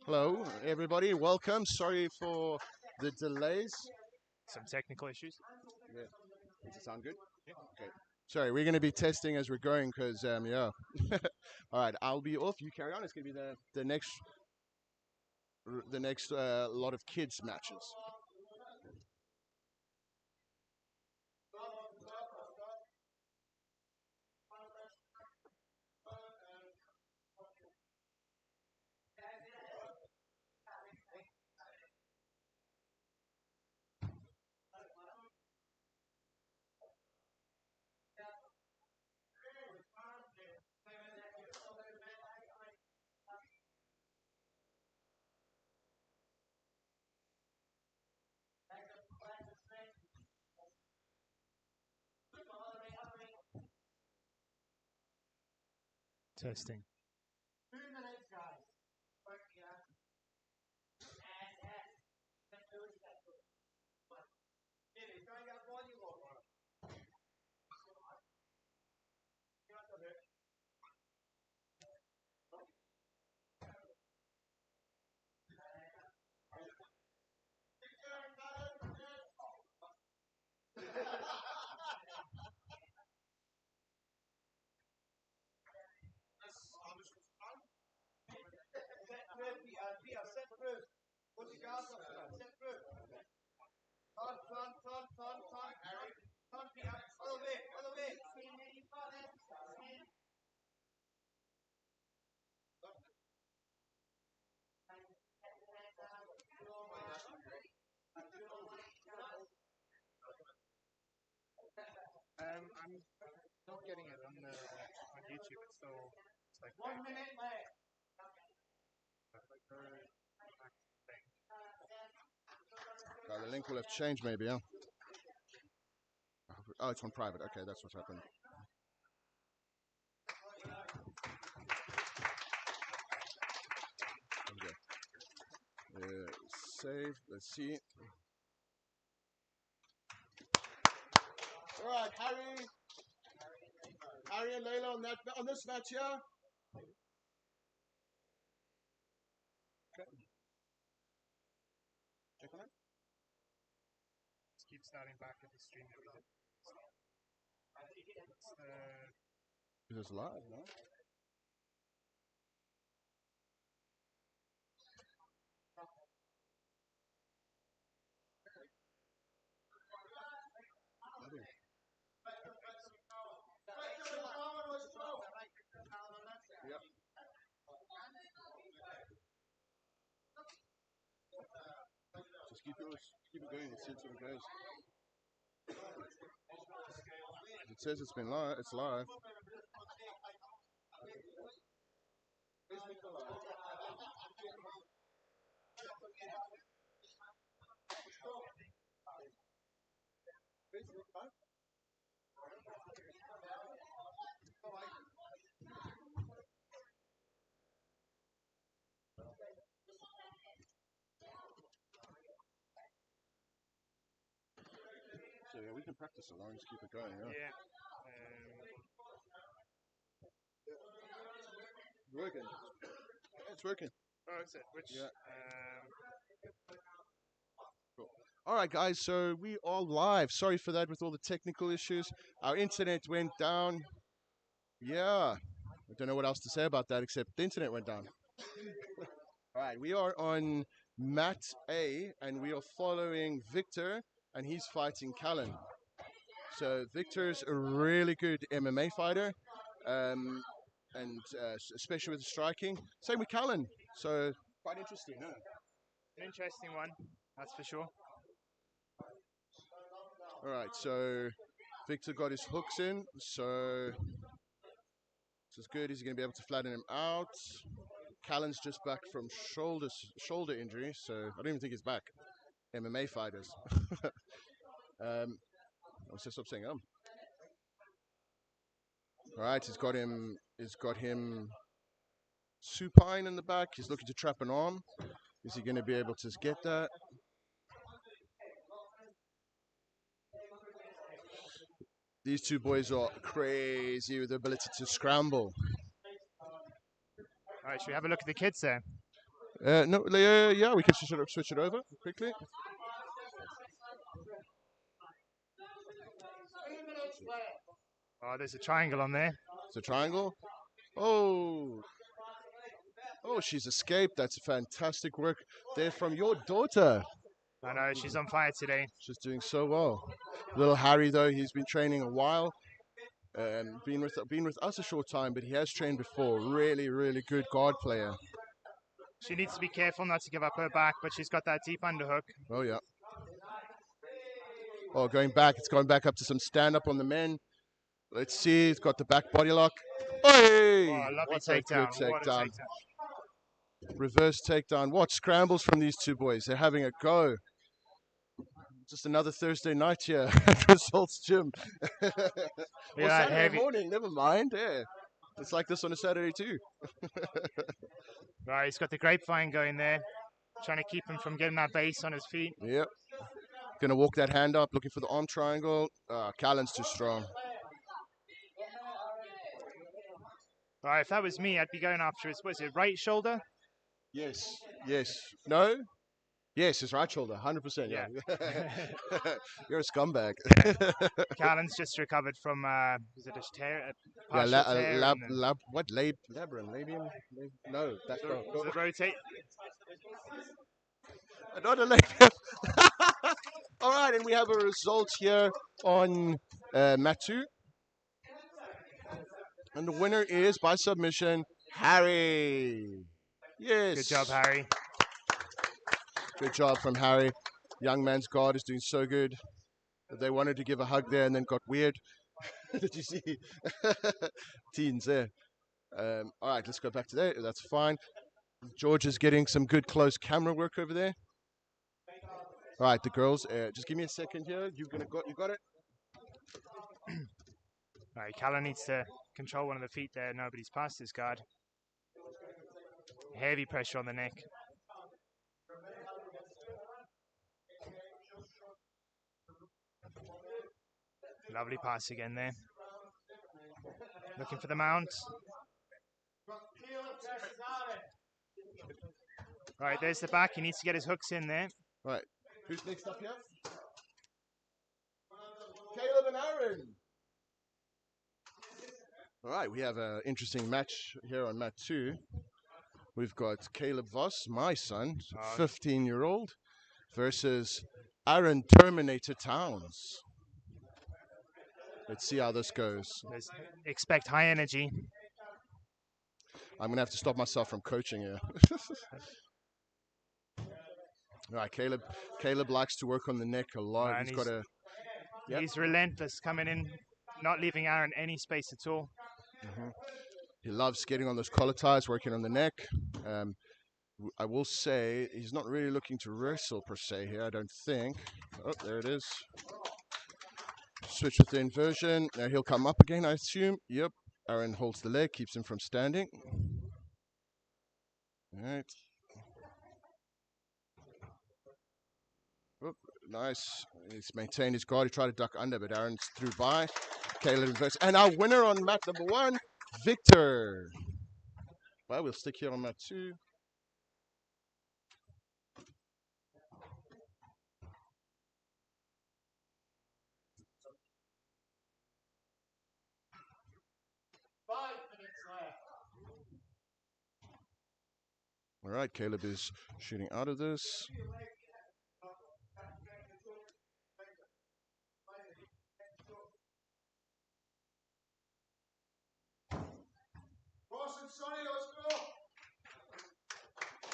Hello, everybody. Welcome. Sorry for the delays. Some technical issues. Yeah. Does it sound good? Yeah. Okay. Sorry, we're going to be testing as we're going because, yeah. All right, I'll be off. You carry on. It's going to be the next lot of kids matches. Testing. I'm not getting it on YouTube. It's like 1 minute left. The link will have changed, maybe. Yeah. Oh, it's on private. Okay, that's what's happened. Okay. Save. Let's see. All right, Harry and Layla on this match here. Okay. Check on it. Let's keep starting back at the stream that we did. It's live, no? Yep. Just keep it going. Let's see until it goes. It says it's been live. It's live. So yeah, we can practice along. Just keep it going. Yeah. Working. It's working. Oh, is it? Which? Yeah. Cool. All right, guys. So we are live. Sorry for that with all the technical issues. Our internet went down. Yeah. I don't know what else to say about that except the internet went down. All right. We are on Mat A, and we are following Victor, and he's fighting Callan. So Victor's a really good MMA fighter. And especially with the striking. Same with Callan. So quite interesting, huh? An interesting one, that's for sure. All right, so Victor got his hooks in, so it's good. He's going to be able to flatten him out. Callan's just back from shoulder injury, so I don't even think he's back. MMA fighters. I was just stop saying All right, he's got him supine in the back. He's looking to trap an arm. Is he going to be able to get that? These two boys are crazy with the ability to scramble. All right, should we have a look at the kids there? No, yeah, we can switch it over quickly. Oh, there's a triangle on there. It's a triangle. Oh, oh, she's escaped. That's fantastic work there from your daughter. I know, she's on fire today. She's doing so well. Little Harry, though, he's been training a while. Been with us a short time, but he has trained before. Really, really good guard player. She needs to be careful not to give up her back, but she's got that deep underhook. Oh yeah. Oh, going back. It's going back up to some stand up on the men. Let's see. It's got the back body lock. Hey! Oh, lovely What a takedown. good What a takedown. takedown. Reverse takedown. What scrambles from these two boys. They're having a go. Just another Thursday night here at Results Gym. Or Yeah, Saturday heavy. morning. Never mind. Yeah. It's like this on a Saturday too. Right, he's got the grapevine going there, trying to keep him from getting that base on his feet. Yep. Gonna walk that hand up, looking for the arm triangle. Callan's too strong. All right, if that was me, I'd be going after his, what is it, right shoulder? Yes. Yes. No? Yes, his right shoulder, 100%. Yeah. You're a scumbag. Callan's just recovered from, is it a tear? A Yeah, partial tear in the- what? Labyrinth? Labium? No, that's wrong. Does it rotate? Not a labium. All right, and we have a result here on Matu. And the winner is, by submission, Harry. Yes. Good job, Harry. Good job from Harry. Young man's guard is doing so good. They wanted to give a hug there and then got weird. Did you see? Teens there. All right, let's go back to there. That's fine. George is getting some good close camera work over there. All right, the girls. Just give me a second here. You got it. All right, Callan needs to control one of the feet there. Nobody's past his guard. Heavy pressure on the neck. Lovely pass again there. Looking for the mount. All right, there's the back. He needs to get his hooks in there. Right. Who's next up here? Caleb and Aaron. All right, we have an interesting match here on mat 2. We've got Caleb Voss, my son, 15-year-old, versus Aaron Terminator Towns. Let's see how this goes. Expect high energy. I'm going to have to stop myself from coaching here. All right, Caleb likes to work on the neck a lot. And he's relentless coming in, not leaving Aaron any space at all. Mm-hmm. He loves getting on those collar ties, working on the neck. I will say he's not really looking to wrestle per se here, I don't think. Oh, there it is. Switch with the inversion. Now he'll come up again, I assume. Yep. Aaron holds the leg, keeps him from standing. All right. Oop, nice. He's maintained his guard. He tried to duck under, but Aaron's through by. Caleb inverts. And our winner on mat number 1, Victor. Well, we'll stick here on mat 2. All right, Caleb is shooting out of this.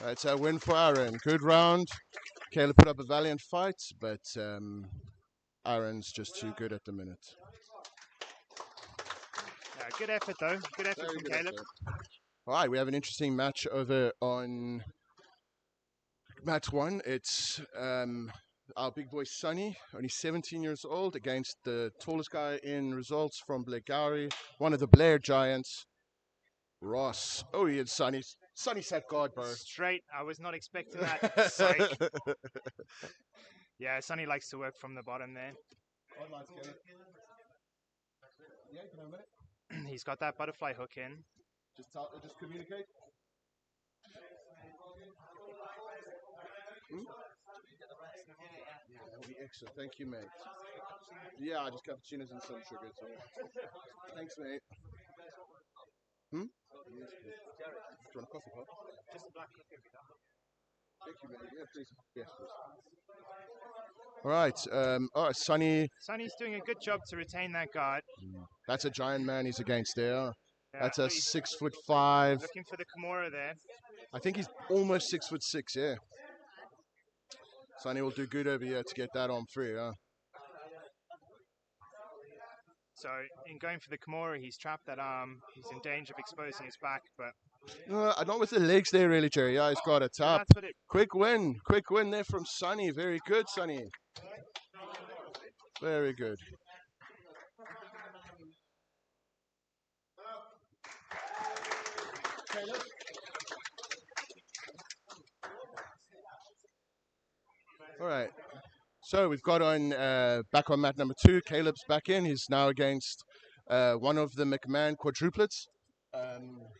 That's a win for Aaron. Good round. Caleb put up a valiant fight, but Aaron's just too good at the minute. Good effort, though. Good effort from Caleb. All right, we have an interesting match over on mat 1. It's our big boy Sonny, only 17 years old, against the tallest guy in results from Blairgowrie, one of the Blair Giants, Ross. Oh, he had Sonny. Sonny set guard, bro. Straight. I was not expecting that. Psych. Yeah, Sonny likes to work from the bottom there. He's got that butterfly hook in. Just communicate. Hmm? Yeah, that'll be excellent. Thank you, mate. Yeah, I just cappuccinos and some sugar. So. Thanks, mate. Hmm? Yes, please. Do you want a coffee, Pop? Just a black coffee. Thank you, mate. Yeah, please. Yes, please. All right. All right, Sonny. Sonny's doing a good job to retain that guard. That's a giant man he's against there. Yeah, That's a he's 6'5". looking for the Kimura there. I think he's almost 6'6". Yeah. Sonny will do good over here to get that on free. Huh? So in going for the Kimura, he's trapped that arm. He's in danger of exposing his back, but Not with the legs there, really, Jerry. Yeah, he's got a so top. that's what it. Quick win there from Sonny. Very good, Sonny. Very good. All right. So we've got on back on mat number 2. Caleb's back in. He's now against one of the McMahon quadruplets,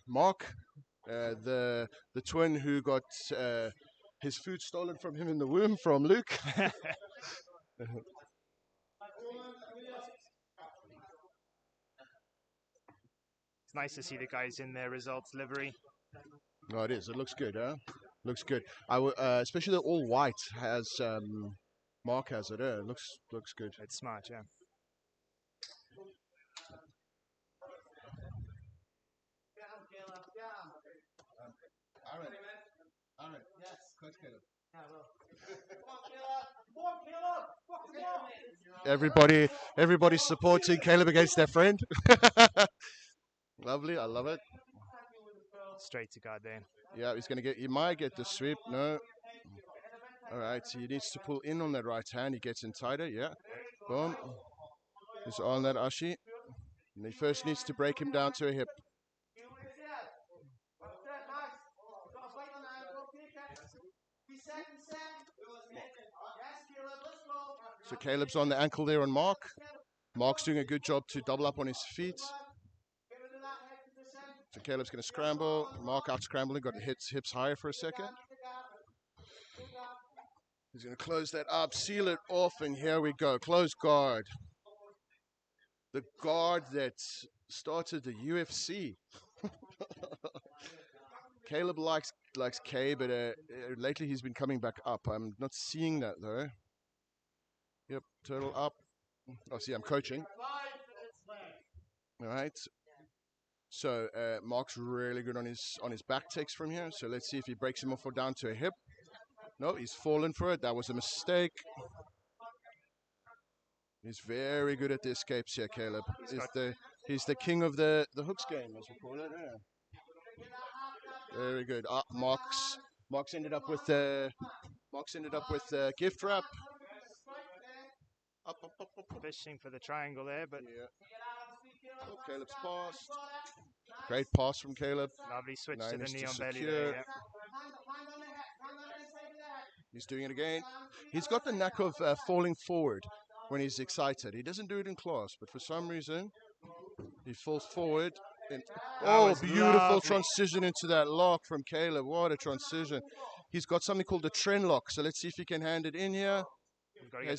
Mark, the twin who got his food stolen from him in the womb from Luke. It's nice to see the guys in their results livery. Oh, it is. It looks good, huh? Looks good. Especially the all white has Mark has it. It looks good. It's smart, yeah. All right. Yes. Coach Caleb. Everybody's supporting Caleb against their friend. Lovely. I love it. Straight to guard there. Yeah, he's gonna get. He might get the sweep. No. All right. So he needs to pull in on that right hand. He gets in tighter. Yeah. Boom. He's on that Ashi. And he first needs to break him down to a hip. So Caleb's on the ankle there on Mark. Mark's doing a good job to double up on his feet. So Caleb's going to scramble. Mark out scrambling, got the hips higher for a second. He's going to close that up, seal it off, and here we go. Close guard. The guard that started the UFC. Caleb likes K, but lately he's been coming back up. I'm not seeing that though. Yep, turtle up. Oh, see, I'm coaching. All right. So Mark's really good on his back takes from here. So let's see if he breaks him off or down to a hip. No, he's fallen for it. That was a mistake. He's very good at the escapes here, Caleb. He's the king of the hooks game, as we call it. Yeah. Very good. Mark's ended up with gift wrap. Up. Fishing for the triangle there, but yeah. Oh, Caleb's passed. Great pass from Caleb. Lovely switch now to the knee on belly secure. there. Yeah. He's doing it again. He's got the knack of falling forward when he's excited. He doesn't do it in class, but for some reason, he falls forward. And, beautiful lovely. transition into that lock from Caleb. What a transition. He's got something called the trend lock. So let's see if he can hand it in here. I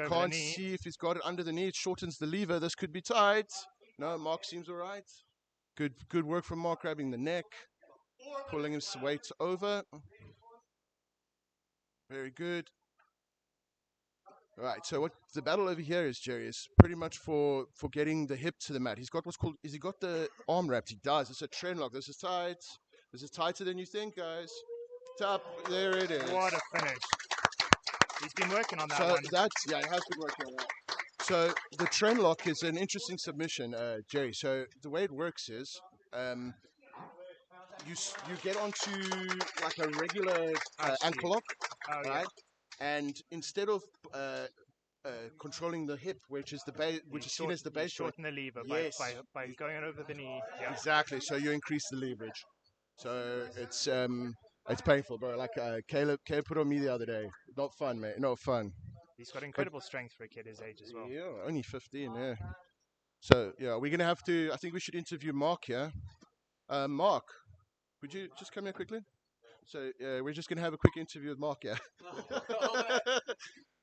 can't see if he's got it under the knee. It shortens the lever. This could be tight. No, Mark seems all right. Good work from Mark, grabbing the neck, pulling his weight over. Very good. All right, so what the battle over here is, Jerry, is pretty much for getting the hip to the mat. He's got what's called, he got the arm wrapped? He does. It's a trend lock. This is tight. This is tighter than you think, guys. Top, there it is. What a finish. He's been working on that so one. He has been working on that. So the trend lock is an interesting submission, Jerry. So the way it works is, you get onto like a regular ankle lock, right? And instead of controlling the hip, which is seen as the base, shorten the lever by going over the knee. Yeah. Exactly. So you increase the leverage. So it's painful, bro. Like Caleb put on me the other day. Not fun, mate. Not fun. He's got incredible strength for a kid his age as well. Yeah, only 15. Yeah. So yeah, we're gonna have to. I think we should interview Mark here. Mark, would you just come here quickly? So we're just gonna have a quick interview with Mark. Yeah.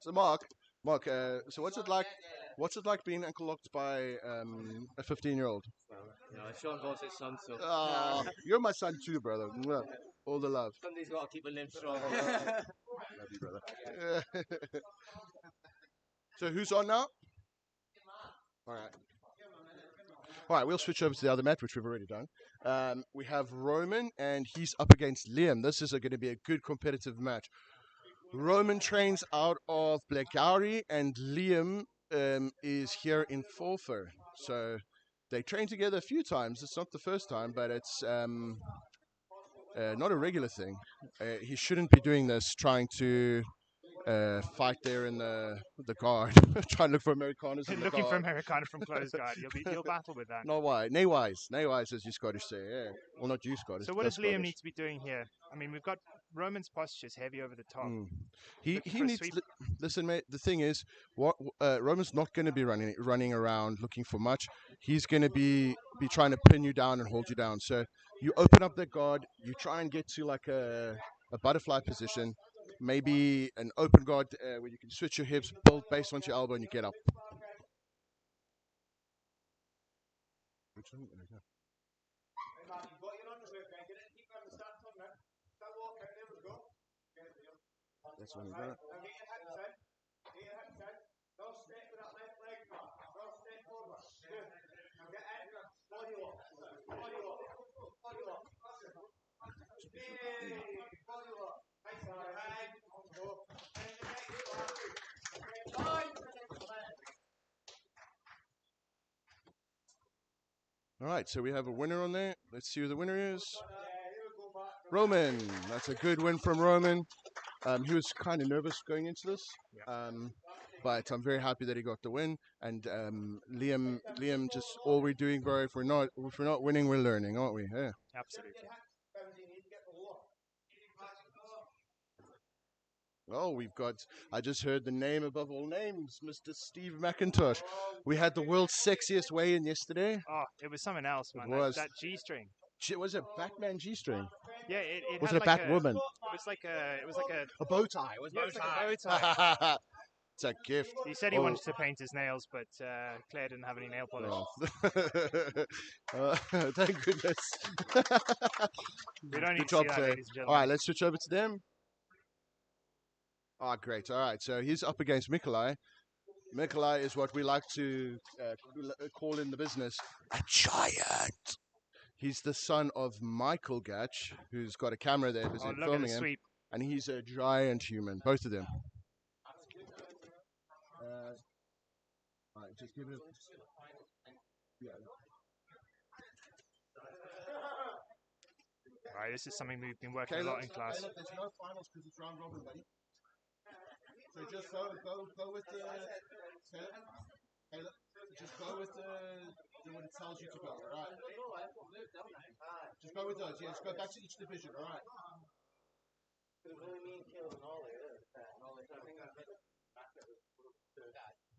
So Mark. So what's it like? What's it like being ankle locked by a 15-year-old? Sean goes his son, so. Oh, you're my son too, brother. Mwah. All the love. Somebody's got to keep a limb strong. Love you, brother. So who's on now? All right. All right, we'll switch over to the other match, which we've already done. We have Roman, and he's up against Liam. This is going to be a good competitive match. Roman trains out of Blackgowrie, and Liam is here in Forfar. So they train together a few times. It's not the first time, but it's not a regular thing. He shouldn't be doing this, trying to fight there in the guard, trying to look for Americaners in the Looking for guard. Americana from close guard. You'll battle with that. No why, nay wise, as you Scottish say. Yeah, well, not you Scottish. So what the does Liam Scottish. need to be doing here? I mean, we've got Roman's posture's heavy over the top. He Looking he for a needs. sweep. Listen, mate. The thing is, what Roman's not going to be running around looking for much. He's going to be trying to pin you down and hold you down. So you open up the guard. You try and get to like a butterfly position, maybe an open guard where you can switch your hips, build base onto your elbow, and you get up. That's one you got. All right, so we have a winner on there. Let's see who the winner is. Roman. That's a good win from Roman. He was kind of nervous going into this, but I'm very happy that he got the win. And Liam, just all we're doing, bro. If we're not winning, we're learning, aren't we? Yeah. Absolutely. Well, we've got. I just heard the name above all names, Mr. Steve McIntosh. We had the world's sexiest weigh-in yesterday. Oh, it was something else, man. It was. That G-string. Was it Batman G-string? Yeah, it Was had it a like Batwoman? It was like a bow tie. It was yeah, it was like a bow tie. It's a gift. He said he wanted to paint his nails, but Claire didn't have any nail polish. Thank goodness. We don't need Good to job, see that, Claire. ladies and All gentlemen. right, let's switch over to them. Ah, great. All right, so he's up against Mikolai. Mikolai is what we like to call in the business a giant. He's the son of Michael Gatch, who's got a camera there, who's Oh, look at the filming him, sweep. and he's a giant human, both of them. All right, just give it a... Yeah. All right, this is something we've been working a lot in class. Caleb, there's no finals because it's round robin, buddy. So just go with the... Caleb, just go with what it tells you to go, all right? Just go with those, yeah, just go back to each division, all right?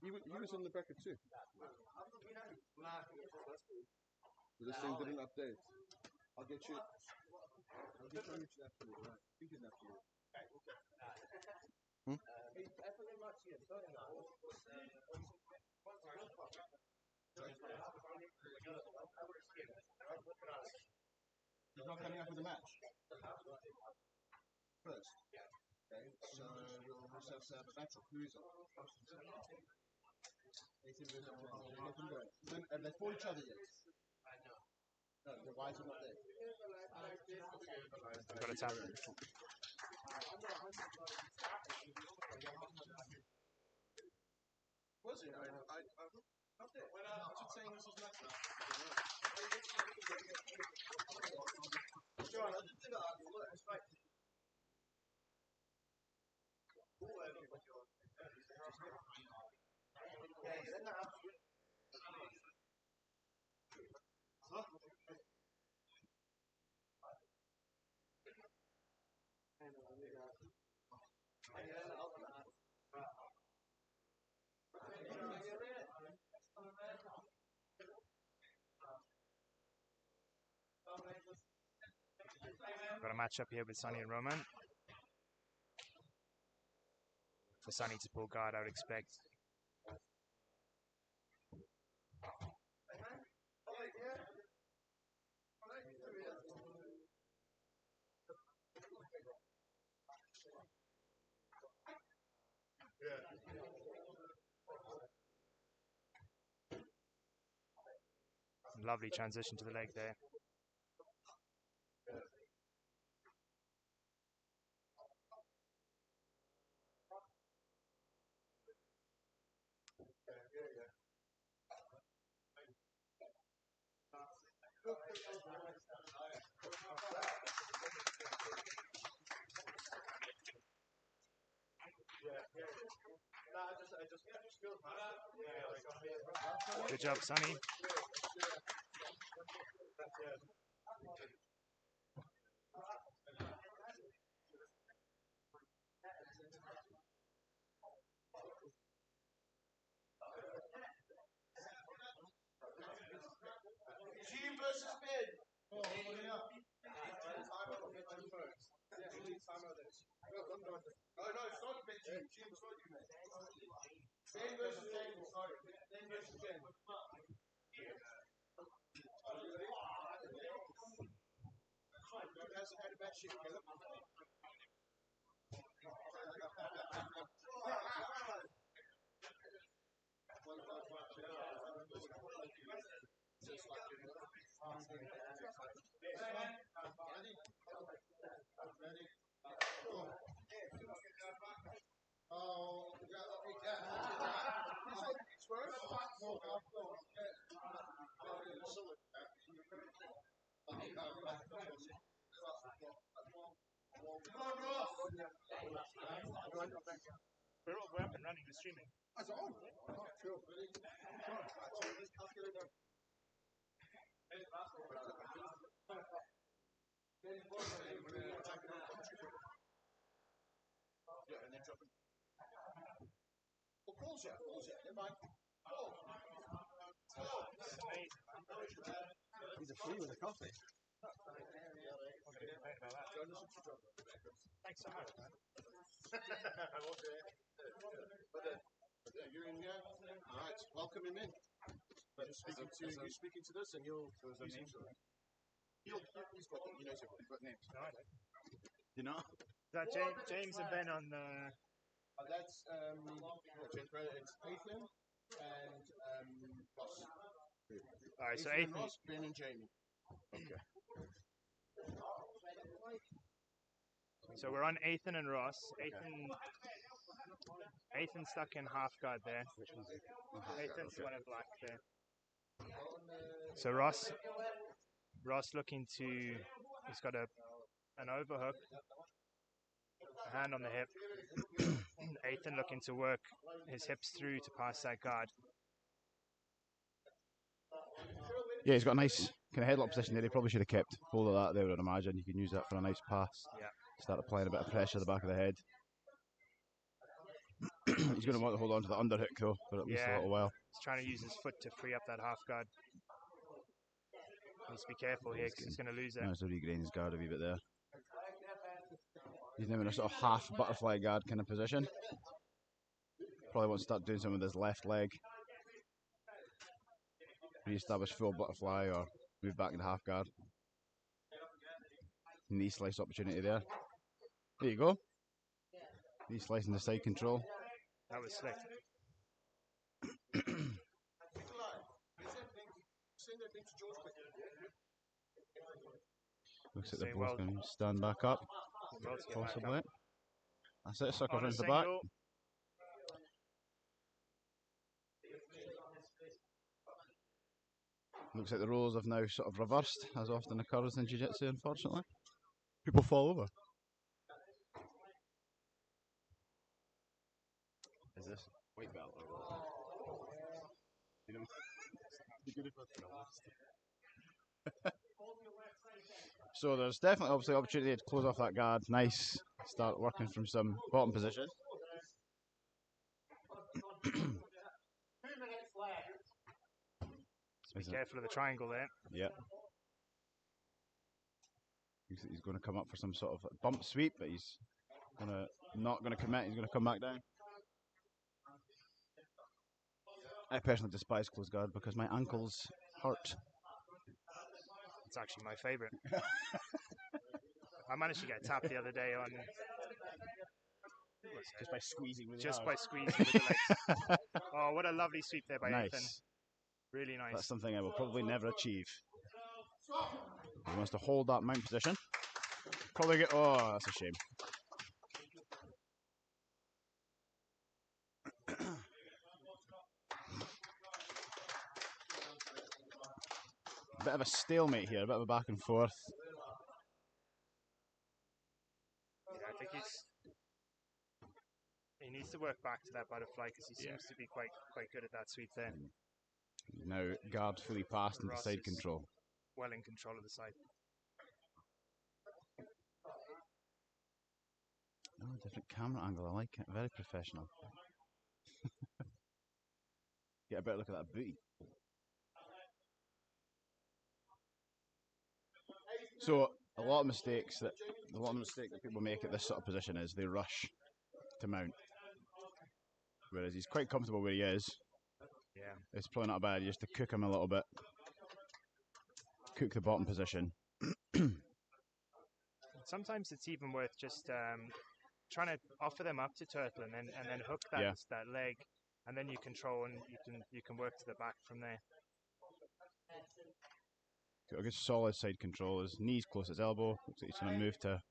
He was in the bracket too. So this thing didn't update. I'll get you on each left for you, right? You can left for you. He's not coming up with a match. First. Okay, so we'll also have a match of who's on. And they fought each other yet? No, the wives are not there. Got a tap. Was it? I keep saying this is not John, I didn't do that. Look, it's right. Got a match up here with Sonny and Roman. For Sonny to pull guard, I would expect. Lovely transition to the leg there. Good job, Sonny. Gene versus Ben. No, it's not Ben. Gene before you, mate. Ben versus Daniel, sorry. Ben versus Ben. Hasn't had a bad shit, Caleb. We're up and running the streaming. That's on. Cool. Yeah, and then drop it. Well, calls you. Never mind. He's a free with a coffee. Thanks so much, man. I won't do it. Yeah, you're in here. All right, welcome him in. You're speaking to this, and you'll. He's got them. He knows everything. He's got names. No, I don't. You know? That James and Ben on the. That's it's Ethan and Ross. All right, so Ethan and Ethan. Ross, Ben and Jamie. Okay. So we're on Ethan and Ross. Ethan stuck in half guard there. Ethan's the one in black there. So Ross looking to. He's got an overhook, a hand on the hip. Ethan looking to work his hips through to pass that guard. Yeah, he's got a nice kind of headlock position there. He probably should have kept hold of that there, I'd imagine. You can use that for a nice pass. Yeah. Start applying a bit of pressure at the back of the head. He's going to want to hold on to the underhook, though, for at least a little while. He's trying to use his foot to free up that half guard. Needs to be careful here because he's going to lose it. Nice to regain his guard a wee bit there. He's now in a sort of half butterfly guard kind of position. Probably wants to start doing some with his left leg. Re-establish full butterfly or move back into half guard. Knee slice opportunity there. There you go. Knee slice into side control. That was slick. Looks like they're both going to stand back up. Possibly. That's it, sucker round the back. Looks like the roles have now sort of reversed, as often occurs in jiu-jitsu, unfortunately. People fall over. Is this white belt or what? You know? So there's definitely obviously opportunity to close off that guard. Nice. Start working from some bottom position. 2 minutes left. Be careful of the triangle there. Yep. He's going to come up for some sort of bump sweep, but he's not going to commit. He's going to come back down. I personally despise close guard because my ankles hurt. It's actually my favourite. I managed to get tapped the other day on Just by squeezing with by squeezing with the legs. Oh, what a lovely sweep there by Ethan. Nice. Really nice. That's something I will probably never achieve. He wants to hold that mount position. Probably get. Oh, that's a shame. Bit of a stalemate here, a bit of a back and forth. Yeah, I think he needs to work back to that butterfly because he seems to be quite good at that sweep there. Now guard fully passed into Ross side is control. Well in control of the side. Oh, different camera angle. I like it. Very professional. Get a better look at that booty. So a lot of the mistake that people make at this sort of position is they rush to mount. Whereas he's quite comfortable where he is. Yeah. It's probably not a bad idea just to cook him a little bit. Cook the bottom position. Sometimes it's even worth just trying to offer them up to turtle and then hook that leg, and then you control and you can work to the back from there. Got a good solid side control. His knees close to his elbow. Looks like he's going to move to.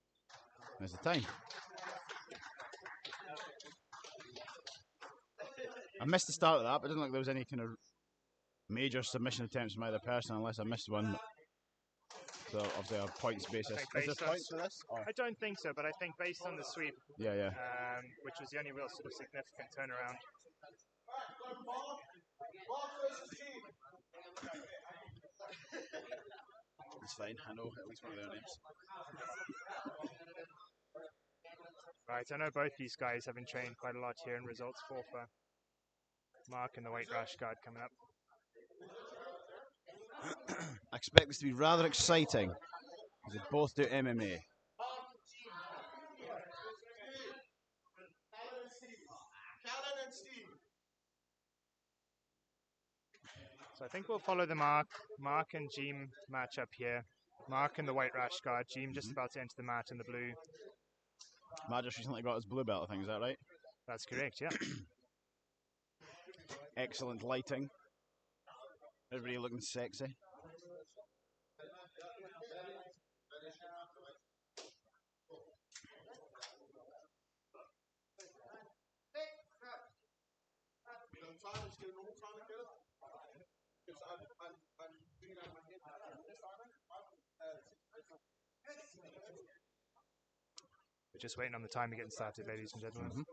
There's the time. I missed the start of that, but it doesn't look like there was any kind of major submission attempts from either person, unless I missed one. So obviously a points basis. Is there points for this? Or? I don't think so, but I think based on the sweep, which was the only real sort of significant turnaround. It's fine. I know at least one of their names. Right, I know both these guys have been trained quite a lot here in results for Mark and the weight rash guard coming up. I expect this to be rather exciting, as they both do MMA. So I think we'll follow the Mark and Jeem matchup here. Mark and the white rash guard. Jeem just about to enter the mat in the blue. Matt just recently got his blue belt, I think, is that right? That's correct, yeah. Excellent lighting. Everybody looking sexy. We're just waiting on the timer getting started, ladies and gentlemen.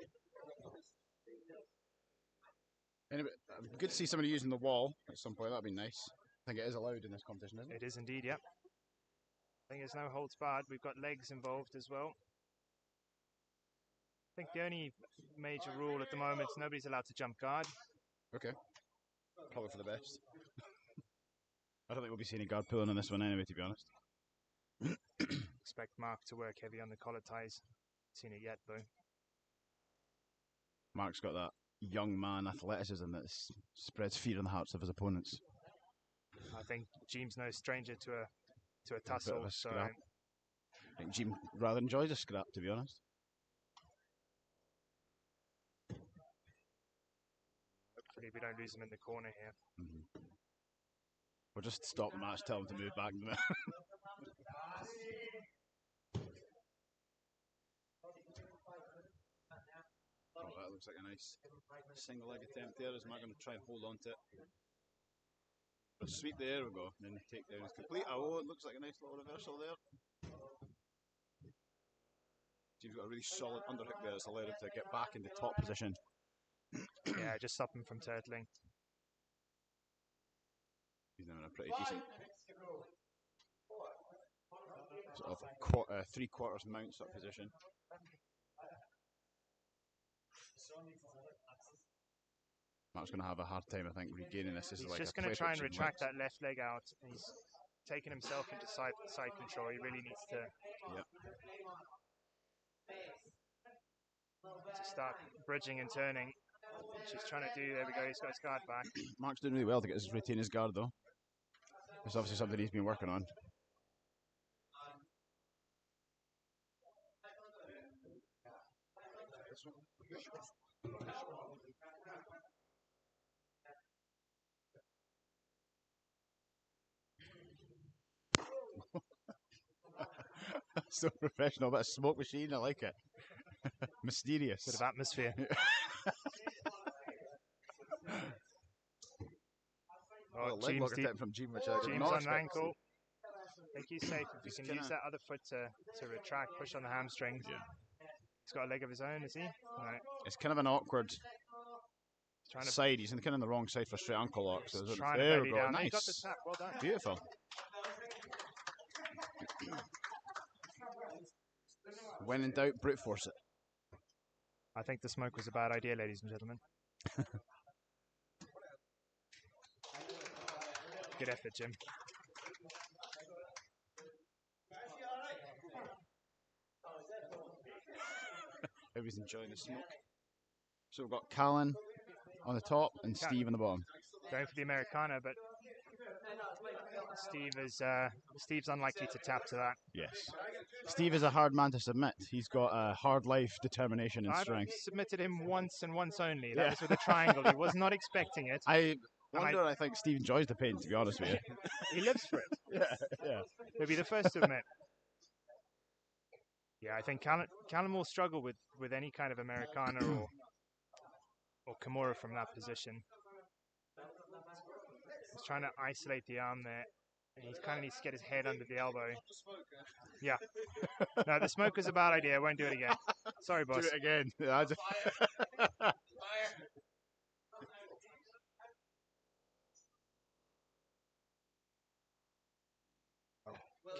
Anyway, good to see somebody using the wall at some point. That'd be nice. I think it is allowed in this competition, isn't it? It is indeed, yeah. I think there's no holds barred. We've got legs involved as well. I think the only major rule at the moment is nobody's allowed to jump guard. Okay. Probably for the best. I don't think we'll be seeing any guard pulling on this one anyway, to be honest. Expect Mark to work heavy on the collar ties. Seen it yet, though. Mark's got that young man athleticism that spreads fear in the hearts of his opponents. I think Jeem's no stranger to a tussle. So I think Jeem rather enjoys a scrap, to be honest. Hopefully we don't lose him in the corner here. We'll just stop the match, tell him to move back. Oh, that looks like a nice single leg attempt there. Is Mark going to try and hold on to it? Sweep, there we go. And then the takedown is complete. Oh, it looks like a nice little reversal there. He's got a really solid underhook there that's allowed him to get back into top position. Yeah, just stop him from turtling. He's now in a pretty decent sort of 3/4 mount sort of position. Mark's going to have a hard time, I think, regaining this. He's just going to try and retract that left leg out. taken himself into side control. He really needs to start bridging and turning, which he's trying to do. There we go. He's got his guard back. Mark's doing really well to retain his guard, though. It's obviously something he's been working on. So professional, but a smoke machine. I like it. Mysterious. Bit of atmosphere. Leg lock attempt from Gene, which I did James not on expect ankle. I think he's safe if he can use that other foot to retract, push on the hamstrings. Yeah. He's got a leg of his own, is he? Right. It's kind of an awkward side. He's kind of the wrong side for straight ankle lock. So there we go. Down. Nice. He got the tap. Well done. Beautiful. When in doubt, brute force it. I think the smoke was a bad idea, ladies and gentlemen. Good effort, Jim. Everybody's enjoying the smoke. So we've got Callan on the top and Steve on the bottom. Going for the Americana, but Steve's unlikely to tap to that. Yes. Steve is a hard man to submit. He's got a hard life, determination, and strength. I've submitted him once and once only. That was with a triangle. He was not expecting it. I think Steve enjoys the pain, to be honest with you. He lives for it. Yeah. He'll be the first to admit. Yeah, I think Callum will struggle with any kind of Americana or Kimura from that position. He's trying to isolate the arm there. And he kind of needs to get his head under the elbow. Yeah. No, the smoke was a bad idea. I won't do it again. Sorry, boss. Do it again. Yeah,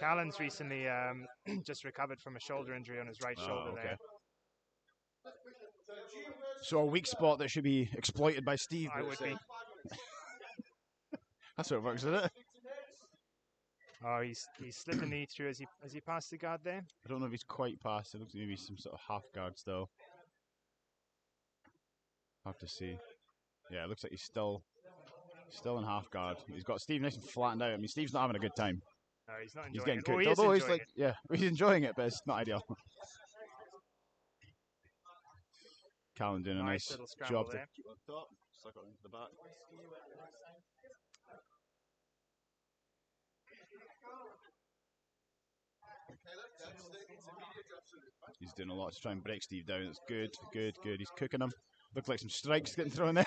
Callan's recently just recovered from a shoulder injury on his right shoulder there. So a weak spot that should be exploited by Steve. I would be. That's how it works, isn't it? Oh, he slid the knee through as he passed the guard there. I don't know if he's quite past. It looks like maybe some sort of half guard still. Hard to see. Yeah, it looks like he's still in half guard. He's got Steve nice and flattened out. I mean, Steve's not having a good time. No, he's not enjoying he's getting it. cooked. He Although is he's like, it. he's enjoying it, but it's not ideal. Callan doing a nice job there. to keep on top, suck it into the back. He's doing a lot to try and break Steve down. It's good. He's cooking him. Looks like some strikes getting thrown there.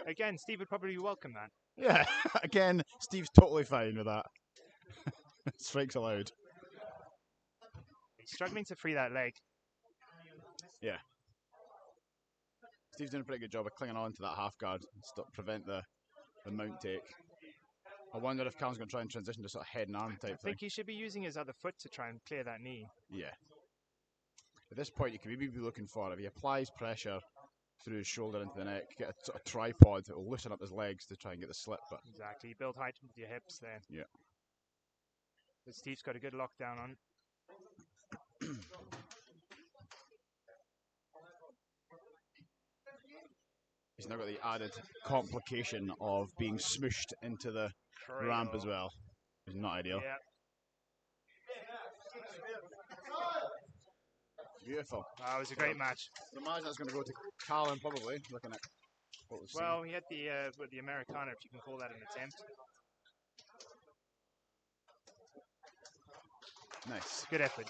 Again, Steve would probably welcome that. Yeah, again, Steve's totally fine with that. Strikes allowed. He's struggling to free that leg. Yeah. Steve's doing a pretty good job of clinging on to that half guard to prevent the mount take. I wonder if Callan's going to try and transition to sort of head and arm type thing. I think he should be using his other foot to try and clear that knee. Yeah. At this point, you can maybe be looking for, if he applies pressure through his shoulder into the neck, get a sort of tripod that will loosen up his legs to try and get the slip. But exactly. Build height with your hips there. Yeah. But Steve's got a good lockdown on. He's now got the added complication of being smooshed into the ramp as well. It's not ideal. Yeah. Beautiful. It was a great match. I imagine that's going to go to Callan probably, looking at what we've well, he had the Americana, if you can call that an attempt. Nice. Good effort.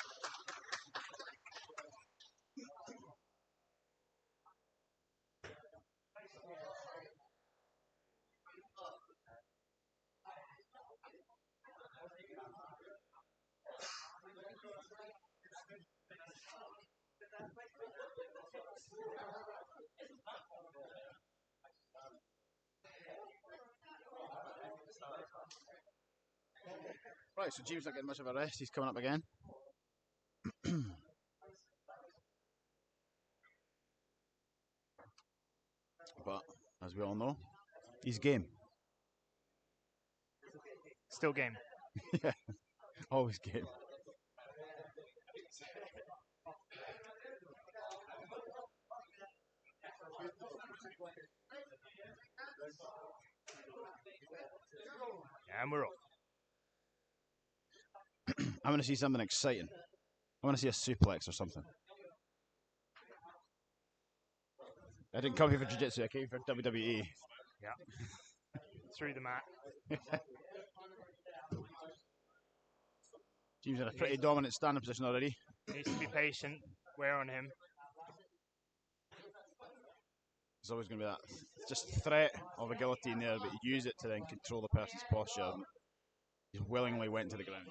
Right, so James not getting much of a rest. He's coming up again. But, as we all know, he's game. Still game. Yeah, always game. And we're off. I want to see something exciting. I want to see a suplex or something. I didn't come here for jiu-jitsu, I came for WWE. Yeah. Through the mat. Team's in a pretty dominant standing position already. Needs to be patient. Wear on him. There's always going to be that just threat of a guillotine there, but you use it to then control the person's posture. He willingly went to the ground.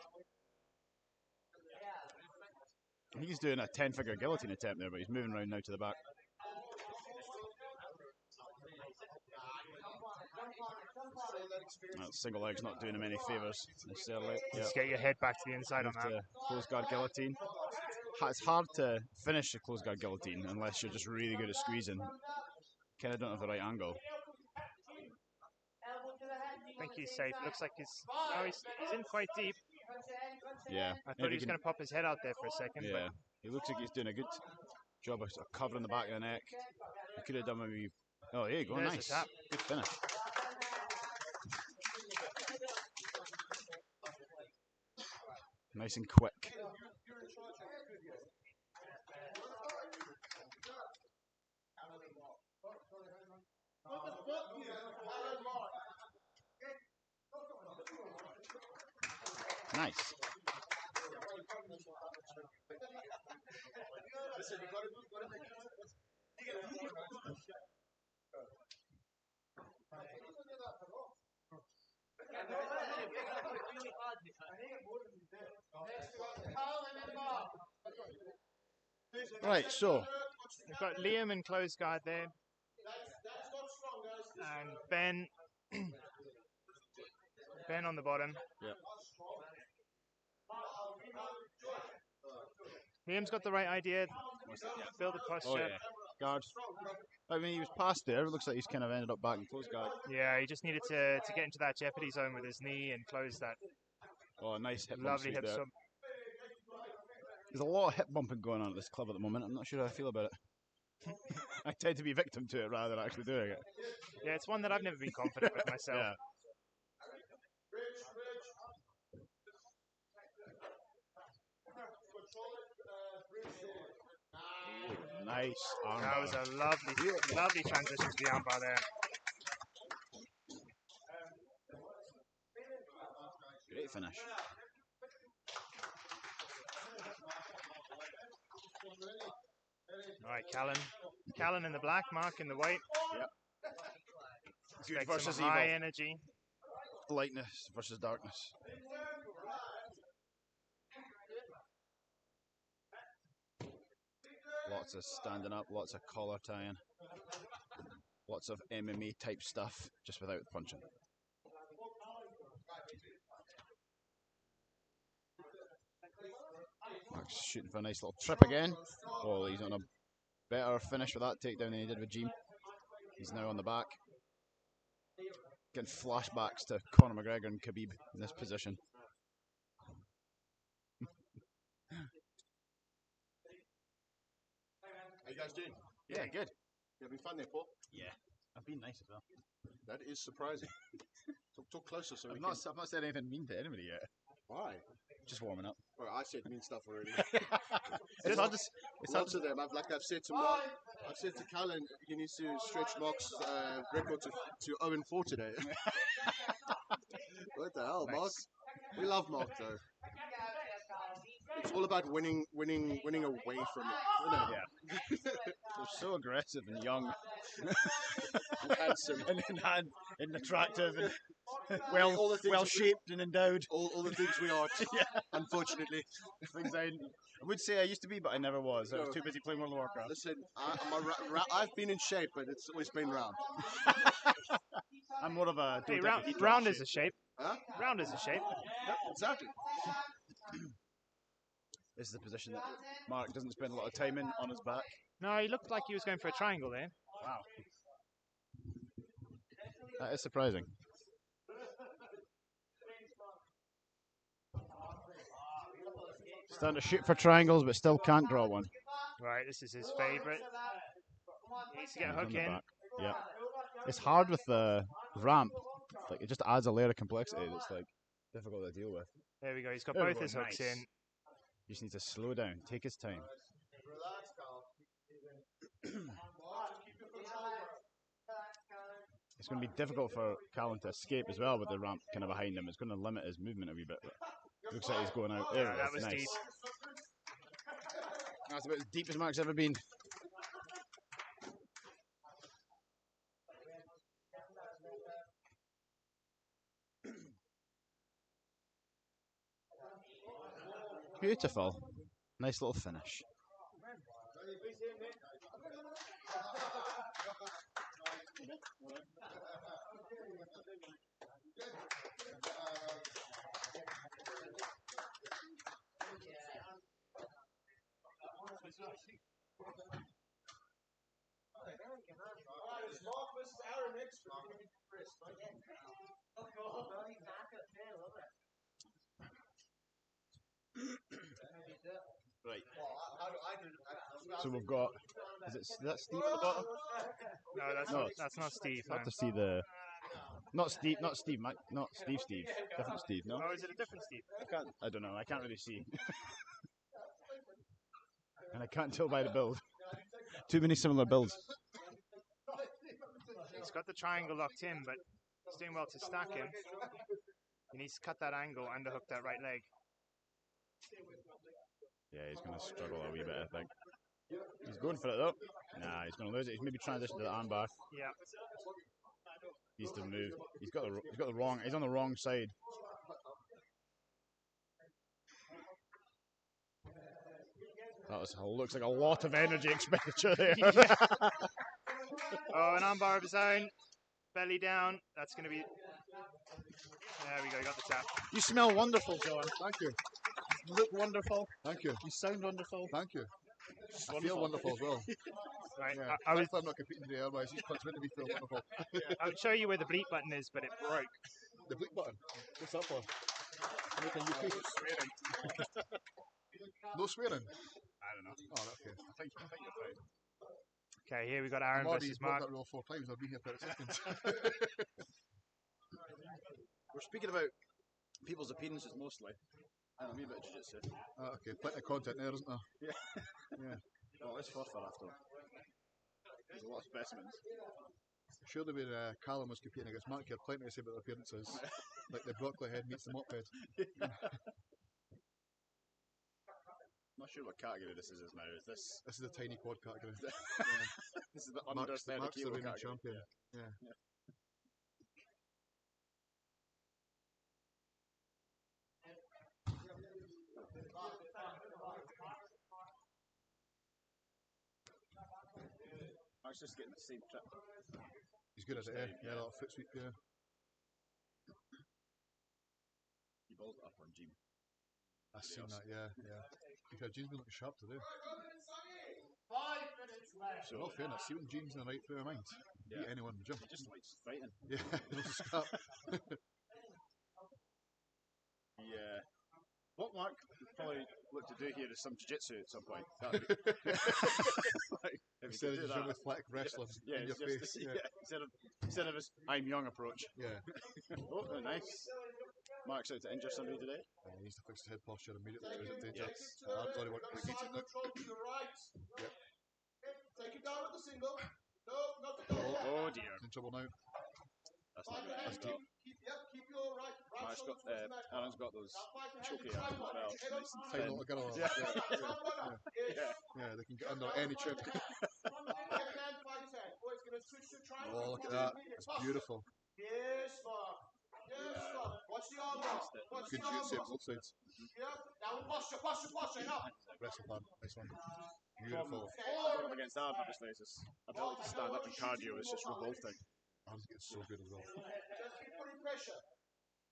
I think he's doing a 10-figure guillotine attempt there, but he's moving around now to the back. That single leg's not doing him any favours necessarily. Just get your head back to the inside on that. Close guard guillotine. It's hard to finish a close guard guillotine unless you're just really good at squeezing. Kind of don't have the right angle. I think he's safe. Looks like he's in quite deep. Yeah. I thought he was going to pop his head out there for a second. Yeah. He looks like he's doing a good job of covering the back of the neck. He could have done maybe. Oh, there you go. There's Nice. a tap. Good finish. Nice and quick. Nice. Right, so we've got Liam in close guard there. And Ben Ben on the bottom. Yep. Liam's got the right idea. Build the posture. Oh, yeah. Guard. I mean, he was past there. It looks like he's kind of ended up back in close guard. Yeah, he just needed to get into that jeopardy zone with his knee and close that. Oh, nice hip bump. Lovely hip sub. There's a lot of hip bumping going on at this club at the moment. I'm not sure how I feel about it. I tend to be victim to it rather than actually doing it. Yeah, it's one that I've never been confident with myself. Yeah. Nice. That was a lovely transition to the armbar there. Great finish. All right, Callan in the black, Mark in the white. Yep. Good versus high energy. Lightness versus darkness. Lots of standing up, lots of collar tying, lots of MMA type stuff, just without the punching. Mark's shooting for a nice little trip again. Oh, he's on a better finish with that takedown than he did with Jim. He's now on the back. Getting flashbacks to Conor McGregor and Khabib in this position. How you guys doing? Yeah, good. You having fun there, Paul? Yeah, I've been nice as well. That is surprising. talk closer so I've not said anything mean to anybody yet. Why? Just warming up. Well, I said mean stuff already. It's hard to. Lots of them. I've said to Callan he needs to stretch Mark's record to 0-4 today. What the hell, Nice. Mark? We love Mark though. It's all about winning away from it. You know? Yeah. They're so aggressive and young, And handsome, and attractive, and all the things well shaped and endowed. all the things we aren't. Unfortunately. Things I would say I used to be, but I never was. I was too busy playing World of Warcraft. Listen, I've been in shape, but it's always been round. I'm more of a. Hey, round is a shape. Huh? Round is a shape. Yep, exactly. This is the position that Mark doesn't spend a lot of time in on his back. No, he looked like he was going for a triangle there. Wow. That is surprising. Starting to shoot for triangles, but still can't draw one. Right, this is his favourite. He needs to get a He's on hook the in. back. Yeah. It's hard with the ramp. Like it just adds a layer of complexity that's like difficult to deal with. There we go. He's got There we both go, his hooks nice. in. You just need to slow down, take his time. It's going to be difficult for Callan to escape as well with the ramp kind of behind him. It's going to limit his movement a wee bit. Looks like he's going out. There Yeah, it that is. was Nice. deep. That's about as deep as Mark's ever been. Beautiful. Nice little finish. Right. So we've got. Is that Steve at the bottom? No, that's not Steve. Hard No. to see the. Not Steve. Not Steve. Not Steve. Steve. Different Steve. No. Oh, is it a different Steve? I don't know. I can't really see. And I can't tell by the build. Too many similar builds. He's got the triangle locked in, but he's doing well to stack him. He needs to cut that angle, underhook that right leg. Yeah, he's going to struggle a wee bit, I think. He's going for it though. Nah, he's going to lose it. He's maybe transitioned to the armbar. Yeah. Needs to move. He's got the wrong. He's on the wrong side. Looks like a lot of energy expenditure there. Yeah. Oh, an armbar of his own. Belly down. That's going to be... There we go, got the tap. You smell wonderful, John. Thank you. You look wonderful. Thank you. You sound wonderful. Thank you. I feel wonderful as well. Right, Yeah. I was... I'm not competing today, otherwise he's meant to be feel wonderful. I would show you where the bleep button is, but it broke. The bleep button. What's that for? Making you pee. Swearing. No swearing. I don't know. Oh, okay. I think you're fine. Okay, here we got Aaron versus broke Mark. that rule 4 times. I'll be here 30 seconds. We're speaking about people's appearances mostly. And a wee bit of jiu-jitsu. Okay, plenty of content there, isn't there? Yeah. Yeah. Well, it's far after. There's a lot of specimens. Surely when Callum was competing against Mark, you had plenty to say about their appearances. Like the broccoli head meets the mop head. Not sure what category this is now. Is this? This is the tiny quad category. This is the under Mark's 30 the kilo reigning category. champion. Yeah. I was just getting the same trip. He's good at it, yeah. Yeah, a little foot sweep, yeah. He balls it up on Jim. I've seen that, yeah, yeah. Because Jean's been looking sharp today. So, well, fair enough. See when Jean's in the right frame of mind. Yeah. Beat anyone in the gym. He just likes fighting. Yeah, no scrap. Yeah. What Mark would probably look to do here is some jiu-jitsu at some point. Like, if he Instead could do of just that. with flat wrestling Yeah, in your it's just- face. Yeah. Instead of his I'm young approach. Yeah. Oh, nice. Mark's out to injure somebody today. He needs to fix his head posture immediately. Or is it danger? Yes. I'm sorry, what he needs it now. Yep. Take it down with the single. No, not the Oh dear. He's in trouble now. That's not good. That's deep. Keep your right. Mark's got, Aaron's got those choky arms as well. Nice and Tight thin. little girl. Yeah. Yeah, they can get under any trim. Oh, look at that. That's beautiful. Yes, Mark. Yes, Mark. Watch the arm roll. Watch Good the arm jiu-jitsu roll. both sides. Yep. Now posture. Now. Wrestle plan. Nice one. Beautiful. Problem against Aaron, obviously, is his ability to stand up in cardio is just revolting. Aaron's getting so good as well. Just keep putting pressure.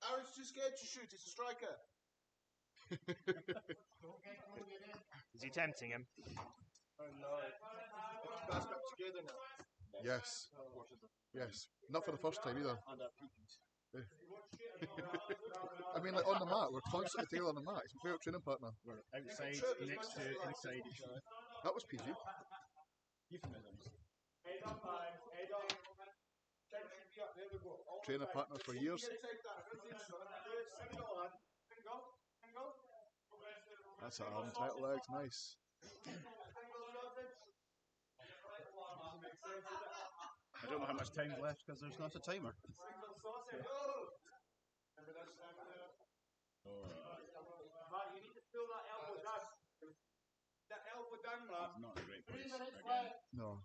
Aaron's too scared to shoot. He's a striker. Is he tempting him? Oh no. Guys back together now. Yes. Yes. Not for the first time either. I mean, like on the mat, we're constantly tail on the mat. It's my favourite training partner. We're outside, next to, inside each other. That was PG. Euphemisms. Trainer partner for years. That's an arm tight legs, nice. I don't know how much time's left because there's not a timer. Not in a great place again. No.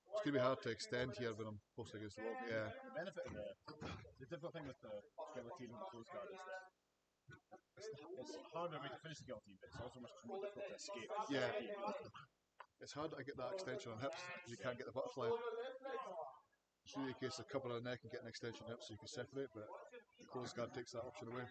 It's going to be hard to extend here when I'm posting against the wall. Yeah. The benefit of the difficult thing with the guillotine and the close guard is that it's a harder way to finish the guillotine, but it's also much more difficult to escape. Yeah. It's hard to get that extension on hips. You can't get the butterfly. It's really a case of covering the neck and getting an extension on hips so you can separate, but the close guard takes that option away.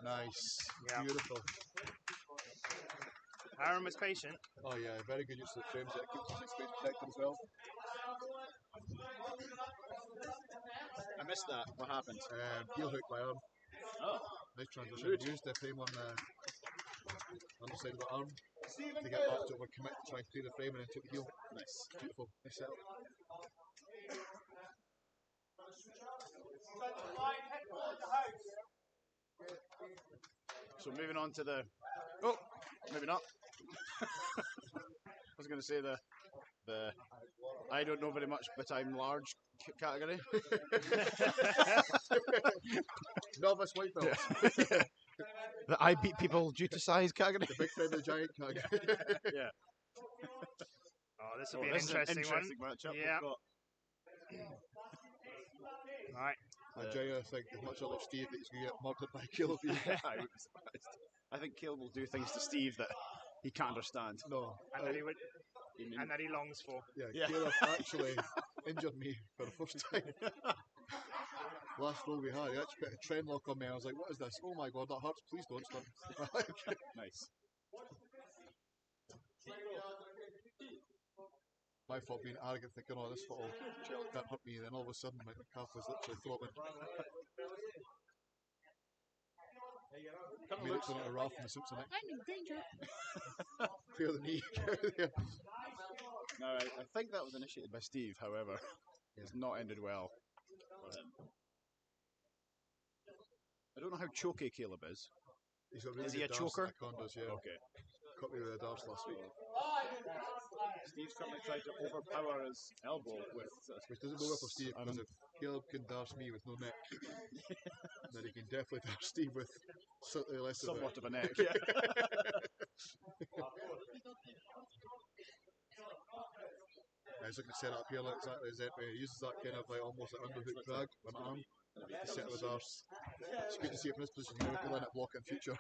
Nice. Yeah. Beautiful. Aaron was patient. Oh yeah, very good use of the frames. It keeps his space protected as well. I missed that. What happened? Heel hook by arm. Oh. Nice transition. Used the frame on the underside of the arm to get back to overcommit, trying to clear the frame and then took the heel. Nice. Beautiful. Nice setup. So moving on to the... Oh, maybe not. I was going to say the I don't know very much, but I'm large category. Novice white belt. Yeah. The I beat people due to size category. The big friendly giant category. Yeah. Oh, this will be an interesting one. Matchup. Yeah. Right. I genuinely think as much as I love Steve that he's going to get murdered by Caleb. I would be surprised. I think Caleb will do things to Steve that he can't understand. No. And that he would, and that he longs for. Yeah, Caleb actually injured me for the first time. Last roll we had, he actually put a trend lock on me. I was like, what is this? Oh my god, that hurts. Please don't stop. Nice. My fault being arrogant, thinking, oh, this foot can't hurt me. Then all of a sudden, my calf was literally throbbing. Made it sound like a Ralph from the Simpsons. I'm in danger. Clear the knee. No, I think that was initiated by Steve, however. It's not ended well for him. I don't know how choky Caleb is. He's got really Is he good a darts choker? in the condos, yeah. Okay. Caught me with a darts last week. Steve's currently tried to overpower his elbow with... Which doesn't go well for Steve, because if Caleb can darts me with no neck, then he can definitely darts Steve with slightly less somewhat of of a neck. Yeah. He's looking to set it up here like exactly as that way. He uses that kind of like almost like underhook drag on the arm to set with darts. It's good to see it from this position. You know, we'll end up blocking future.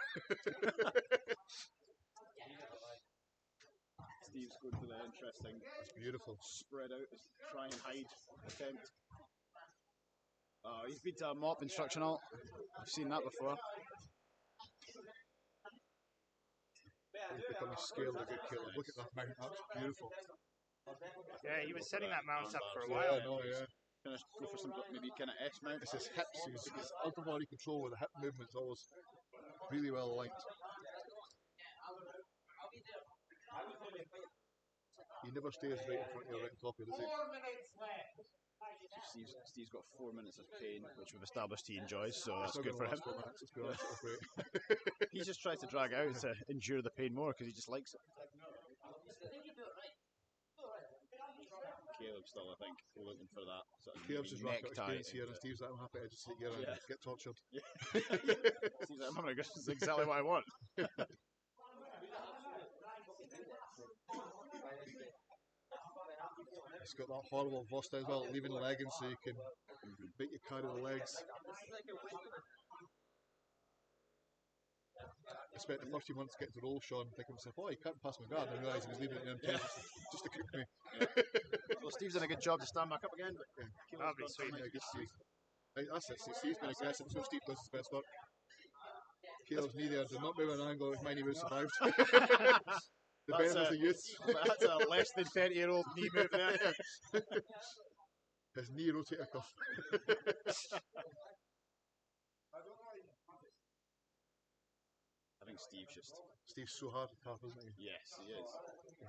Steve's going for the interesting, It's beautiful. spread out, try and hide attempt. Oh, he's beat a mop instructional. I've seen that before. He's becoming scaled a good killer. Look at that mount, that's beautiful. Yeah, he was setting that mount up for a Yeah, while. I know, yeah. Gonna go for some maybe kind of S mount. It's his hips, he's ultra body control with the hip movements always really well aligned. He never stays right in front of you, right on top of you, does he? Steve's got 4 minutes of pain, which we've established he enjoys, so that's It's not good for gonna him. last 4 minutes, let's be honest, it'll break. He just tries to drag out to endure the pain more because he just likes it. Caleb still, I think, looking for that sort of Caleb's just wrapped up necktie. experience here, and Steve's like, I'm happy to just sit here and get tortured. Steve's like, oh my gosh, this is exactly what I want. He's got that horrible bust as well, leaving the leg in so you can make you carry the legs. spent the first few months getting to roll Sean, thinking to myself, oh, he can't pass my guard. And I realised he was leaving it in just to cook me. Well, Steve's done a good job to stand back up again. But That'll be sweet. Yeah, good Steve. That's it. Steve's been aggressive, so Steve does his best work. Caleb's knee there did not move an angle if my knee would have survived. The benefit of the youth. That's a less than 30-year-old knee move there. His knee rotator cuff. I think Steve's so hard to tap, isn't he? Yes, he is.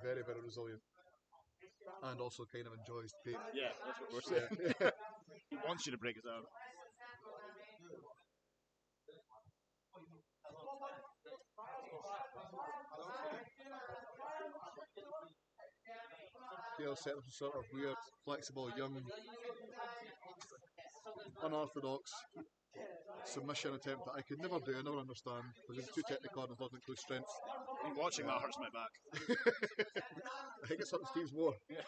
Very, very resilient. And also kind of enjoys the pain. Yeah, that's what we're saying. He wants you to break his arm. Caleb set up a sort of weird, flexible, young, unorthodox submission attempt that I could never do, I never understand, because it's too technical and it doesn't include strength. Watching that hurts my back. I think it's something Steve's more. Yeah.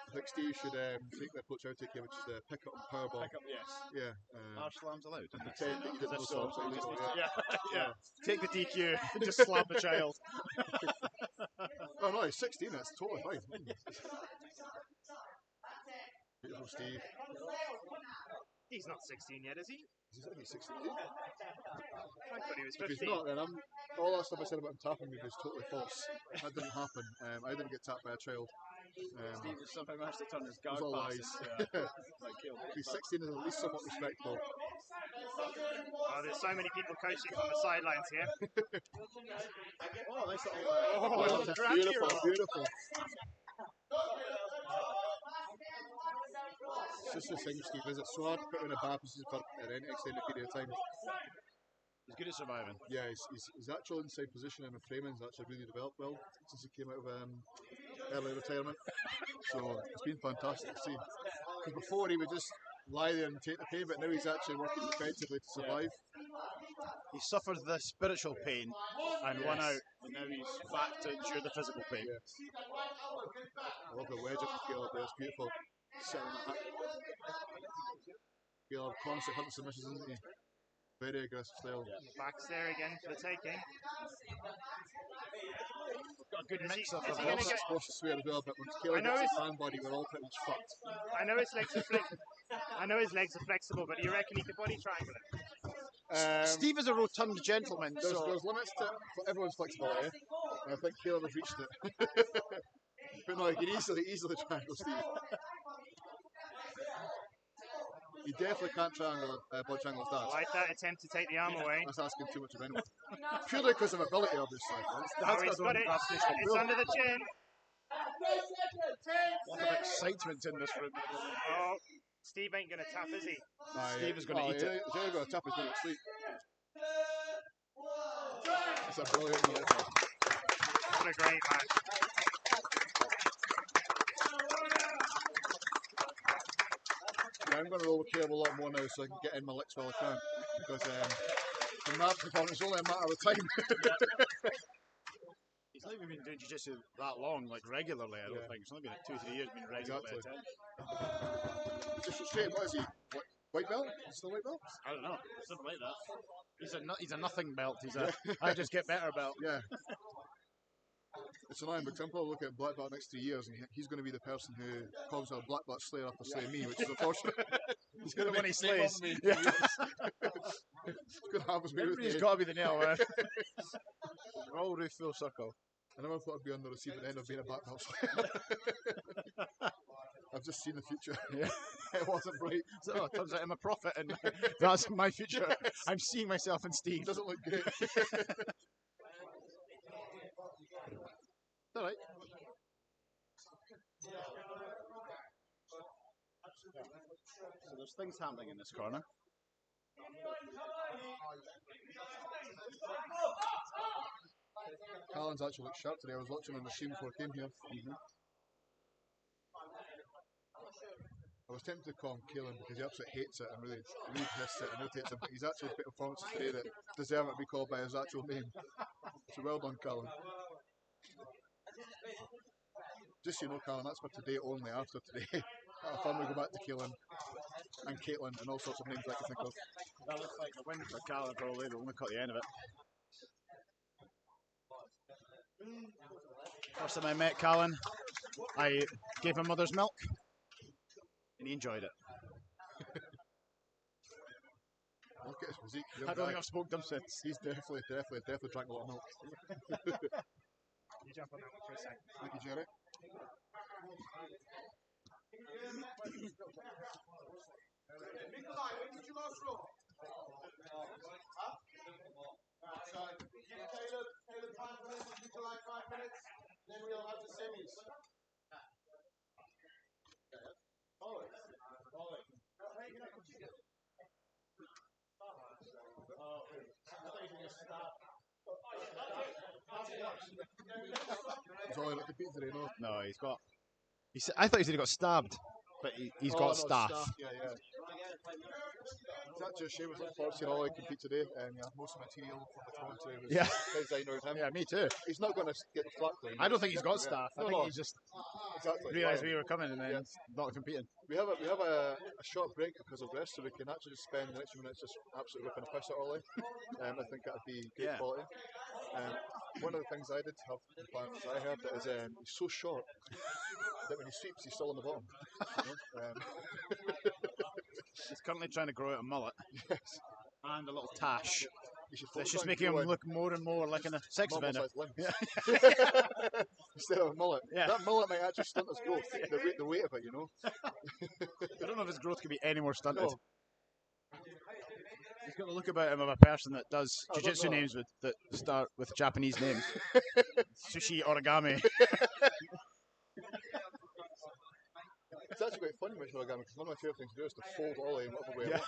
I think Steve should take the approach I would take here, which is the pick up and power bomb. Pick up, yes. Yeah. Arch slams allowed. Pretend that you didn't know So, something illegal, yeah. Yeah. Take the DQ and just slap the child. Oh no, he's 16, that's totally fine. Beautiful Steve. He's not 16 yet, is he? Is he 16? I thought he was If he's 15. not, then all that stuff I said about him tapping me was totally false. That didn't happen. I didn't get tapped by a child. Steve has somehow managed to turn his It guard was all passes. lies. Like Caleb. If he's 16 is at least somewhat respectable. Oh, there's so many people coaching from the sidelines here. Oh, nice little. Oh, the that's drag beautiful, hero. beautiful. It's just the thing, Steve, is it's so hard to put him in a bad position for an extended period of time. He's good at surviving. Yeah, his actual inside positioning and framing has actually really developed well since he came out of early retirement. So it's been fantastic to see. Because before he would just lie there and take the pain, but now he's actually working effectively to survive. He suffered the spiritual pain and won out, and now he's back to endure the physical pain. Yes. I love the wedge up to Caleb there, it's beautiful. Sitting on that. Caleb constantly hunting submissions, isn't he? Very aggressive style. Back's there again for the taking. Got a good mix of is he them. gonna get- Supposed to swear as well, but when Caleb I know gets his it's- hand body, we're all pretty much fucked. I know his legs are flexible, but do you reckon he could body triangle it? Steve is a rotund gentleman, There's so limits to everyone's flexibility, and I think Caleb has reached it. But no, he can easily triangle Steve. He definitely can't triangle body triangle his dad. Like that attempt to take the arm away. That's asking too much of anyone. Purely because of ability, obviously. Oh, he's got it. It's under the chin. what an excitement in this room. Oh, Steve ain't going to tap, is he? Steve is going to eat it. He's going to tap his going to sleep. It's a brilliant maneuver. What a great match. Yeah, I'm going to roll with Caleb a lot more now so I can get in my licks while I can. Because from that performance, it's only a matter of time. He's not even been doing jiu-jitsu that long, like regularly, I don't Yeah. think. It's only been like 2-3 years being regularly Exactly. attending. Just straight, what is he? White belt? Still white belt? I don't know. Something like that. He's a nothing belt. He's a I just get better belt. Yeah. It's annoying because I'm probably looking at black belt next 3 years and he's going to be the person who calls a black belt slayer after slaying me, which is unfortunate. He's going to When he make his name slays. on me. Yeah. It's going to happen to me with Everybody's me. got to be the nail, man. We're all root full circle. I never thought I'd be under the sea, but I ended up being a black belt slayer. I've just seen the future. Yeah. It wasn't bright. So, it turns out I'm a prophet, and that's my future. I'm seeing myself in Steve. It doesn't look great. All right. So there's things happening in this corner. Callan's actually looked sharp today. I was watching him on the stream before I came here. I was tempted to call him Kaelan because he absolutely hates it and really detests it and irritates him. But he's actually put performances today that deserve it to be called by his actual name. So well done, Callan. Just so you know, Callan, that's for today only. After today, our family go back to Kaelan and Caitlin and all sorts of names I can think of. That looks like the win for Callan probably, but only caught the end of it. First time I met Callan, I gave him mother's milk, and he enjoyed it. Look at his physique. I don't think I've spoken to him since. He's definitely drank a lot of milk. You jump on that one for a second. Thank you, Jerry. Nikolai, when did you last roll? Huh? So, give Caleb 5 minutes, Nikolai 5 minutes, then we'll have the semis. Follow it. He's all about competing today, no? No, he's got. I thought he said he got stabbed, but he's got staff. Yeah. It's actually a shame. I was looking forward to seeing Ollie compete today, and most of the material from the phone today was designed around him. Yeah, me too. He's not going to get the flat down. I don't think he's got staff. I think No. he's just Exactly. realised we were coming and then not competing. We have a short break because of rest, so we can actually just spend the next few minutes just absolutely ripping a piss at Ollie. I think that'd be great quality. One of the things I did have in plan, as I heard, is he's so short that when he sweeps, he's still on the bottom. He's currently trying to grow out a mullet Yes. and a little tash. That's That's just making him look more and more like a sex offender. Yeah. Instead of a mullet. Yeah. That mullet might actually stunt his growth. The weight of it, you know. I don't know if his growth could be any more stunted. No. He's got the look about him of a person that does jiu-jitsu names that start with Japanese names. Sushi origami. It's actually quite funny with origami because one of my favourite things to do is to fold Ollie in whatever way I want.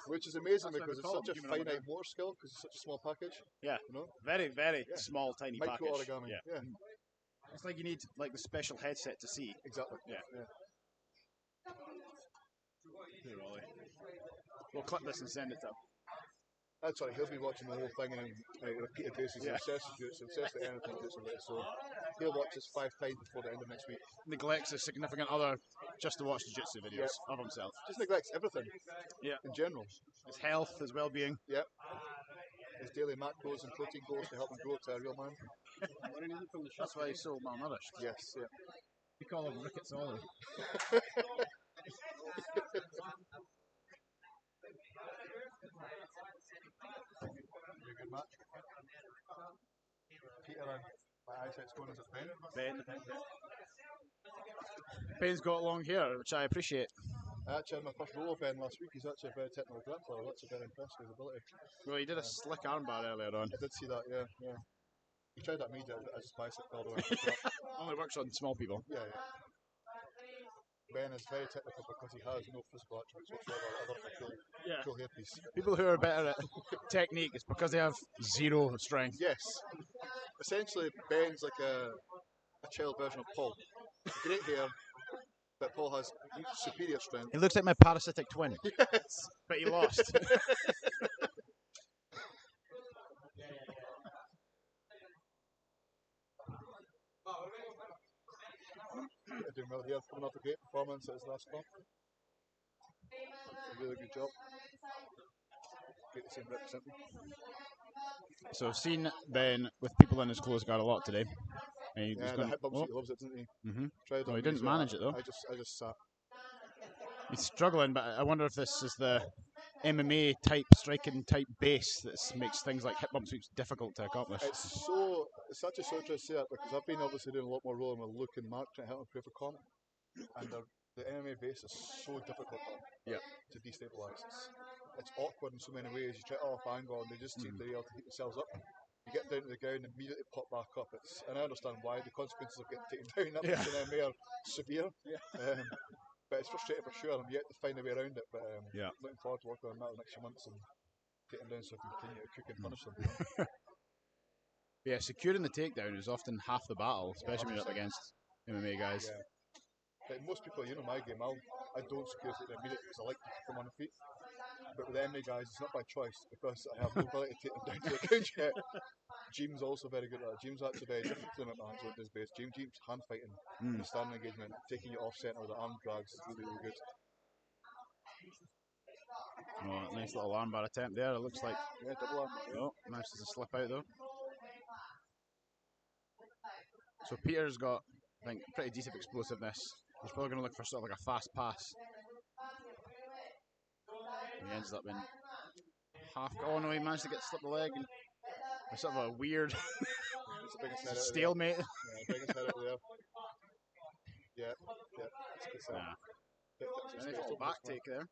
Which is amazing because it's such a finite motor skill because it's such a small package. Yeah. You know? Very, very small, tiny Micro package. origami. Yeah. It's like you need like the special headset to see. Exactly. Yeah. Here, Ollie. We'll clip this and send it to him. That's right, he'll be watching the whole thing and repeated basis. He's obsessed with anything related. So he'll watch this 5 times before the end of next week. Neglects a significant other just to watch jiu-jitsu videos of himself. Just neglects everything. Yeah. In general. His health, his well-being. Yep. His daily macros and protein goals to help him grow to a real man. That's why he's so malnourished. Yes, yeah. We call him Ricketts Ollie. Very good match. Peter and my eyesight's going as it's been. Ben's got long hair, which I appreciate. I actually had my first roll of Ben last week. He's actually a very technical grappler. That's very impressed with his ability. Well, he did a slick armbar earlier on. I did see that, yeah. He tried that immediately. I just bicep all the way. Only works on small people. Yeah. Ben is very technical because he has no physical attributes whatsoever other than a cool hairpiece. People who are better at technique is because they have zero strength. Yes. Essentially, Ben's like a child version of Paul. Great hair, but Paul has superior strength. He looks like my parasitic twin. Yes. But he lost. Doing well here, coming off a great performance at his last comp. A really good job. Great to see him representing. So I've seen Ben with people in his clothes guard a lot today. And he was the going, hip bumps, he loves it, doesn't he? Tried Well, he on didn't me, so manage it though. I just sat. He's struggling, but I wonder if this is the MMA type striking type base that makes things like hip bump sweeps difficult to accomplish. It's actually so interesting to say that because I've been obviously doing a lot more rolling with Luke and Mark trying to help him prepare for comp, and the MMA base is so difficult to destabilise. It's awkward in so many ways. You try it off angle and they just take the rail to keep themselves up. You get down to the ground and immediately pop back up. And I understand why the consequences of getting taken down in MMA are severe. But it's frustrating for sure. I'm yet to find a way around it. But looking forward to working on that in the next few months and getting down so I can continue to cook and punish them. Yeah, securing the takedown is often half the battle, especially when you're up against MMA guys. Yeah. Like most people, you know my game, I don't secure it immediately because I like to keep them on the feet. But with MMA guys, it's not by choice because I have no ability to take them down to the ground yet. Jim's also very good at that. Jim's actually very different to him at hands with his base. Jim's hand fighting, the standing engagement, taking you off centre with the arm drags is really, really good. Oh, nice little armbar attempt there. It looks like. Yeah, double arm. Oh, manages to slip out though. So Peter's got, I think, pretty decent explosiveness. He's probably going to look for sort of like a fast pass. He ends up in half. Oh no, he managed to get slip the leg. And sort of a weird It's the biggest head out of stalemate. there. Yeah, biggest head out of there. Yeah, yeah. It's good Nah. it's Nice good. little back take there.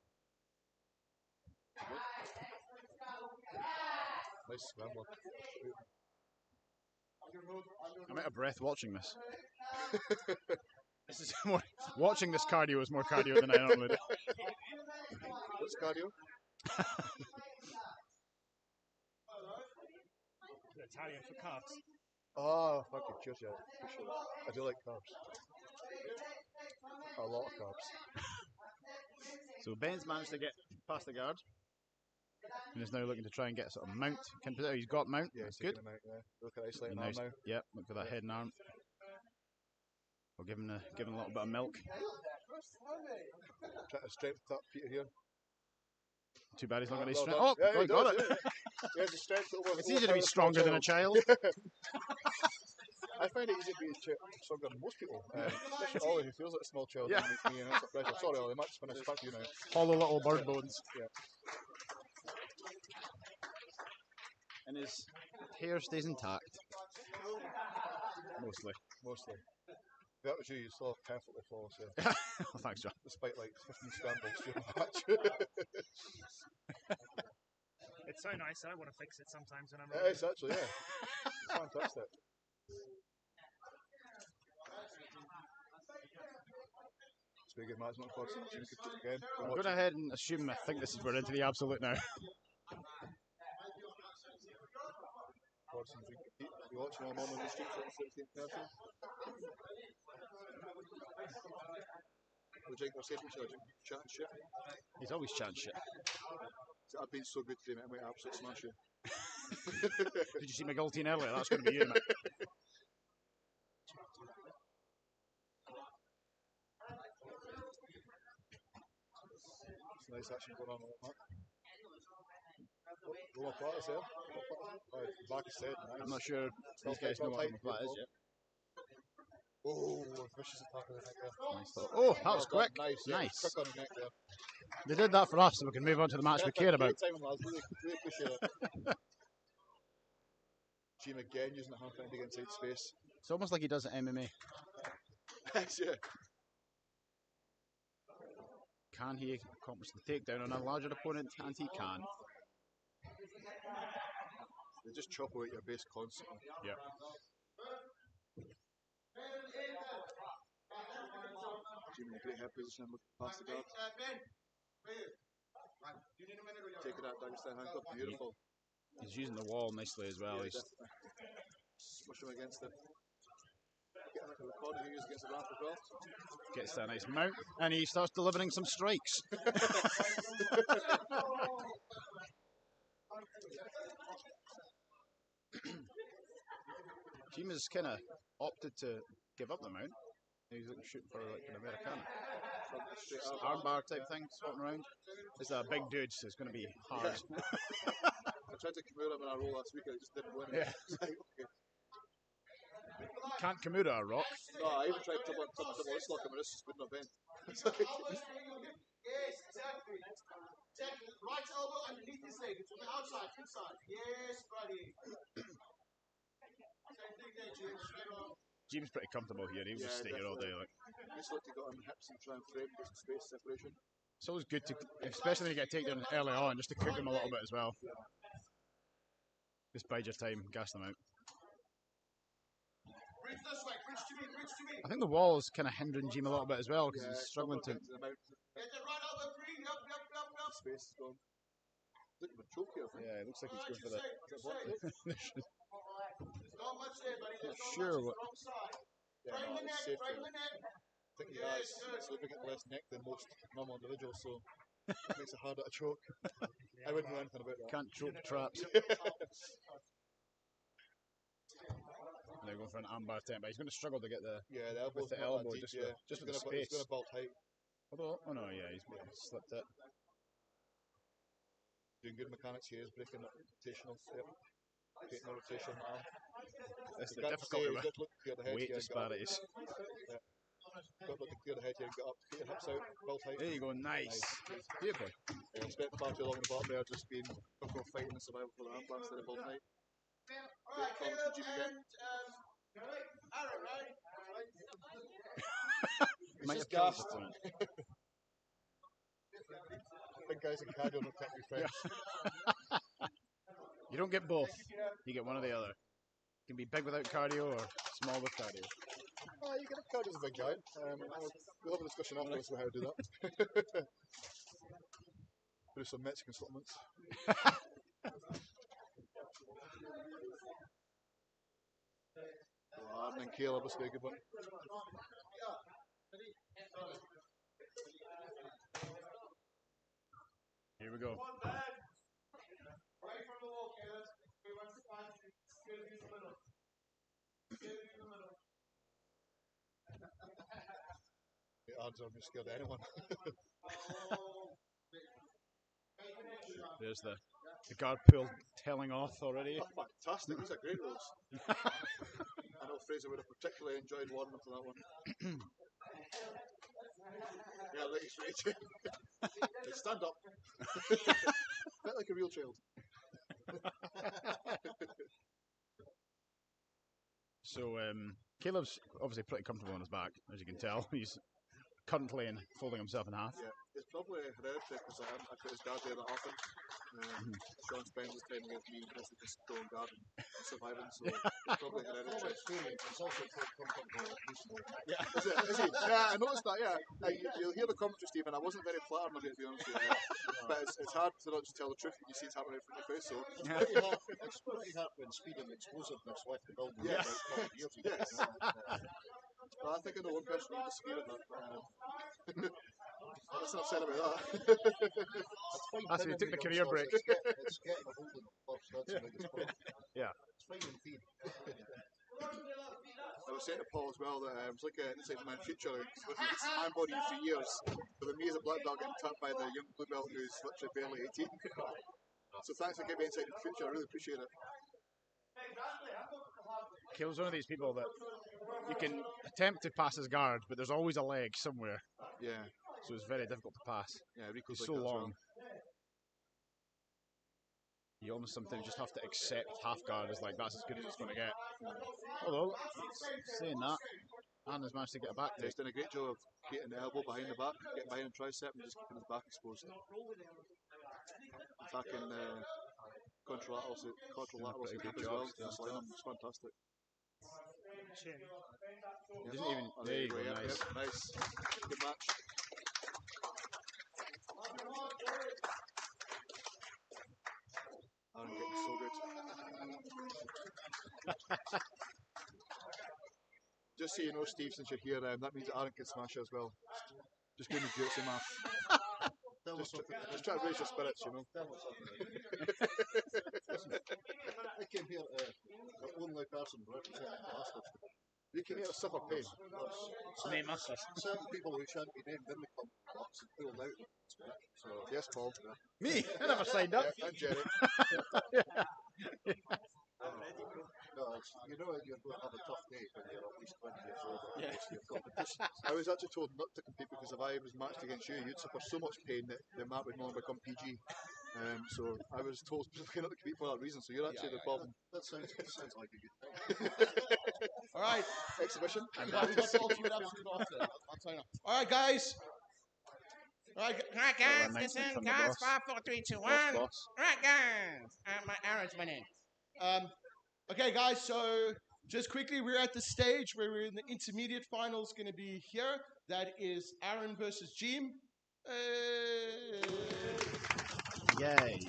Nice scrambler. I'm out of breath watching this. This is more, watching this cardio is more cardio than I normally do. What's cardio? Italian for carbs. Oh, thank you. Cheers, yeah. Appreciate it. I do like carbs. A lot of carbs. So Ben's managed to get past the guard. And is now looking to try and get sort of mount. He's got mount. Yeah, That's he's good. taking him out, yeah. Look at isolating And arm now now. Yep, look for that head and arm. We'll give him a little bit of milk. Trying to strength up Peter here. Too bad he's not going to be Well strong. done. Oh, Yeah, he got does, it. yeah. He has the strength over. It's easier to be stronger than a child. I find it easier to be stronger than most people. Especially Ollie, who feels like a small child. Yeah. And me, and that's a pressure. Sorry, Ollie, Max, finish. Back to you now. Hollow little bird bones. Yeah. And his hair stays intact. Mostly. Mostly. If that was you, you'd still have perfectly flawless hair. Oh, thanks, John. Despite like 15 scrambles during the match. It's so nice. I want to fix it sometimes when I'm. It is actually, yeah. It's fantastic. It's a very good match, not for again. I'm going ahead and assume I think this is we're into the absolute now. Hodgson drink compete. You watching all on the streets on the 17th person? We drink our safety charge, chat and shit. He's always chatting shit. I've been so good today, mate. I might absolutely smash you. Did you see my guillotine earlier? That's going to be you, mate. It's nice action going on like that. Roll apart is there. Back is dead. Nice. I'm not sure these guys know what that is yet. Oh, vicious attack on the neck there. Nice little, oh, that was quick. Nice. Yeah, Nice. Quick on the neck there. They did that for us so we can move on to the match we care about. Great timing, lads. Really, really appreciate it. Jim again using the half end to get inside space. It's almost like he does at MMA. Yeah. Can he accomplish the takedown on a larger opponent? And he can. They just chop away at your base constantly. Yeah. Jim in a great head position, looking past the guard. Taking that Dagestan handcuff, beautiful. He's using the wall nicely as well. Yeah, He's smush him against it. Getting the corner he used against the ramp as well. gets that nice mount and he starts delivering some strikes. Team has kind of opted to give up the mount. He's looking shooting for like an Americana. Armbar type thing, swapping around. It's a big dude, so it's going to be hard. I tried to Kimura him in a roll last week, I just didn't win. Yeah. Okay. Can't Kimura a rock. No, I even tried to double this lock him, and this just wouldn't have been. Yes, exactly. Right elbow underneath his leg. It's on the outside, inside. Yes, buddy. Same thing there, James. Straight on. Jim's pretty comfortable here. He'll just stay here all day. Like. Just like to go on the hips and try and frame, get some space separation. It's always good to, especially when you get taken early on, just to cook them a little bit as well. Just bide your time, gas them out. Bridge this way, bridge to me, bridge to me. I think the wall is kind of hindering Jim a little bit as well because he's struggling to. Get the right elbow free. Yup. Space is gone. Look at the choke here. Yeah, it looks like he's going for the. There's not much there, buddy. There's not Sure. much. It's wrong side. Yeah, Frame no, the it's neck, safe frame there. the neck. I think he has significantly less neck than most normal individuals, so it makes it harder to choke. I wouldn't know anything about that. Can't choke traps. They're going for an armbar attempt, but he's going to struggle to get the. Yeah, the elbow's With the not that elbow, deep, just yeah. with- just He's with the gonna- he's space. going to bolt height. Although, oh no, yeah, he's slipped it. Doing good mechanics here, is breaking that rotational, getting the rotation arm. That's the Got to difficulty say, with good look to clear the head weight here and get up. disparities. Good look to clear the head here and get up, get your hips out, well tight. There you go, nice. Beautiful. Spent far too long in the bottom there, just being fighting and survival for the arm bar instead of all night. Alright, Caleb, and Aaron, right? Might just have killed gassed. the point. Big guys in cardio don't take me French. You don't get both. You get one or the other. You can be big without cardio or small with cardio. You get a cardio as a big guy. We'll have a discussion afterwards about how to do that. Do some Mexican supplements. Aaron and Caleb, this will be a good one. Here we go. Right from the wall, Caleb. We want to find you. Good in the middle. Good in the middle. The odds are scared of anyone. There's the guard pull tailing off already. Oh, fantastic, these are great rules. I know Fraser would have particularly enjoyed warming up to that one. Yeah, ladies, right. Stand up. Bit like a real child. So Caleb's obviously pretty comfortable on his back, as you can tell. He's currently folding himself in half. Yeah, it's probably hereditary because I put his guard there that often. Sean spends his time against me basically just throwing guard and surviving, so it's probably hereditary. It's also quite comfortable recently. Yeah, is he? Yeah, I noticed that, yeah. You'll hear the commentary, Stephen. I wasn't very flattered of it, to be honest with you. But it's hard to not just tell the truth when you see it's happening in front of your face, so. It's pretty hard when speed and explosiveness left the building. Yeah. Years ago. Yes. Well, I think I know one person who disagreed on that. Let's not say about that. That's when he took the career break. It's getting a hold of them first, that's the biggest problem. Yeah. It's fine in theory. I was saying to Paul as well that it's like an inside man future. It's my body in 3 years, but then me as a black belt getting tapped by the young blue belt who's literally barely 18. So thanks for giving me insight into the future, I really appreciate it. Caleb's one of these people that you can attempt to pass his guard, but there's always a leg somewhere. Yeah. So it's very difficult to pass. Yeah, Rico's He's like so that as long. well. You almost sometimes just have to accept half guard as like that's as good as it's going to get. Although, saying that, Anna's managed to get a back Yeah, take. he's done a great job of getting the elbow behind the back, getting behind the tricep and just keeping his back exposed. Attacking contralaterals as Pretty good well. job still. Just line him, it's fantastic. Chin. He doesn't even. Oh, There you go, yeah, nice. yeah, nice. Good match. Aaron getting so good. Just so you know, Steve, since you're here, that means that Aaron can smash you as well. Just give me gutsy math. Just try to raise your spirits, you know. I came here the only person representing Glasgow. You came here to suffer pain. Name us. Certain people who shan't be named didn't come to us and pulled out. So yes, Paul. Me? I never signed up. And Jerry. No, you know you're going to have a tough day when you're at least 20 years old. Yeah. Your competition. I was actually told not to compete because if I was matched against you, you'd suffer so much pain that the mat would no longer become PG. So I was told not to compete for that reason. So you're actually the problem. That sounds like a good thing. All right. Exhibition. We got the ultimate absolute after. I'll tell you now. All right, guys. All right, Right, guys, Nice listen, from the guys, boss. 5, 4, 3, 2, 1. Boss, boss. Right, guys. My Aaron's winning. Okay, guys, so just quickly, we're at the stage where we're in the intermediate finals, going to be here. That is Aaron versus Jim. Yay.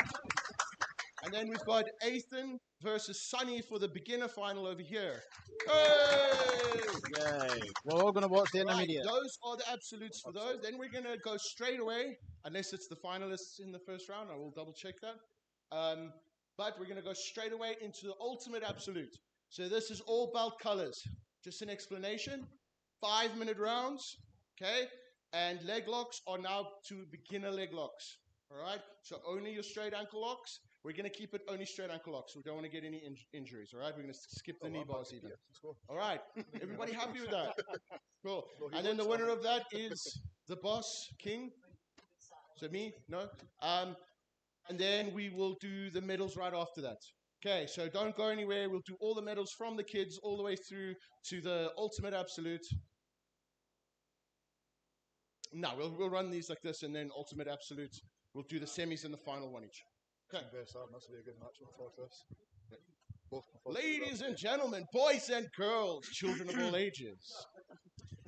And then we've got Ethan versus Sunny for the beginner final over here. Hey! Yay. We're all going to watch the Right, intermediate. those are the absolutes for those. Then we're going to go straight away, unless it's the finalists in the first round. I will double check that. But we're going to go straight away into the ultimate absolute. So this is all belt colors. Just an explanation. 5-minute rounds, okay? And leg locks are now to beginner leg locks. All right. So only your straight ankle locks. We're going to keep it only straight ankle locks. We don't want to get any injuries. All right. We're going to skip the knee bars even. All right. Everybody happy with that? Cool. And then the winner of that is the boss king. So me, no. And then we will do the medals right after that. Okay, so don't go anywhere. We'll do all the medals from the kids all the way through to the ultimate absolute. No, we'll run these like this, and then ultimate absolute. We'll do the semis and the final one each. Okay. That's be a good match. Look forward to this. Ladies and gentlemen, boys and girls, children of all ages.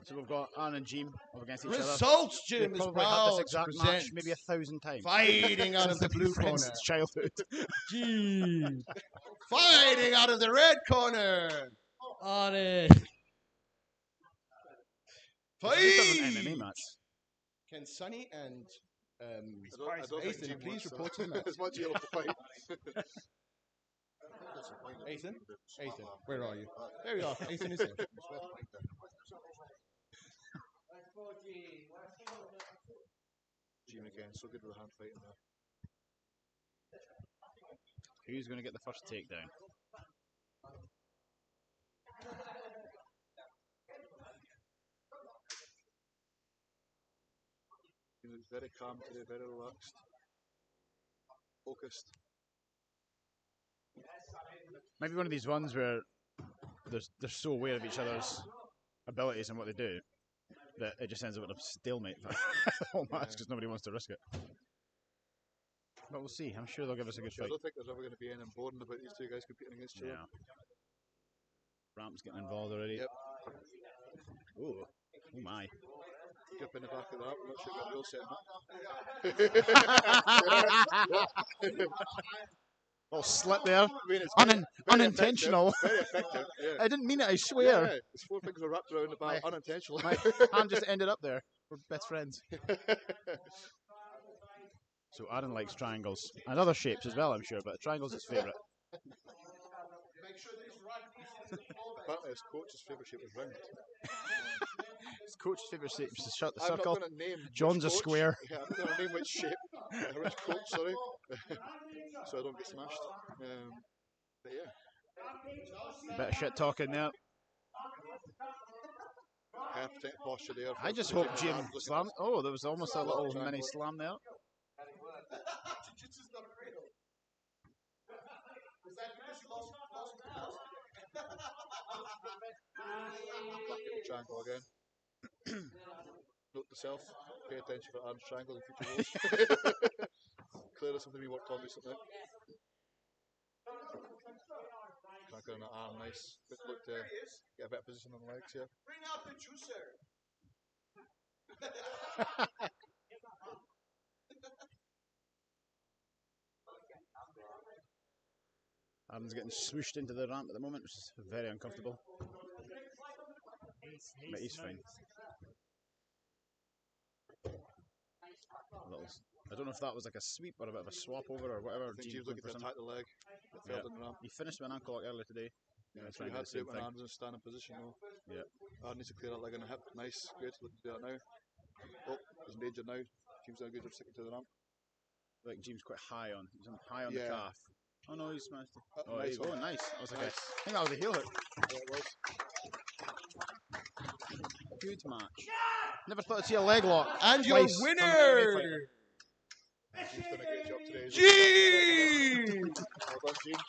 So we've got Aaron and Jim up against each other. Results, They've Jim is probably had proud this to exact present. match maybe 1,000 times. Fighting out of the blue corner. Since childhood. Gee. Fighting out of the red corner. On it. It's just an Fight. MMA match. Can Sonny and I don't think Ethan Jim please wants report to. to the match? As much yellow to fight. Ethan? Ethan, where are you? There we are. Ethan is here. Jim again, so good with the hand fighting there. Who's going to get the first takedown? He looks very calm today, very relaxed, focused. Maybe one of these ones where they're so aware of each other's abilities and what they do that it just ends up with a stalemate for the whole match because nobody wants to risk it. But we'll see. I'm sure they'll give us a good I fight. don't think there's ever going to be anything boring about these two guys competing against each other. Yeah. Ramp's getting involved already. Yep. Ooh. Oh my. Grip in the back of the arm, I'm not sure what you'll set him up. Little slip there. I mean, it's unintentional. Effective, very effective. Yeah. I didn't mean it, I swear. Yeah, his four fingers were wrapped around the bar unintentionally. My hand just ended up there. We're best friends. So Aaron likes triangles. And other shapes as well, I'm sure, but triangle's his favourite. Apparently his coach's favourite shape was round. His coach's favourite shape is the I'm not circle. going to name John's a which coach. square. Yeah, I'm not going to name which shape, which coach, sorry. So I don't get smashed. But yeah. A bit of shit talking there. Half-tank posture there. I just hope Jim slam. Oh, there was almost a little mini slam there. Back at the triangle again. Note to self, pay attention for Aaron's triangle in future roles. Clearly something we worked on recently. Crack on that arm, nice. Good look to get a better position on the legs here. Bring out the juicer. Aaron's getting swooshed into the ramp at the moment, which is very uncomfortable. But he's fine. I don't know if that was like a sweep or a bit of a swap over or whatever. I think James looking to attack the leg that fell in the ramp. He finished with an ankle lock earlier today. Yeah, so he had to do it when Aaron's in a standing position though. Yeah. Aaron needs to clear that leg on the hip. Nice, good. Looking to do that now. Oh, he's in danger now. James done a good job sticking to the ramp. Like James quite high on. He's on high on the calf. Oh no, he's smashed it. Oh, nice there you go. Nice. I was like, nice. I think that was a heel hook. Yeah, it was. Good match. Never thought I'd see a leg lock. And your twice from an MMA winner, fighter. James done a great job today. Gene! Well done, James.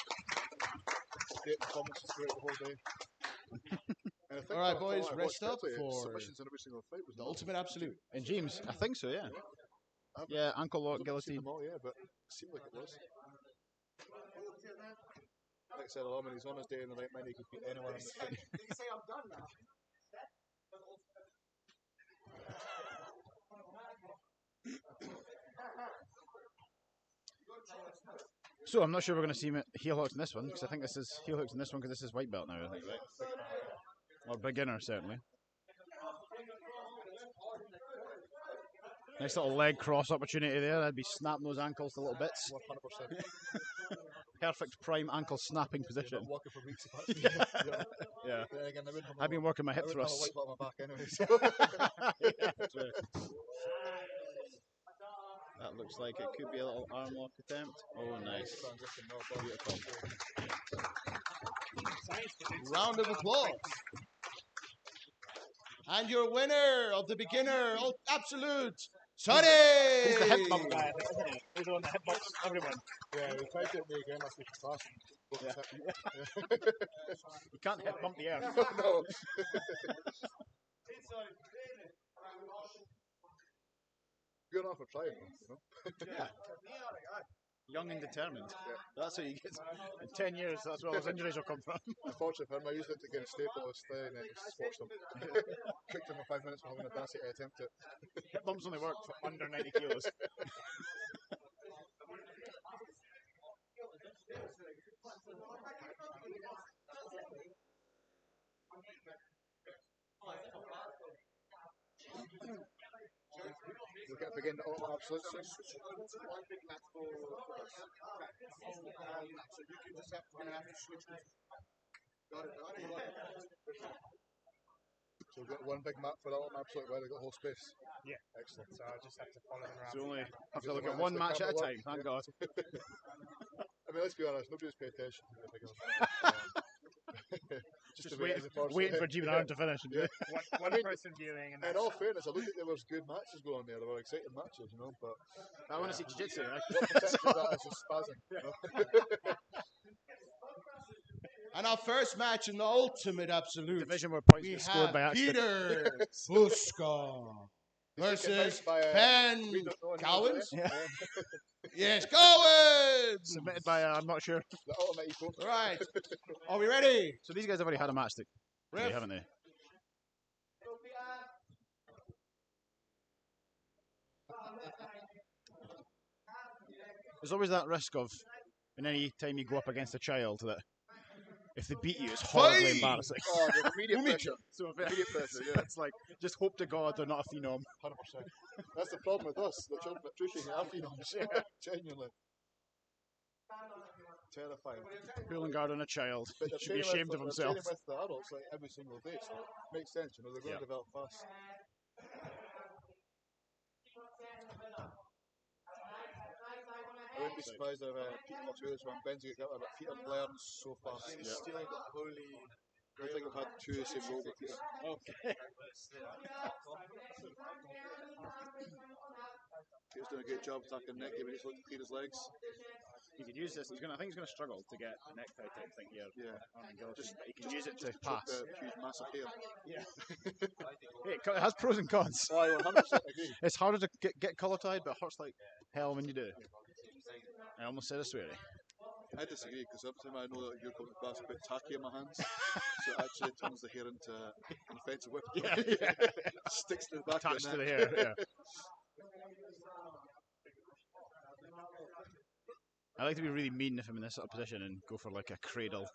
Great performances throughout the whole day. And I think All right, from boys, what I rest watched up correctly, for submissions in every single fight was the ultimate absolute. And James, I think so, yeah. I've Yeah, ankle lock, not seen guillotine. them all, yeah, but it seemed like it was. Like I said, when he's on his day in the right mind, he could beat anyone in the fight. Did you say I'm done now? So I'm not sure we're going to see heel hooks in this one because I think this is heel hooks in this one because this is white belt now. I think, right? Or beginner certainly. Nice little leg cross opportunity there. I'd be snapping those ankles to little bits. 100%. Perfect prime ankle snapping position. Been working for weeks. Yeah. Yeah. Then again, I've been working my hip I wouldn't have a thrusts. white belt on my back anyway. So. Yeah, that's right. That looks like it could be a little arm lock attempt. Oh, nice. Beautiful. Round of applause. And your winner of the beginner absolute, Sonny! He's the hip bump guy, isn't he? He's the one that hip bumps everyone. Yeah, we tried to do it again last week fast. You can't hip bump the air. No. Good enough for trying, you know. Yeah. Young and determined. That's what you get. In 10 years, that's where those injuries will come from. Unfortunately for him, I used it to get a staple of stay and then just watched him. Kicked him for 5 minutes for having a audacity to attempt it. Hip bumps only work for under 90 kilos. We'll get begin to auto absolutes. One big match for us. So you can just have to switch. Got it. So we've got one big map for that one absolute where they've got whole space. Yeah. Excellent. So I just have to follow them around. So only have to look at one match at a time, thank God. I mean, let's be honest, nobody's paying attention to the big Just waiting for Jim and Aaron to finish. Yeah. One person viewing. In all fairness, I looked at there was good matches going there. There were exciting matches, you know. But I want to see jiu-jitsu. Right? what percentage of that is just spazzing? You know? And our first match in the ultimate absolute, Division where points we get scored by have accident. Peter Buska versus Ben We don't know any Gowans. of them. Yes, Gowans! Submitted by, I'm not sure. The ultimate equal. Right. Are we ready? So these guys have already had a match, Ref. haven't they? There's always that risk of, in any time you go up against a child, that if they beat you, it's horribly Fight! embarrassing. Oh, the immediate pressure. So if Immediate pressure, yeah. it's like, just hope to God they're not a phenom. 100%. That's the problem with us. The children appreciate our phenoms. Genuinely. Terrifying. Pulling guard on a child. But they're Should be training ashamed of with- they're themselves. training with the adults like every single day, so it makes sense, you know, they're going to develop fast. I wouldn't be surprised if people will do this when Ben's got about Peter learns so fast. He's still got holy. I think I've had two of the same role with Peter. Okay. Peter's doing a great job attacking Nick, giving his look to Peter's legs. He could use this. I think he's going to struggle to get a necktie type thing here. Yeah. Just, he can use it to Choke pass. the huge massive hair. Hey, it has pros and cons. Oh, I 100% agree. It's harder to get collar tied, but it hurts like hell when you do. I almost said a sweary. I disagree because every time I know that you're coming to pass, I put tacky in my hands, so it actually turns the hair into an offensive whip. Sticks to the back Attached of to the the neck. hair. Yeah. I like to be really mean if I'm in this sort of position and go for like a cradle.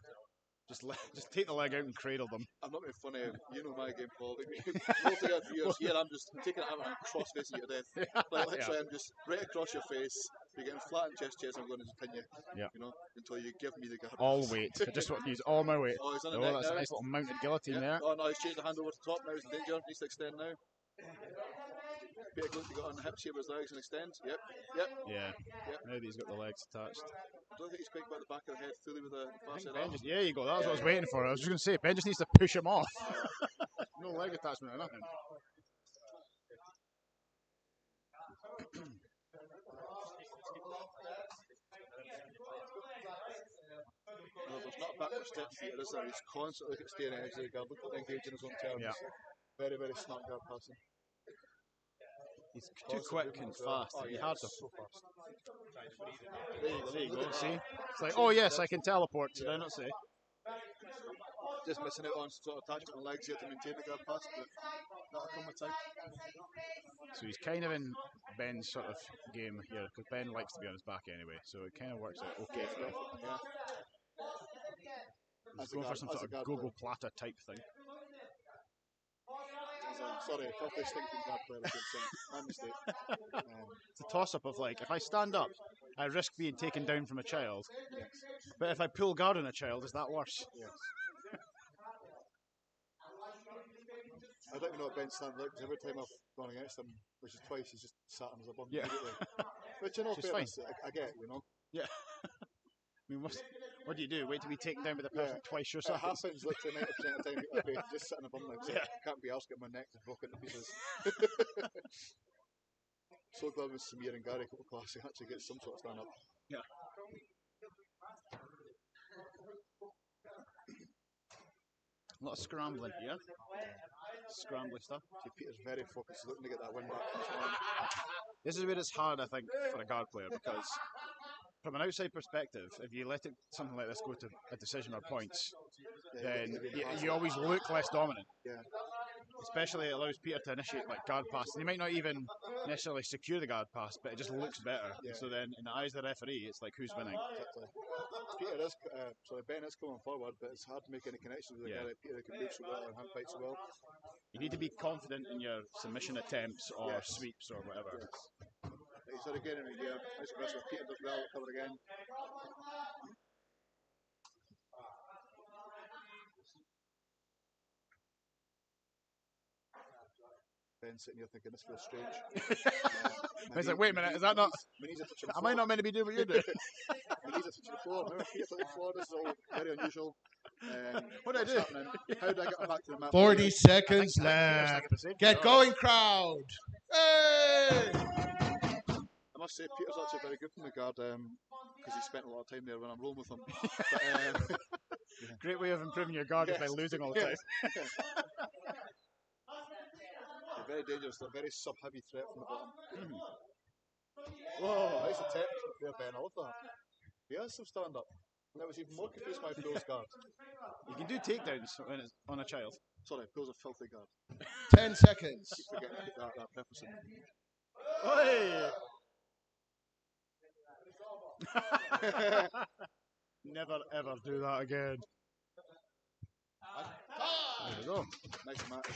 Just take the leg out and cradle them. I'm not being funny. You know my game, Paul. Most of your viewers here, I'm just taking it out and cross facing you to death. Like literally, I'm just right across your face. You're getting flat in chest. I'm going to pin you. Yeah. You know, until you give me the guard. All weight. I just want to use all my weight. Oh, he's on the Oh, neck that's a now. nice little mounted guillotine there. Oh no, he's changed the hand over to top now. He's in danger. Needs to extend now. Peter Glint, you got on the hips here with his legs and extend. Yep. Yeah. Now that he's got the legs attached. I don't think he's quite got the back of the head fully with the far side Ben arm. just, yeah, you go. That was what I was waiting for. I was just going to say, Ben just needs to push him off. No leg attachment or nothing. No, there's not a backward step here, is there? He's constantly staying edge of the guard, engaging his own terms. Yeah. Very, very smart guard passing. He's too quick and fast. It'd be hard to. So fast. There you go. See? It's like, oh yes, I can teleport. Did I not say? Just missing out on sort of attachment and legs here to maintain the guard pass, but that'll come with time. So he's kind of in Ben's sort of game here because Ben likes to be on his back anyway, so it kind of works out okay for him. Yeah. He's going for some sort of Gogo Plata type thing. Sorry, probably stinking guard player against him. My mistake. It's a toss-up of like, if I stand up, I risk being taken down from a child, but if I pull guard on a child, is that worse? Yes. I don't even know what Ben's standing like because every time I've gone against him, which is twice, he's just sat on his bum. Yeah. Immediately. Which in all Which is fine. fairness, I get, you know. Yeah. I mean, what do you do? Wait to be taken down by the person twice your It size? happens literally 90% of the time. I'd be just sitting above them. Yeah. Can't be asked, get my neck broken to pieces. So glad when Samir and Gary come to class, they actually get some sort of stand up. Yeah. A lot of scrambling here. Scrambling stuff. See, Peter's very focused, looking to get that win back. This is where it's hard, I think, for a guard player because from an outside perspective, if you let something like this go to a decision or points, then you always look less dominant. Yeah. Especially it allows Peter to initiate like guard pass. And he might not even necessarily secure the guard pass, but it just looks better. Yeah. So then, in the eyes of the referee, it's like who's winning. Exactly. Peter is, Ben is coming forward, but it's hard to make any connections with a guy like Peter that can move so well and hand fight so well. You need to be confident in your submission attempts or sweeps or whatever. Yes. He's had again in a year. Nice aggressive. Peter does well, recover again. Ben sitting here thinking this feels strange. He's like, wait a minute, is that not? Am I not meant to be doing what you're doing? My knees are touching the floor. Remember, Peter's on the floor. This is all very unusual. What did I do? Happening? How did I get back to the map? 40 seconds left. Get going, crowd. Hey! I must say, Peter's actually very good from the guard because he spent a lot of time there when I'm rolling with him. But, Great way of improving your guard is by losing all the time. They're very dangerous. They're a very sub-heavy threat from the bottom. Whoa, nice attempt there, Ben. I love that. He has some stand-up. And I was even more confused by Phil's guard. You can do takedowns when it's on a child. Sorry, Phil's a filthy guard. 10 seconds. Keep forgetting that preface in. Never ever do that again. There we go. Nice match.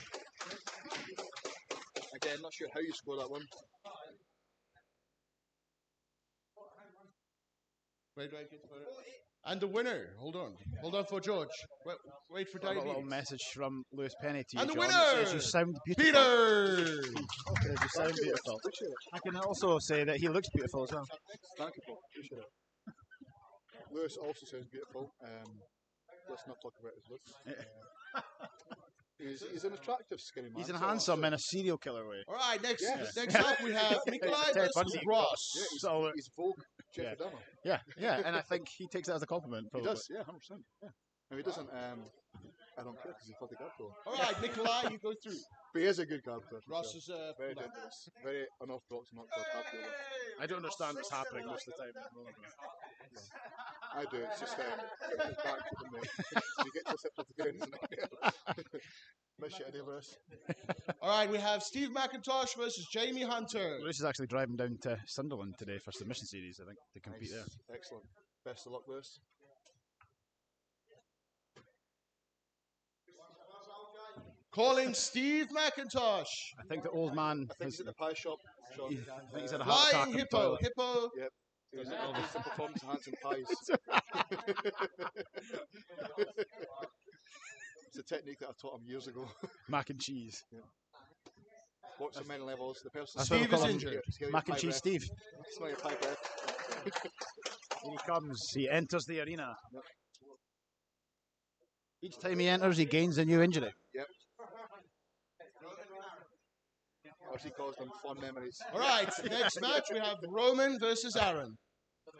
Again, not sure how you score that one. Wait, and the winner. Hold on for George. Wait for I've got a Diabetes. little message from Lewis Penny to you, And the John. winner! It says you sound beautiful. Peter. It says you sound beautiful. I can also say that he looks beautiful as well. Thank you, Paul. Appreciate it. Lewis also sounds beautiful. Let's not talk about his looks. He's an attractive skinny man. He's an handsome in a serial killer way. All right, next Yes. up we have Nikolai Ted versus Bundy. Ross. Yeah, he's Vogue Jeffrey Dahmer. Yeah, and I think he takes that as a compliment. He Probably. does, yeah, 100%. Yeah. No, he doesn't. I don't care because he's a guard player. All right, Nikolai, you go through. But he is a good guard player. Ross sure. is Very dangerous. Very unorthodox and not guard player. I don't understand what's happening most of the time. I do. It's just it's back to the you get yourself to the ground, isn't it? Miss you, Eddie Lewis. All right, we have Steve McIntosh versus Jamie Hunter. Lewis is actually driving down to Sunderland today for submission series, I think, to compete Nice. there. Excellent. Best of luck, Lewis. Calling Steve McIntosh. I think the old man I think has, he's at the pie shop. Sean. I think he's had a heart attack. Flying in the Hippo. toilet. Hippo. Yep. He's the performance enhancing pies. It's a technique that I taught him years ago. Mac and cheese. Works on many levels. The person That's what we Steve call is him. injured. Mac and cheese Steve. Smell your pie breath. Here he comes. He enters the arena. Each time he enters, he gains a new injury. Yep. Or she calls them fond memories. All right, next match we have Roman versus Aaron.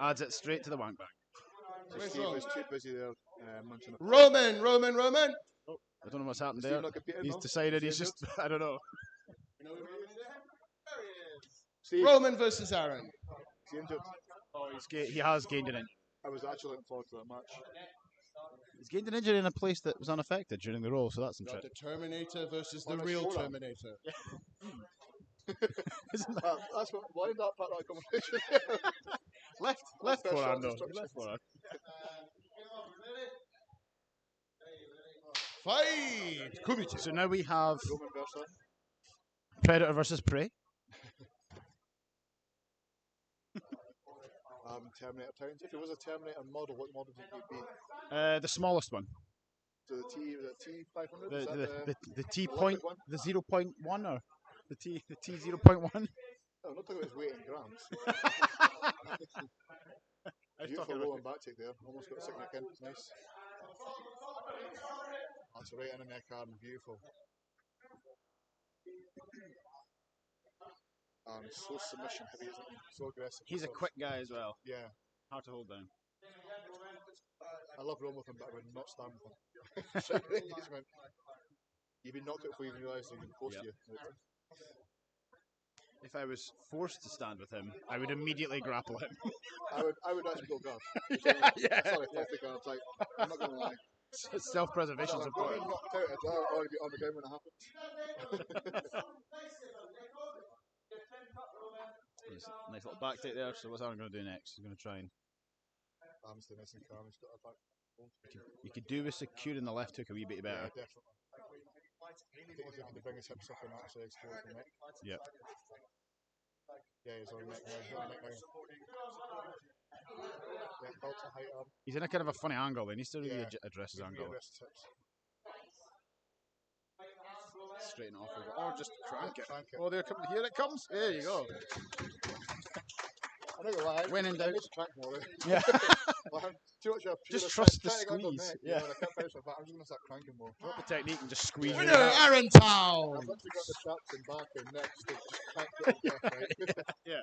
Adds it straight to the wank bag. Where's Steve Roman? was too busy there munching a Roman. I don't know what's happened Steve there. not competing, He's no? decided Is he's he just, I don't know. Steve, Roman versus Aaron. is he injured? Oh, he has gained an injury. I was actually looking forward to that match. He's gained an injury in a place that was unaffected during the roll, so that's Got interesting. the Terminator versus the On a real showdown. Terminator. Isn't that That's what blind that part of the conversation. left First forehand shot though? instructions. Left forehand. Fight! Kumite. So now we have Roman versus. Predator versus Prey. Terminator Towns. If it was a Terminator model, what model would it be? The smallest one. So the T500? The T electric point, one? the 0.1 or the T 0.1. I'm not talking about his weight in grams. arms. I was Beautiful talking rolling about back take there. Almost got a sick neck in. Nice. That's right in the neck arm. Beautiful. So submission heavy, isn't he? So aggressive. he's a quick guy as well. Yeah. Hard to hold down. I love rolling with him, but I would not stand with him. Engagement. You've been knocked out before you even realised he was close to you. If I was forced to stand with him, I would immediately grapple him. I would actually go guard. yeah. Sorry, filthy guard. Like, I'm not going to lie. Self-preservation is I'm going to important. be knocked out. I'd already be on the ground when it happens. Nice little back take there. So what's Aaron going to do next? He's going to try and... Arm's still nice and calm. He's got a back. You could do with securing the left hook a wee bit better. Yeah, definitely. I think he's looking to bring his hips up and actually explore the neck. Yep. Yeah, he's on the neck now. He's on the neck now. Yeah, belt to height arm. He's in a kind of a funny angle. He needs to really Yeah. address his angle. Rearrest his hips. Straighten it off over. Or just crank it. Crank it. Oh, here it comes. There you go. I'm not going to lie. When in I doubt. need to crank more. Yeah. Too much of a Just pure trust the trying to go under squeeze. neck, Yeah. when I can't finish my back, I'm just going to start cranking more. Drop the technique and just squeeze Winner, it. Aaron Town. I've literally got the traps and back and neck to just crank it to death, right? Yeah.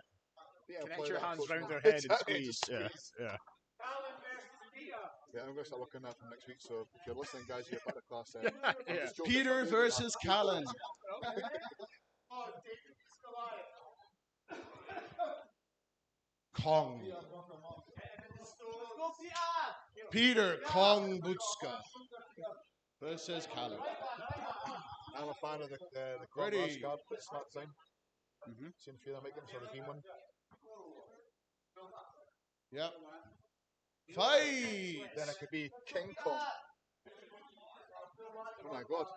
Yeah, Connect apply your that hands approach round more. their head and Exactly, squeeze. just Yeah. squeeze. Yeah. Yeah, I'm going to start working that from next week, so if you're listening, guys, you're back to class then. Yeah. Just joking, Peter but- versus Callan. Kong. Peter Kong Butska versus Callan. I'm a fan of the Ready. Ready. Card, put smart design. Mhm. Seen a few that make them sort of green one. Yep. Fight! Then it could be King Kong. Oh my god. What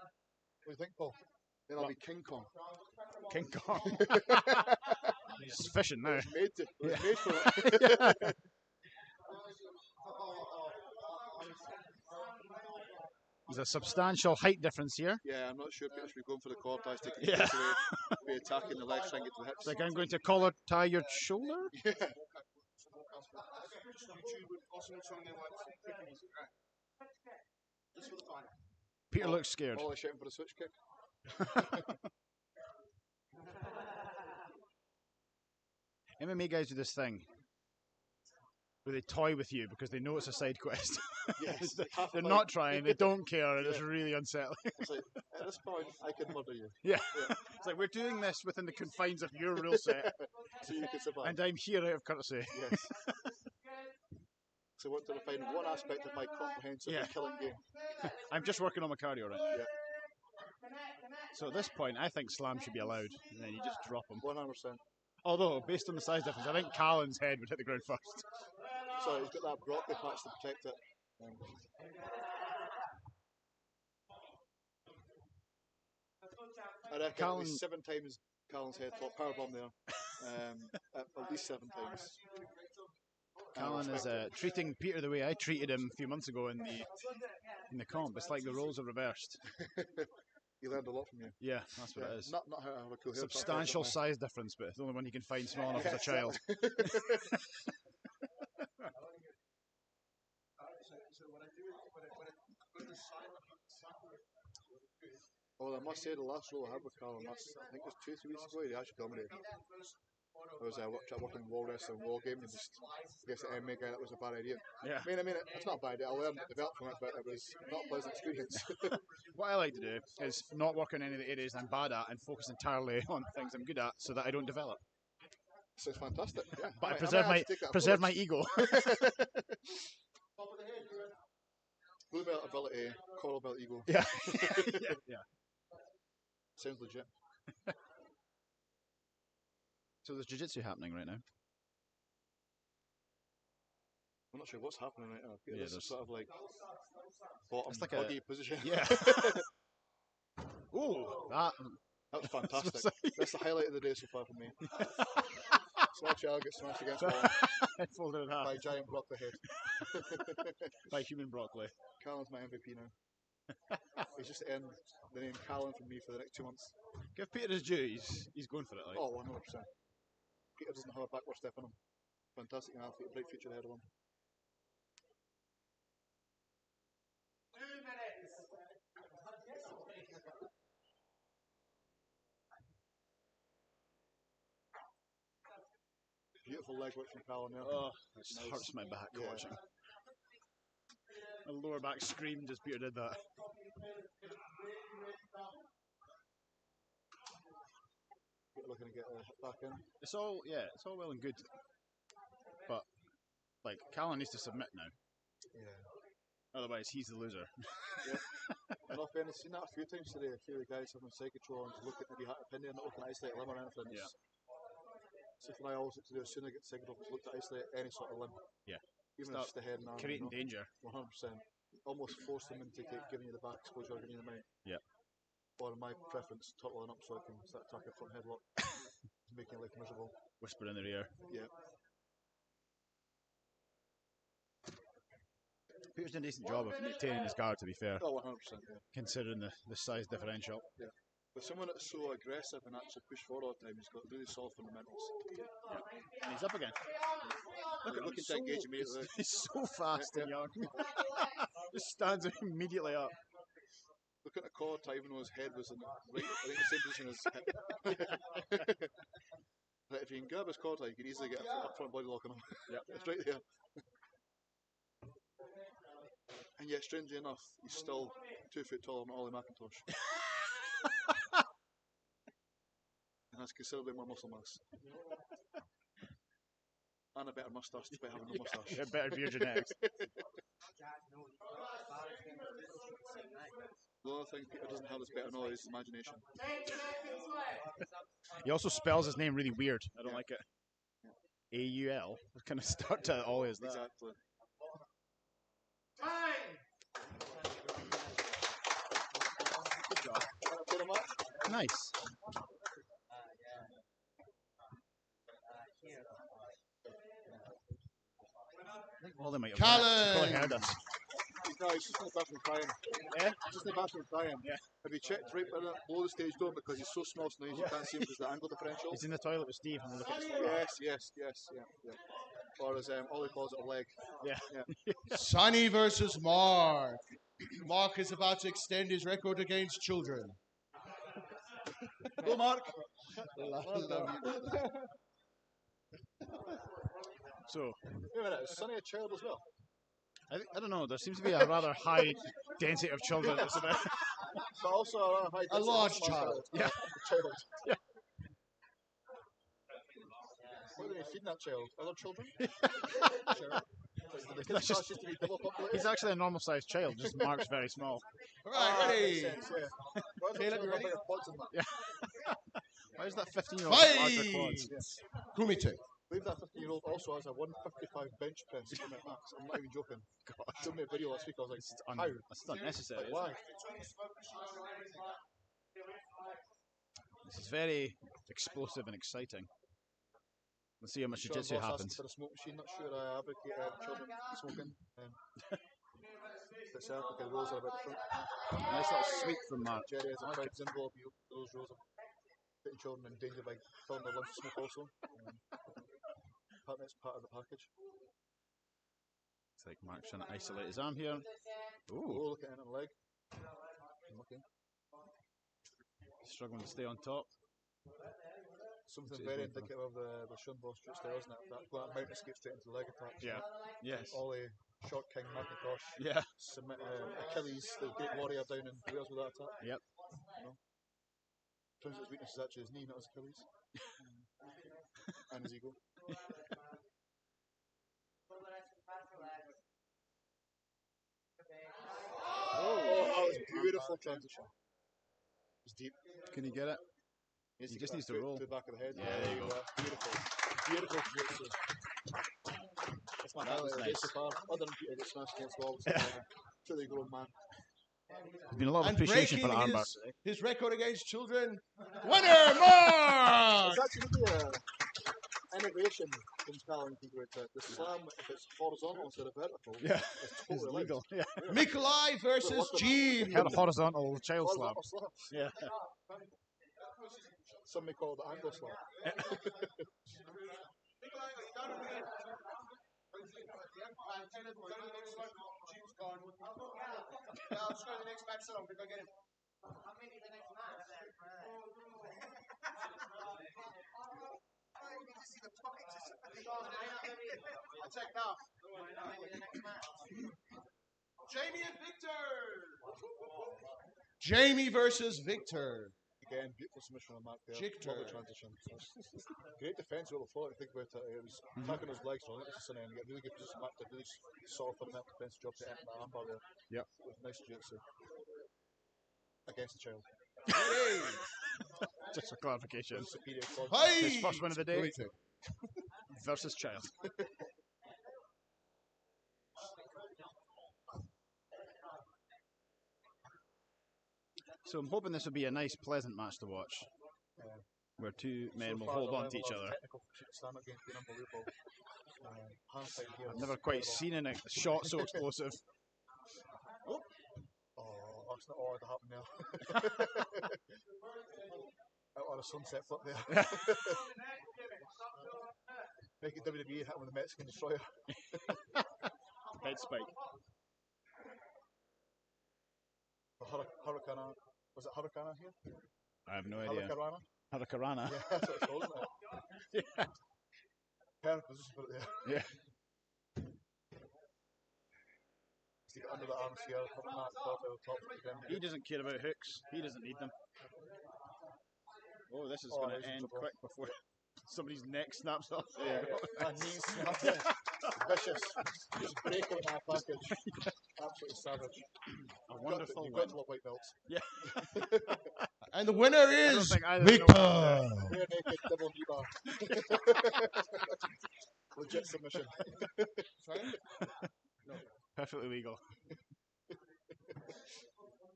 do you think, Paul? Then I'll be King Kong. King Kong. He's fishing now. It's made to. It's made for it. There's a substantial height difference here. Yeah, I'm not sure Peter should be going for the core ties, taking Yeah. space away, be attacking the legs, trying to get to the hips. Like I'm going to collar tie your shoulder. Yeah. Peter looks scared. All shouting for the switch kick. MMA guys do this thing where they toy with you because they know it's a side quest. Yes, They're not trying, they don't care, and it's really unsettling. It's like, at this point, I could murder you. Yeah. It's like, we're doing this within the confines of your rule set, So you can survive. and I'm here out of courtesy. Yes. So I want to refine one aspect of my comprehensive Yeah. killing game. I'm just working on my cardio, right? Yeah. So at this point, I think slam should be allowed, and then you just drop them. 100%. Although, based on the size difference, I think Callan's head would hit the ground first. So he's got that broccoli patch to protect it. I reckon at least 7 times Callan's head top powerbomb there. At least 7 times. Callan is treating Peter the way I treated him a few months ago in the comp. It's like the roles are reversed. He learned a lot from you. Yeah, that's what it is. Not how I have a cool haircut. Substantial size difference, but it's the only one you can find small enough as a child. Well, I must say the last role I had with Callan, I think it was 2-3 weeks ago, he actually dominated. I was working wall wrestling, wall game, and just, I guess the MMA guy, that was a bad idea. Yeah. I mean, it's not a bad idea. I learned, developed from it, but it was not a pleasant experience. What I like to do is not work on any of the areas I'm bad at and focus entirely on things I'm good at so that I don't develop. So it's fantastic. Yeah. But I might preserve my ego. Blue belt ability, coral belt ego. Yeah. yeah. Sounds legit. So there's jiu-jitsu happening right now. I'm not sure what's happening right now. Yeah, This there's- is sort of like bottom It's like buggy position. Yeah. Ooh, that That was fantastic. That's the highlight of the day so far for me. Small child gets smashed against the wall folded in half by giant broccoli head. by human broccoli. Callan's my MVP now. He's just to end the name Callan from me for the next 2 months. Give Peter his due. He's going for it. Like. Oh, 100%. Peter doesn't have a backward step in him. Fantastic athlete, bright future ahead of him. 2 minutes. Beautiful leg work from Callum there. Oh, it just hurts my back watching. My lower back screamed as Peter did that. Peter looking to get a hit back in. It's all well and good, but like Callan needs to submit now. Yeah. Otherwise, he's the loser. And off end, I've seen that a few times today. A few of the guys having side control and looking to be hit a pin there, not looking to isolate a limb or anything. Yeah. Something I always look to do as soon as I get side control is look to isolate any sort of limb. Yeah. Even Start if it's the head and arm. creating danger. 100%. Almost force them into giving you the back exposure, giving you the mount. Yeah. Or in my preference, toppling up so I can start attacking front headlock, making your life miserable. Whisper in their ear. Yeah. Peter's done a decent job of maintaining his guard, to be fair, Oh, 100%. Yeah. considering the size differential. But someone that's so aggressive and actually push forward all the time, he's got really solid fundamentals. And he's up again. Look at him, Looking he's to engage immediately. He's so fast and young. Just stands immediately up. Look at the collar tie, even though his head was in the right, I think the same position as hip. Like if you can grab his collar tie, you can easily get a front body lock on him. Yeah. It's right there. And yet, strangely enough, he's still 2 foot taller than Ollie McIntosh. And has considerably more muscle mass. And a better moustache despite having no moustache. Yeah, better beer genetics. The other thing Peter doesn't have is better knowledge is imagination. He also spells his name really weird. I don't Yeah. like it. A-U-L. Kind of start to always that. Exactly. Good job. Nice. I think Wally might have Callan! probably heard us. No, he's just in the bathroom crying. Yeah? Just in the bathroom crying. Yeah. Have you checked right below the stage door because he's so small so now you can't see him because of the angle differential? He's in the toilet with Steve and we're looking at Yes, yeah. Or as Ollie calls it, a leg. Yeah. Sonny versus Mark. Mark is about to extend his record against children. Go, Mark! So, Wait a minute, is Sonny a child as well? I don't know, there seems to be a rather high density of children. That's about. But also a high A large child. Yeah. A child. Yeah. What are they feeding that child? Other children? The That's kids' just- class used to be double populated? He's actually a normal sized child, just Mark's very small. Right, ready? Makes sense, yeah. Why is Caleb, the you child ready? have pods in that? Why is that 15-year-old Fight! larger quads? Kumite. I believe that 15-year-old also has a 155 bench press from at max. I'm not even joking. God. Showed me a video last week. I was like, how? That's unnecessary. Like, why? This is very explosive and exciting. Let's see how much Sean jiu-jitsu Boss happens. asking for a smoke machine. Not sure I advocate children smoking. But South Africa, the rules are about the front. Nice little sweep from Mark. Jerry has a proud symbol of those rules of putting children in danger by filling their lunch to smoke also. That's part of the package. It's like Mark's trying to isolate his arm here. Ooh, Oh, look at him on the leg. Okay. struggling to stay on top. Something Which is very one for indicative of the Sean Boss style, isn't it? That mount escape straight into the leg attacks. Yeah. Yes. Ollie, Short King, McIntosh, Yeah. submit, Achilles, the great warrior down in Wales with that attack. Yep. Turns out his weakness is actually his knee, not his Achilles. And his ego. Oh, that was beautiful transition. It's deep. Can you get it? He He just needs to roll. to the back of the head. Yeah, there you go. Beautiful. Beautiful jiu-jitsu. That's my That was highlight nice. so far. Other than Peter gets smashed against walls. Truly grown man. There's been a lot of And appreciation for breaking the armbar his, today. his record against children. Winner, Mark! It's actually really innovation from Callan people to the slam, if it's horizontal instead of vertical, Yeah. it's It's totally legal. legal. Yeah. Mikolai versus Gene. Had a horizontal child slap. Horizontal slap. Yeah. Some may call it the angle slap. Go to the next one. Jude's gone. Yeah, I'll just go to the next match. So I'm going to go get him. I'll check now. Jamie and Victor. Jamie versus Victor. Again, beautiful submission on Mark there. Victor. Lovely transition. Great defense over the floor. If you think about it, it was attacking those legs from the and get really good position. Mark did really solid fundamental defense job to enter that armbar there. Yep. With nice jiu-jitsu against the child. Just for clarification. Superior quad. His first win of the day versus child. So I'm hoping this will be a nice, pleasant match to watch, where two men will hold on to each other. I've never quite seen a shot so explosive. Oh, that's not all that happened there. Out on a sunset flip there. Make it WWE hit him with the Mexican Destroyer. Head spike. Hurricane. Was it Hurricane here? I have no idea. Hurricanrana? Hurricanrana. Yeah, that's what it's called, isn't it? Yeah. Perfect position for it there. Yeah. To get under the arms here, top. He doesn't care about hooks. He doesn't need them. Oh, this is going to end quick before somebody's neck snaps off. Yeah. And knees snapped in. Vicious. Just breaking in that package. Absolutely savage. A wonderful You've win. got to love white belts. Yeah. And the winner is Victor. Rear naked double knee bar. Legit submission. Sorry? No. Perfectly legal.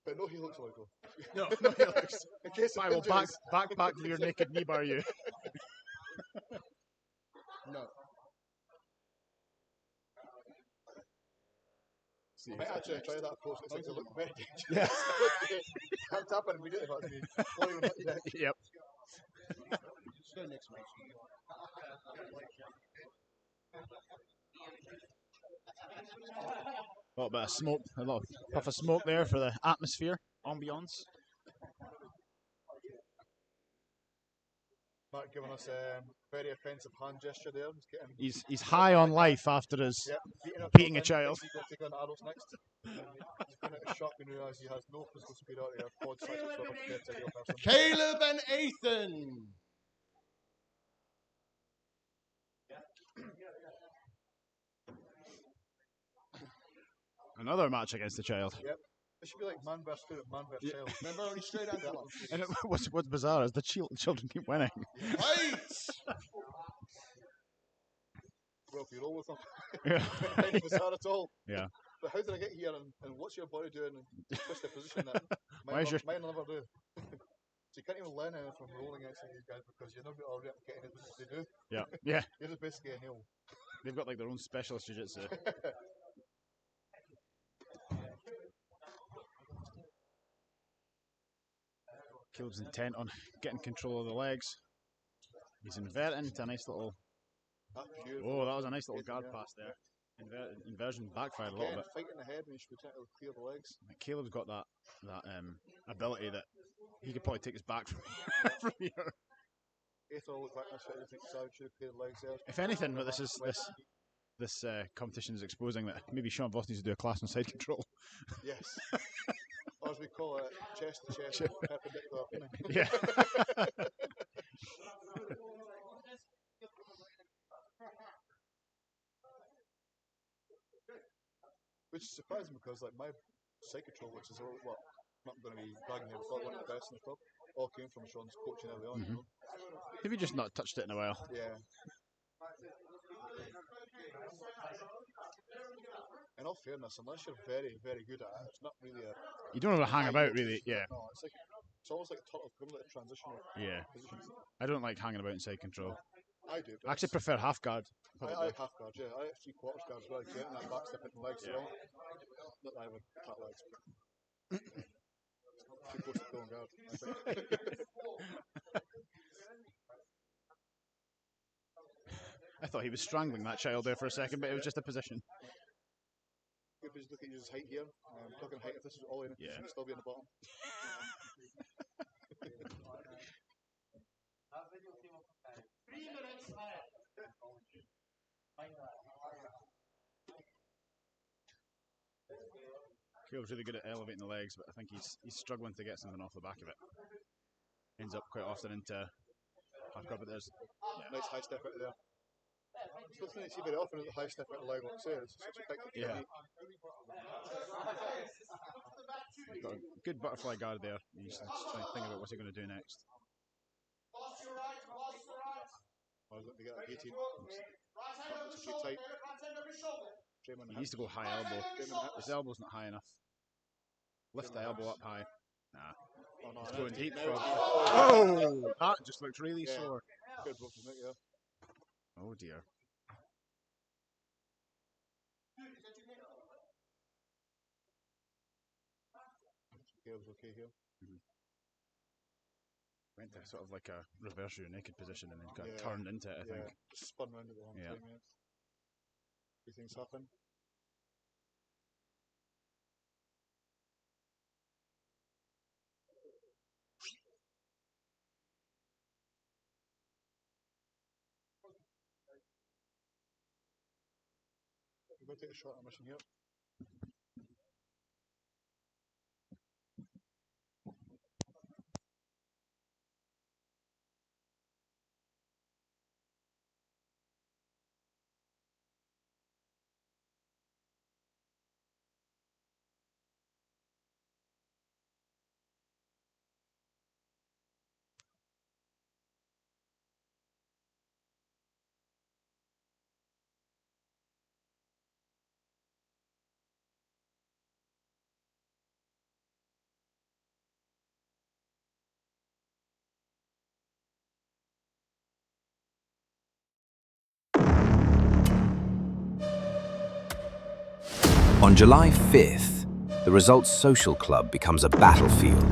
But no heel hooks illegal. No heel hooks. In case of I will backpack injuries. rear naked knee bar you. No. I might actually try that approach because things look very dangerous. Yeah. Can't tap it immediately, but Yep. Let's go next match. A little bit of smoke, a little puff of smoke there for the atmosphere, ambience. Mark giving us a very offensive hand gesture there. He's high on life after his beating a child. He's going to take on the adults next. He's going to shock and realise he has no physical superiority or quad size whatsoever compared to a real person. Caleb and Ethan. Another match against the child. Yep. It should be like man versus food, man versus child. Remember only straight out one. And what's bizarre is the children keep winning. Right. Well, if you roll with them, Yeah. it's bizarre at all. Yeah. But how did I get here and what's your body doing and twist the position that Where's your- mine will never do. So you can't even learn anything from rolling against these guys because you're never already getting it as they do. Yeah. Yeah. You're just basically a heel. They've got like their own specialist jiu-jitsu. Caleb's intent on getting control of the legs. He's inverting to a nice little. Oh, that was a nice little guard pass there. Inversion backfired a little bit. Fight in the head when you should be trying to clear the legs. Caleb's got that ability that he could probably take his back from here. Aethel looked back and I think Savage should have cleared the legs there. If anything, but this competition is exposing that maybe Sean Voss needs to do a class on side control. Yes. Or as we call it, chest to chest, perpendicular opening. Yeah. Which is surprising because like my side control, which is what I'm not going to be bragging here, but one of the best in the club, all came from Sean's coaching early on. You know? Have you just not touched it in a while? Yeah. In all fairness, unless you're very, very good at it, it's not really a. You don't know how to hang about, really. Yeah. No, it's almost like a turtle, like a transitional position. I don't like hanging about in side control. I do. I actually prefer half guard. I like half guard, yeah. I like 3/4 guard as well. Getting that back step into legs, yeah. Not that I would cut legs, but too close to going guard. I thought he was strangling that child there for a second, but it was just a position. good position to look at his height here. Talking height, if this is all in, Yeah. he'd still be on the bottom. Caleb's really good at elevating the legs, but I think he's struggling to get something off the back of it. Ends up quite often into half guard, but there's Nice high step out of there. It's not something you see very often at the high step out of leg, like I say. It's such a big Yeah. technique. He's got a good butterfly guard there. He's just trying to think about what's he going to do next. Or is it to get that 18? It's too tight. He needs to go high elbow. His elbow's not high enough. Lift the elbow up high. Nah. Oh, no, He's no, going it's deep now for. it's- Oh! That just looked really Yeah. sore. Good work from it, yeah. Oh dear. Caleb's okay here. Went to sort of like a reverse rear naked position and then got Yeah. turned into it, I think. Just spun round at the wrong Yeah. time, yeah. These things happen. We're going to take a short intermission here. On July 5th, the Results Social Club becomes a battlefield.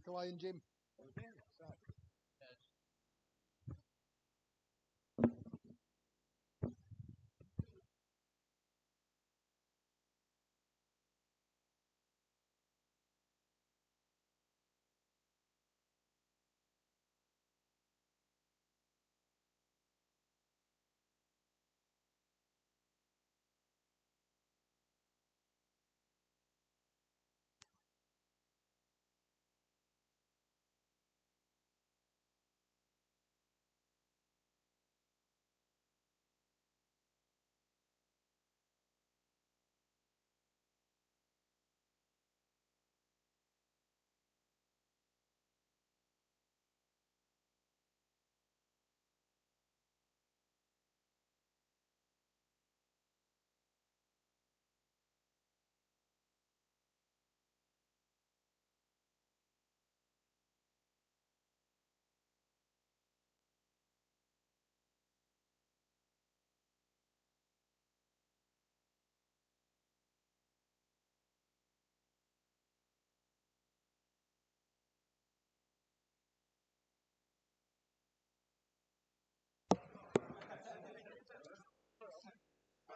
Nikolai and Jim.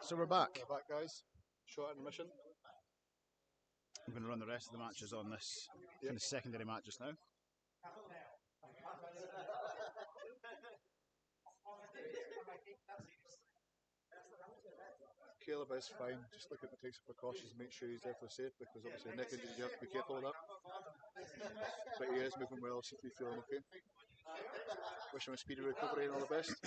So we're back. We're back, guys. Short intermission. I'm going to run the rest of the matches on this kind of secondary match just now. Caleb is fine. Just look at the takes of precautions, make sure he's definitely safe, because obviously neck injuries, you have to be careful of that. But he is moving well, seems to be feeling okay. Wish him a speedy recovery and all the best.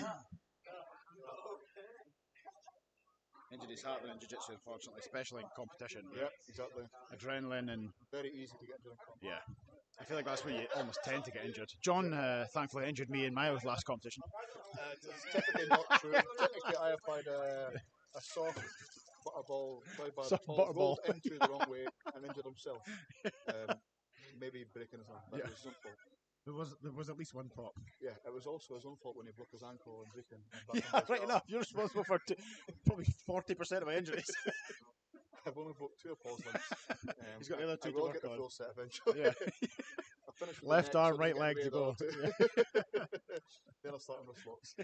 Injuries happen in jiu-jitsu, unfortunately, especially in competition. Yeah, exactly. Adrenaline and very easy to get injured in competition. Yeah. I feel like that's where you almost tend to get injured. John thankfully injured me in my last competition. It's typically not true. Technically, I applied a soft butterball, rolled into the wrong way and injured himself. Maybe breaking his arm. That was his own fault. There was at least one pop. Yeah, it was also his own fault when he broke his ankle and breaking. Yeah, right enough. You're responsible for probably 40% of my injuries. I've only broke 2 of Paul's limbs. He's got the other 2 I to will work get the on. full set eventually. Yeah. I'll finish with Left the neck, arm, so right leg to go. Then I'll start on the slots.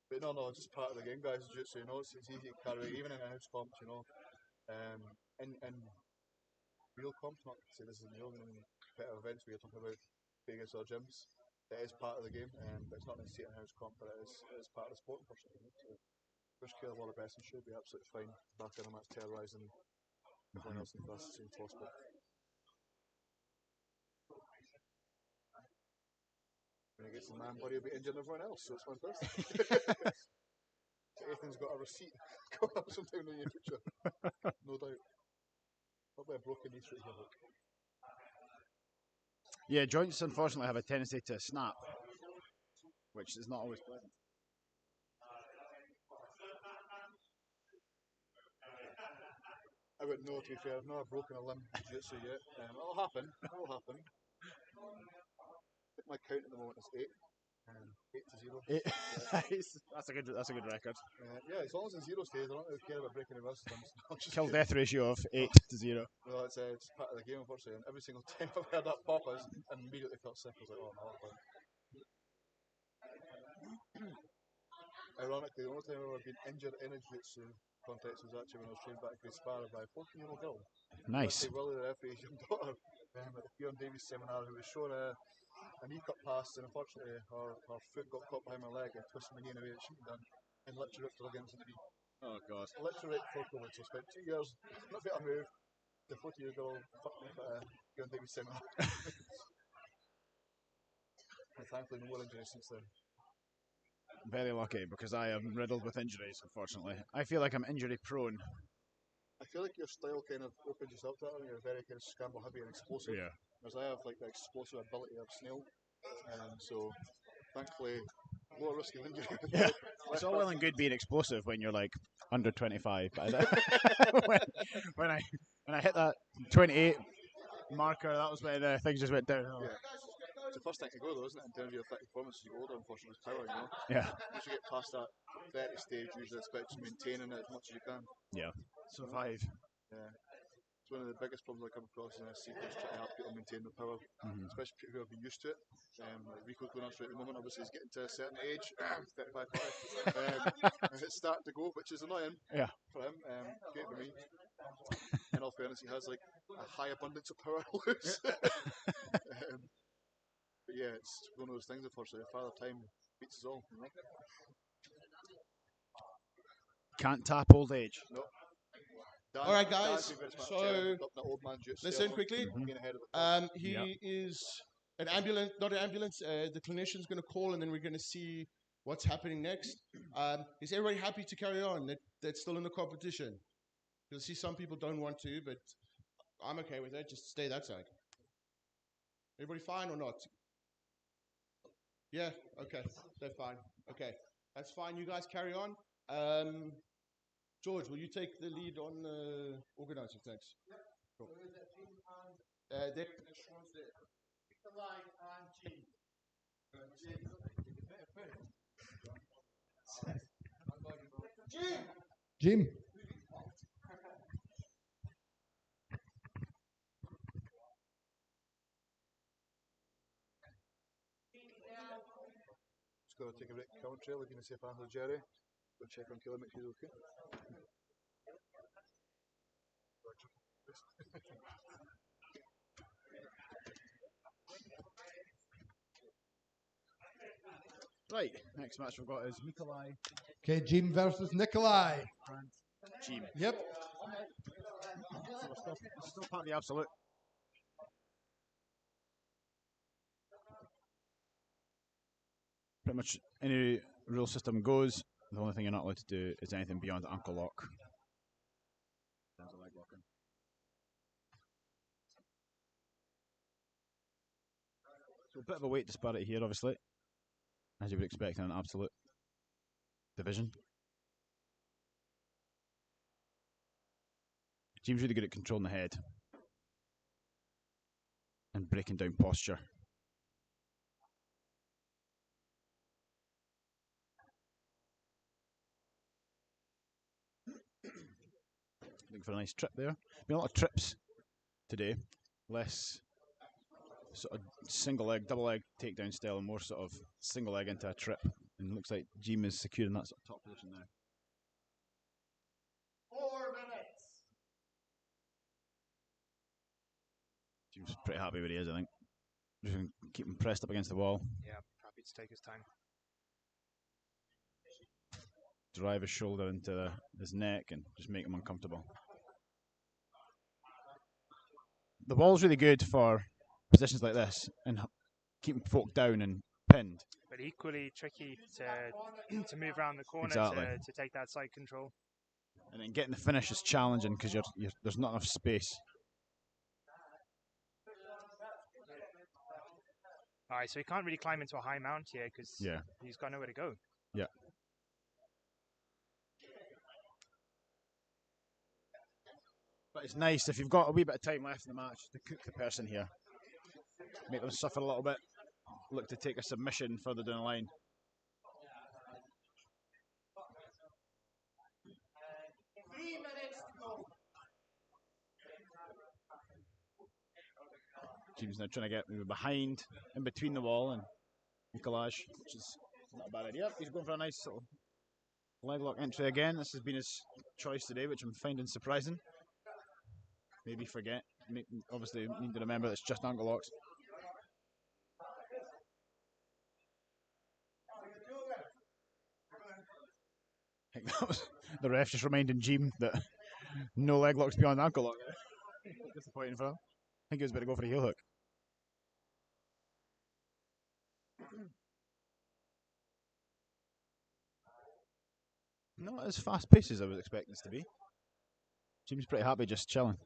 But no, just part of the game, guys. Jiu-jitsu, it's easy to carry, even in house comps, in real comps, not to say this is real, in competitive events where you're talking about Vegas or gyms. It is part of the game, but it's not necessarily in house comp, but it is part of the sport, unfortunately. So, wish Caleb all the best and should be absolutely fine back in a match terrorising everyone else in the class as soon as possible. When he gets the man body, he'll be injured everyone else, so it's fantastic. Ethan's got a receipt coming up sometime in the near future, no doubt. Probably a broken knee straight here. Yeah, joints unfortunately have a tendency to snap, which is not always pleasant. I wouldn't know, to be fair. I've not broken a limb in jiu-jitsu yet. It'll happen. I think my count at the moment is 8. 8-0. That's a good record. Yeah, as long as the 0 stays, I don't really care about breaking the rest of them. Kill death ratio of 8-0. Well, it's part of the game, unfortunately. And every single time I've heard that pop, I immediately felt sick. I was like, oh no. Ironically, the only time I've ever been injured in a jiu-jitsu context was actually when I was trained back at Great Sparrow by a 14-year-old girl. Nice. Willie, the referee's young daughter, at the Fionn Davies seminar, who was showing a knee cut pass, and unfortunately her foot got caught behind my leg and twisted my knee in a way that shouldn't have done, and literally ripped her against the knee. Oh god. Literally right before COVID, so I spent 2 years not being able to move. The 40-year-old fucked me at a Fionn Davies seminar. And thankfully no more injuries since then. Very lucky, because I am riddled with injuries, unfortunately. I feel like I'm injury prone. I feel like your style kind of opens yourself to that, and you're very kind of scramble heavy and explosive. Yeah. Whereas I have like the explosive ability of snail. So thankfully lower risk of injury. Yeah. It's all well and good being explosive when you're like under 25, but when I hit that 28 marker, that was when things just went downhill. Yeah. It's the first thing to go though, isn't it, in terms of your effective performance as you get older, unfortunately, is power, Yeah. Once you get past that 30 stage, usually it's about just maintaining it as much as you can. Yeah. Survive. Yeah. It's one of the biggest problems I come across in this scene, is trying to help people maintain their power, especially people who have been used to it. Like Rico's going on straight at the moment, obviously he's getting to a certain age, 35, 40, and it's starting to go, which is annoying for him, great for me. In all fairness, he has like a high abundance of power to lose. But yeah, it's one of those things, unfortunately. Father Time beats us all, Can't tap old age. No. All right, guys. So listen quickly. He is an ambulance, not an ambulance. The clinician's going to call, and then we're going to see what's happening next. Is everybody happy to carry on? That's still in the competition. You'll see some people don't want to, but I'm okay with it. Just stay that side. Everybody fine or not? Yeah. Okay. They're fine. Okay. That's fine. You guys carry on. George, will you take the lead on organising? Thanks. Cool. Jim. Just got to take a break. Commentary, looking to see if Jerry. We'll check on Killer, make sure he's okay. Right, next match we've got is Nikolai. Okay, Jim versus Nikolai. Jim. Yep. So we're still part of the absolute. Pretty much any rule system goes. The only thing you're not allowed to do is anything beyond ankle lock. In terms of leg locking. So a bit of a weight disparity here, obviously, as you would expect in an absolute division. Jim's really good at controlling the head and breaking down posture. Looking for a nice trip there. Been a lot of trips today, less sort of single leg, double leg takedown style, and more sort of single leg into a trip. And it looks like Jim is securing that sort of top position now. 4 minutes. Jim's pretty happy where he is, I think. Just gonna keep him pressed up against the wall. Yeah, happy to take his time. Drive his shoulder into his neck and just make him uncomfortable. The wall's really good for positions like this and keeping folk down and pinned. But equally tricky to to move around the corner Exactly. to take that side control. And then getting the finish is challenging because there's not enough space. All right, so he can't really climb into a high mount here because he's got nowhere to go. Yeah. But it's nice if you've got a wee bit of time left in the match to cook the person here. Make them suffer a little bit. Look to take a submission further down the line. Jim's now trying to get behind, in between the wall and Nikolaj, which is not a bad idea. He's going for a nice sort of leg lock entry again. This has been his choice today, which I'm finding surprising. Maybe forget. Obviously, need to remember that it's just ankle locks. I think that was the ref just reminding Jim that no leg locks beyond ankle lock. Disappointing for him. I think he was about to go for a heel hook. Not as fast paced as I was expecting this to be. Jim's pretty happy just chilling.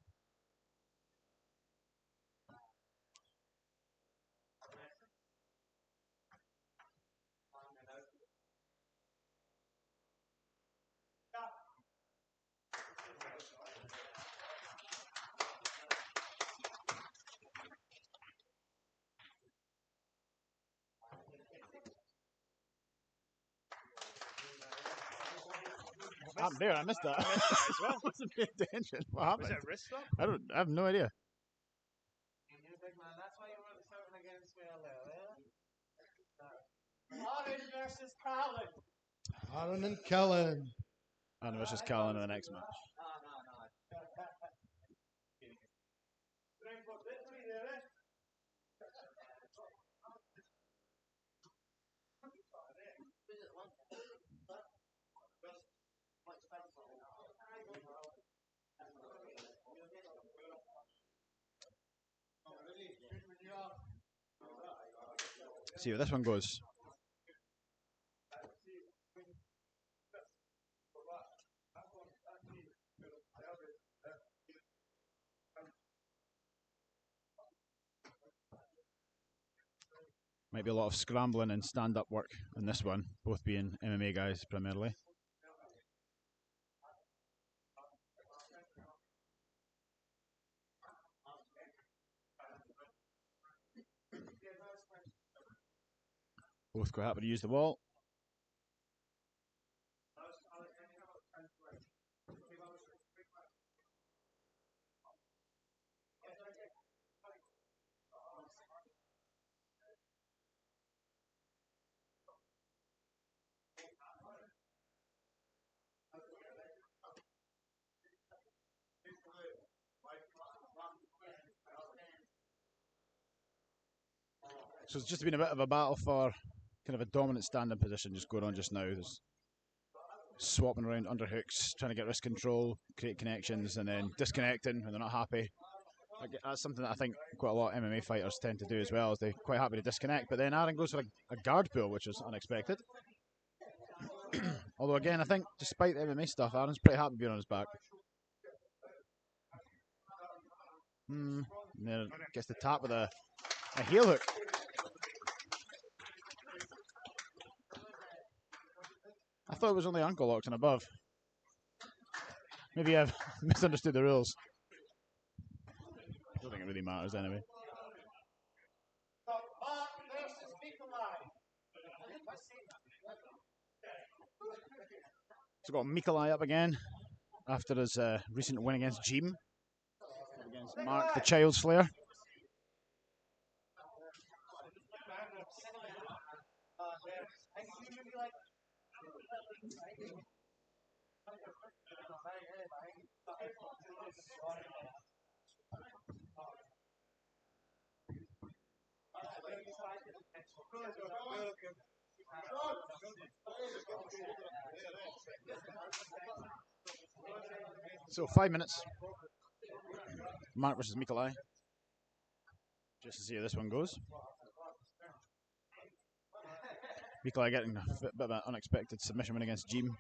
I'm there, I missed that. I missed that as well. I wasn't paying attention. What happened? Was it a wrist lock? I have no idea. That's why you were shouting against me earlier, Aaron versus Colin. Aaron and Kellen. And versus Callan in the next match. See how this one goes. Might be a lot of scrambling and stand-up work in this one, both being MMA guys primarily. Both quite happy to use the wall. So it's just been a bit of a battle for kind of a dominant standing position just going on just now. There's swapping around underhooks, trying to get wrist control, create connections, and then disconnecting when they're not happy. That's something that I think quite a lot of MMA fighters tend to do as well, is they're quite happy to disconnect. But then Aaron goes for a guard pull, which was unexpected. Although again, I think despite the MMA stuff, Aaron's pretty happy being on his back. And then gets the tap with a heel hook. I thought it was only ankle locks and above. Maybe I've misunderstood the rules. I don't think it really matters anyway. So got Mikolai up again after his recent win against Jim. Against Mark the Child Slayer. So 5 minutes. Mark versus Mikolai. Just to see how this one goes. Mikolai getting a bit of an unexpected submission win against Jim.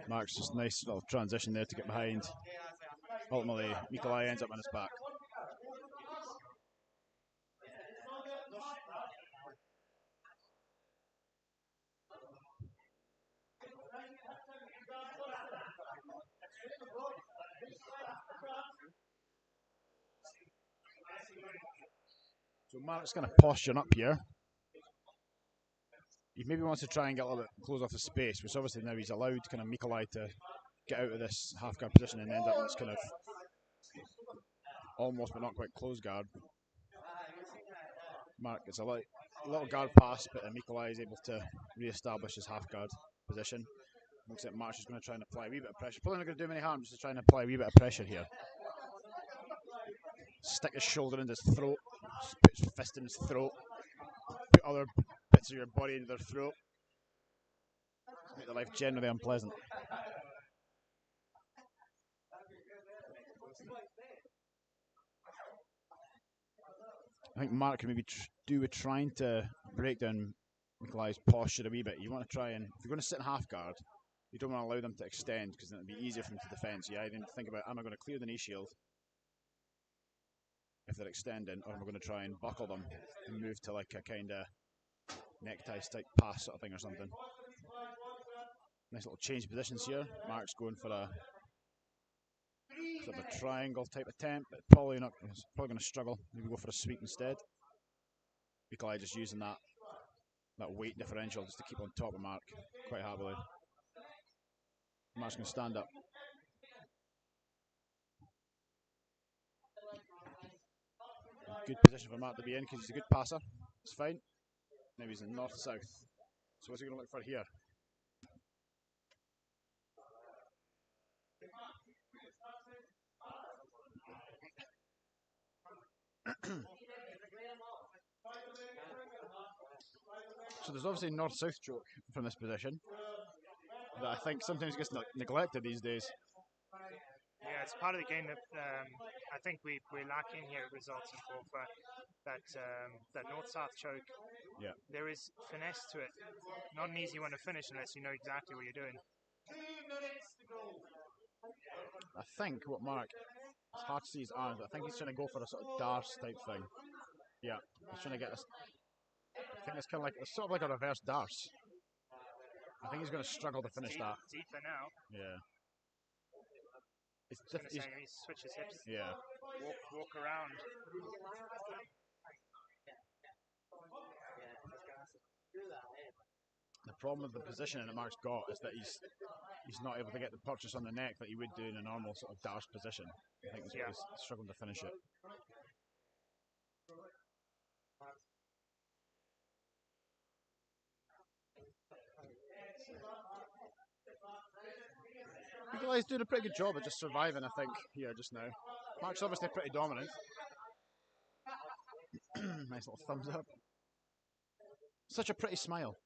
Mark's just nice little transition there to get behind. Ultimately, Mikolai ends up on his back. So Mark's kind of posturing up here. He maybe wants to try and get a little bit close off the space, which obviously now he's allowed kind of Mikolai to get out of this half guard position and end up in this kind of almost but not quite close guard. Mark gets a little guard pass, but then Mikolai is able to re-establish his half guard position. Looks like Mark's just going to try and apply a wee bit of pressure. Probably not going to do him any harm, just to try and apply a wee bit of pressure here. Stick his shoulder in his throat, put his fist in his throat, put other bits of your body into their throat. Make their life generally unpleasant. I think Mark can maybe do with trying to break down Mikolai's posture a wee bit. You want to try and, if you're going to sit in half guard, you don't want to allow them to extend because then it'll be easier for them to defend. So you either think about, am I going to clear the knee shield if they're extending, or am I going to try and buckle them and move to like a kind of necktie type pass sort of thing or something. Nice little change positions here. Mark's going for a sort of a triangle type attempt, but probably going to struggle. Maybe go for a sweep instead. Mikolai just using that weight differential just to keep on top of Mark quite happily. Mark's going to stand up. Good position for Mark to be in because he's a good passer. It's fine. Now he's in north-south. So what's he going to look for here? So there's obviously a north-south choke from this position that I think sometimes gets neglected these days. Yeah, it's part of the game that I think we're lacking here at Results and Corfa. That north-south choke. Yeah. There is finesse to it. Not an easy one to finish unless you know exactly what you're doing. I think what Mark, it's hard to see his arms, but I think he's trying to go for a sort of darce type thing. Yeah, he's trying to get us. I think it's kind of like it's sort of like a reverse darce. I think he's going to struggle to finish that. Deeper now. Yeah. He switches hips. Yeah. Walk around. The problem with the positioning that Mark's got is that he's not able to get the purchase on the neck that he would do in a normal sort of darce position. I think that's why he's struggling to finish it. Well, he's doing a pretty good job of just surviving, I think, here just now. Mark's obviously pretty dominant. Nice little thumbs up. Such a pretty smile.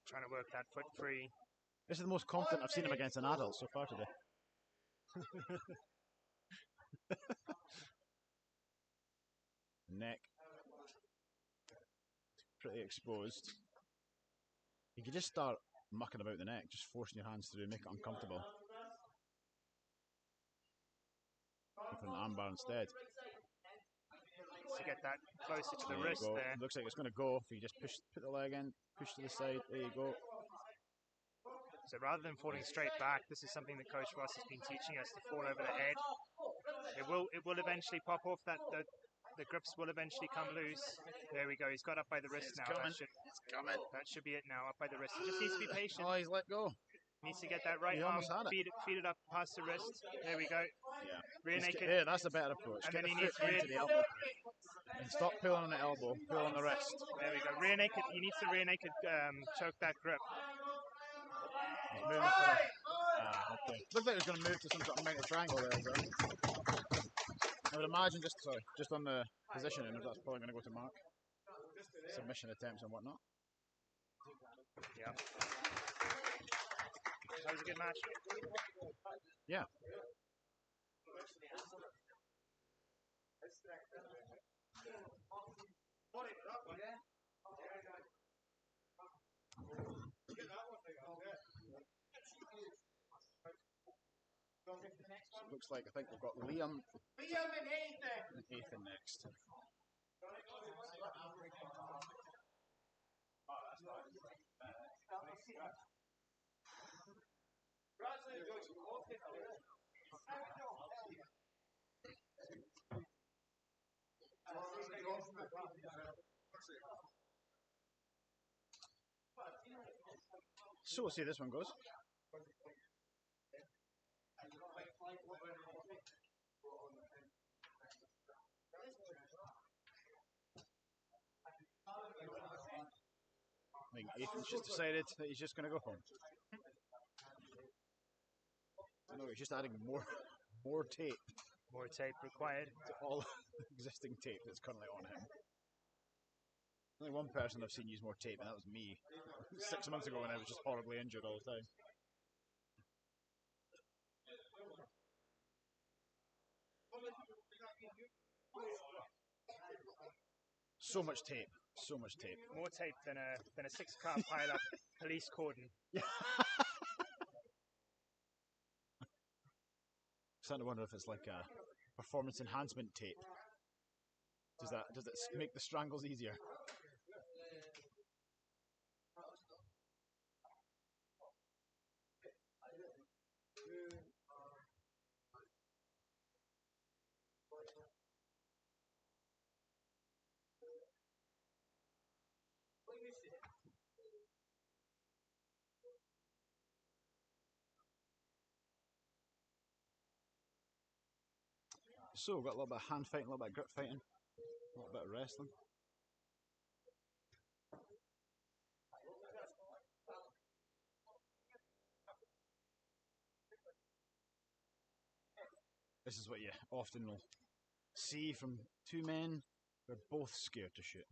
Trying to work that foot free. This is the most confident I've seen him against an adult so far today. Neck. Pretty exposed. You could just start mucking about the neck, just forcing your hands through, make it uncomfortable. Go for an armbar instead. To get that closer to the There you wrist go. there. Looks like it's going to go. If you just put the leg in, push to the side, there you go. So rather than falling straight back, this is something that Coach Ross has been teaching us, to fall over the head. It will eventually pop off. The grips will eventually come loose. There we go. He's got up by the wrist now. It's coming. That should be it now. Up by the wrist. He just needs to be patient. Oh, he's let go. Needs to get that right He arm, almost had it. feed it up past the wrist. There we go. Yeah. Rear naked. There, that's a better approach. And Get then the he foot needs into the elbow. And stop pulling on the elbow, pull on the wrist. There we go. Rear naked. He needs to rear naked choke that grip. He's moving for the... okay. Looked like he was going to move to some sort of mounted triangle there as well. I would imagine just on the positioning, that's probably going to go to Mark. Submission attempts and whatnot. Yeah. That was a good match. Yeah. So it looks like I think we've got Liam and Ethan next. So we'll see how this one goes. I think Ethan's just decided that he's just going to go home. No, he's just adding more tape. More tape required. To all existing tape that's currently on him. Only one person I've seen use more tape, and that was me 6 months ago when I was just horribly injured all the time. So much tape. So much tape. More tape than a 6-car pile-up police cordon. Yeah. Starting to wonder if it's like a performance enhancement tape. Does it make the strangles easier? So we've got a little bit of hand fighting, a little bit of grip fighting, a little bit of wrestling. This is what you often will see from two men. They're both scared to shoot.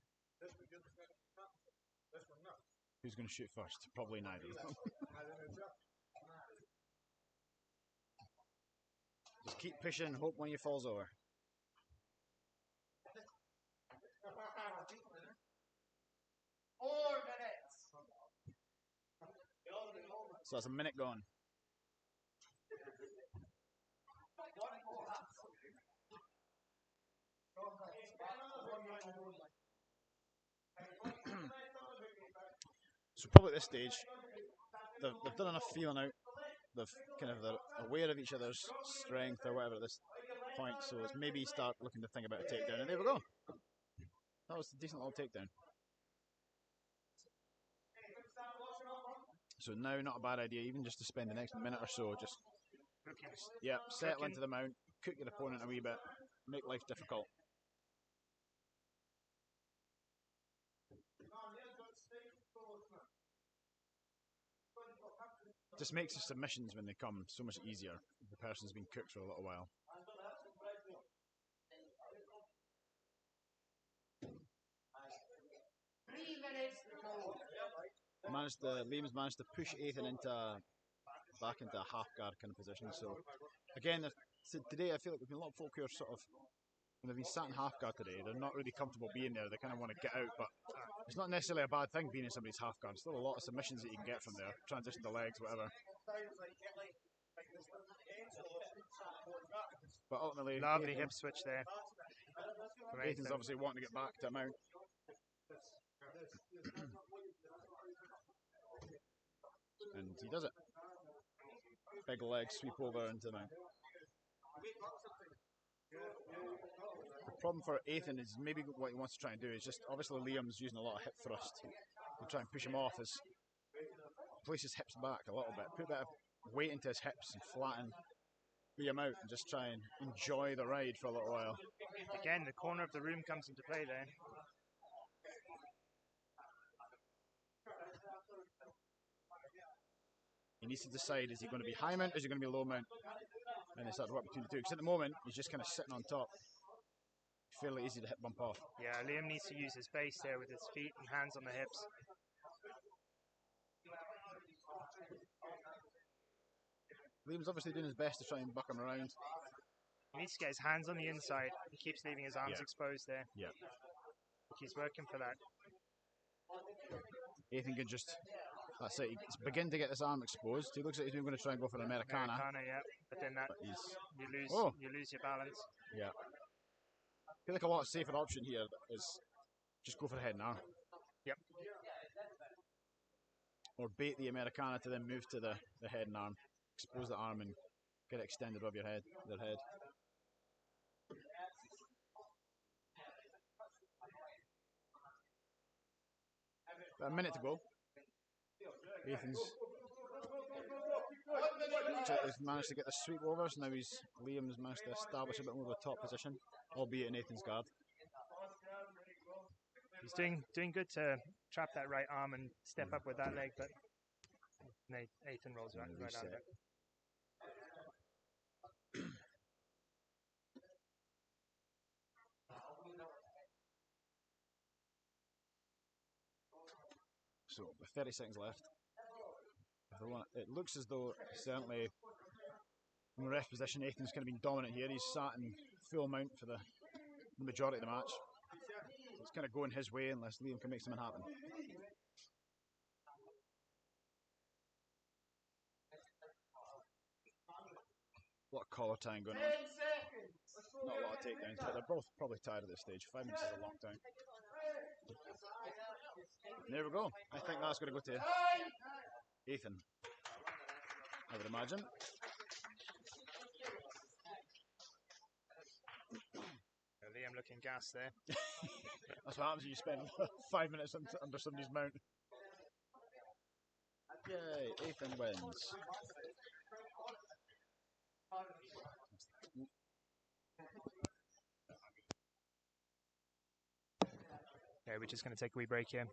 Who's going to shoot first? Probably neither of them. Just keep pushing and hope one of you falls over. So that's a minute gone. So probably at this stage, they've done enough feeling out. They're aware of each other's strength or whatever at this point. So it's maybe start looking to think about a takedown. And there we go. That was a decent little takedown. So now not a bad idea, even just to spend the next minute or so just settle into the mount, cook your opponent a wee bit, make life difficult. just makes the submissions when they come so much easier. The person's been cooked for a little while. Liam's managed to push Ethan back into a half guard kind of position. So again, today I feel like there's been a lot of folk who are sort of, when they've been sat in half guard today, they're not really comfortable being there. They kind of want to get out, but it's not necessarily a bad thing being in somebody's half guard. There's still a lot of submissions that you can get from there, transition to legs, whatever. But ultimately, Lovely hip switch there. Ethan's obviously wanting to get back to a mount. And he does it. Big leg sweep over into the mount. The problem for Ethan is maybe what he wants to try and do is just, obviously Liam's using a lot of hip thrust. To try and push him off is place his hips back a little bit, put a bit of weight into his hips and flatten Liam out and just try and enjoy the ride for a little while. Again, the corner of the room comes into play there. He needs to decide, is he going to be high mount or is he going to be low mount? And they start to work between the two. Because at the moment, he's just kind of sitting on top. Fairly easy to hip bump off. Yeah, Liam needs to use his base there with his feet and hands on the hips. Liam's obviously doing his best to try and buck him around. He needs to get his hands on the inside. He keeps leaving his arms exposed there. Yeah. He's working for that. Ethan can just, that's it, he's begin to get his arm exposed. He looks like he's going to try and go for an Americana. Yeah. But then you lose your balance. Yeah. I feel like a lot safer option here is just go for the head and arm. Yep. Or bait the Americana to then move to the head and arm. Expose the arm and get it extended above their head. About a minute to go. Ethan's managed to get the sweep over, so now Liam's managed to establish a bit more of a top position, albeit in Ethan's guard. He's doing good to trap that right arm and step up with that leg, but Ethan rolls right out of it. So, with 30 seconds left, it looks as though certainly in the ref position, Ethan's kind of been dominant here. He's sat in full mount for the majority of the match. So it's kind of going his way unless Liam can make something happen. A lot of collar tying going on. Not a lot of takedowns, but they're both probably tired at this stage. 5 minutes is a long time. And there we go. I think that's going to go to Ethan, I would imagine. Liam looking gassed there. That's what happens when you spend 5 minutes under somebody's mount. Yay, Ethan wins. Okay, we're just going to take a wee break here.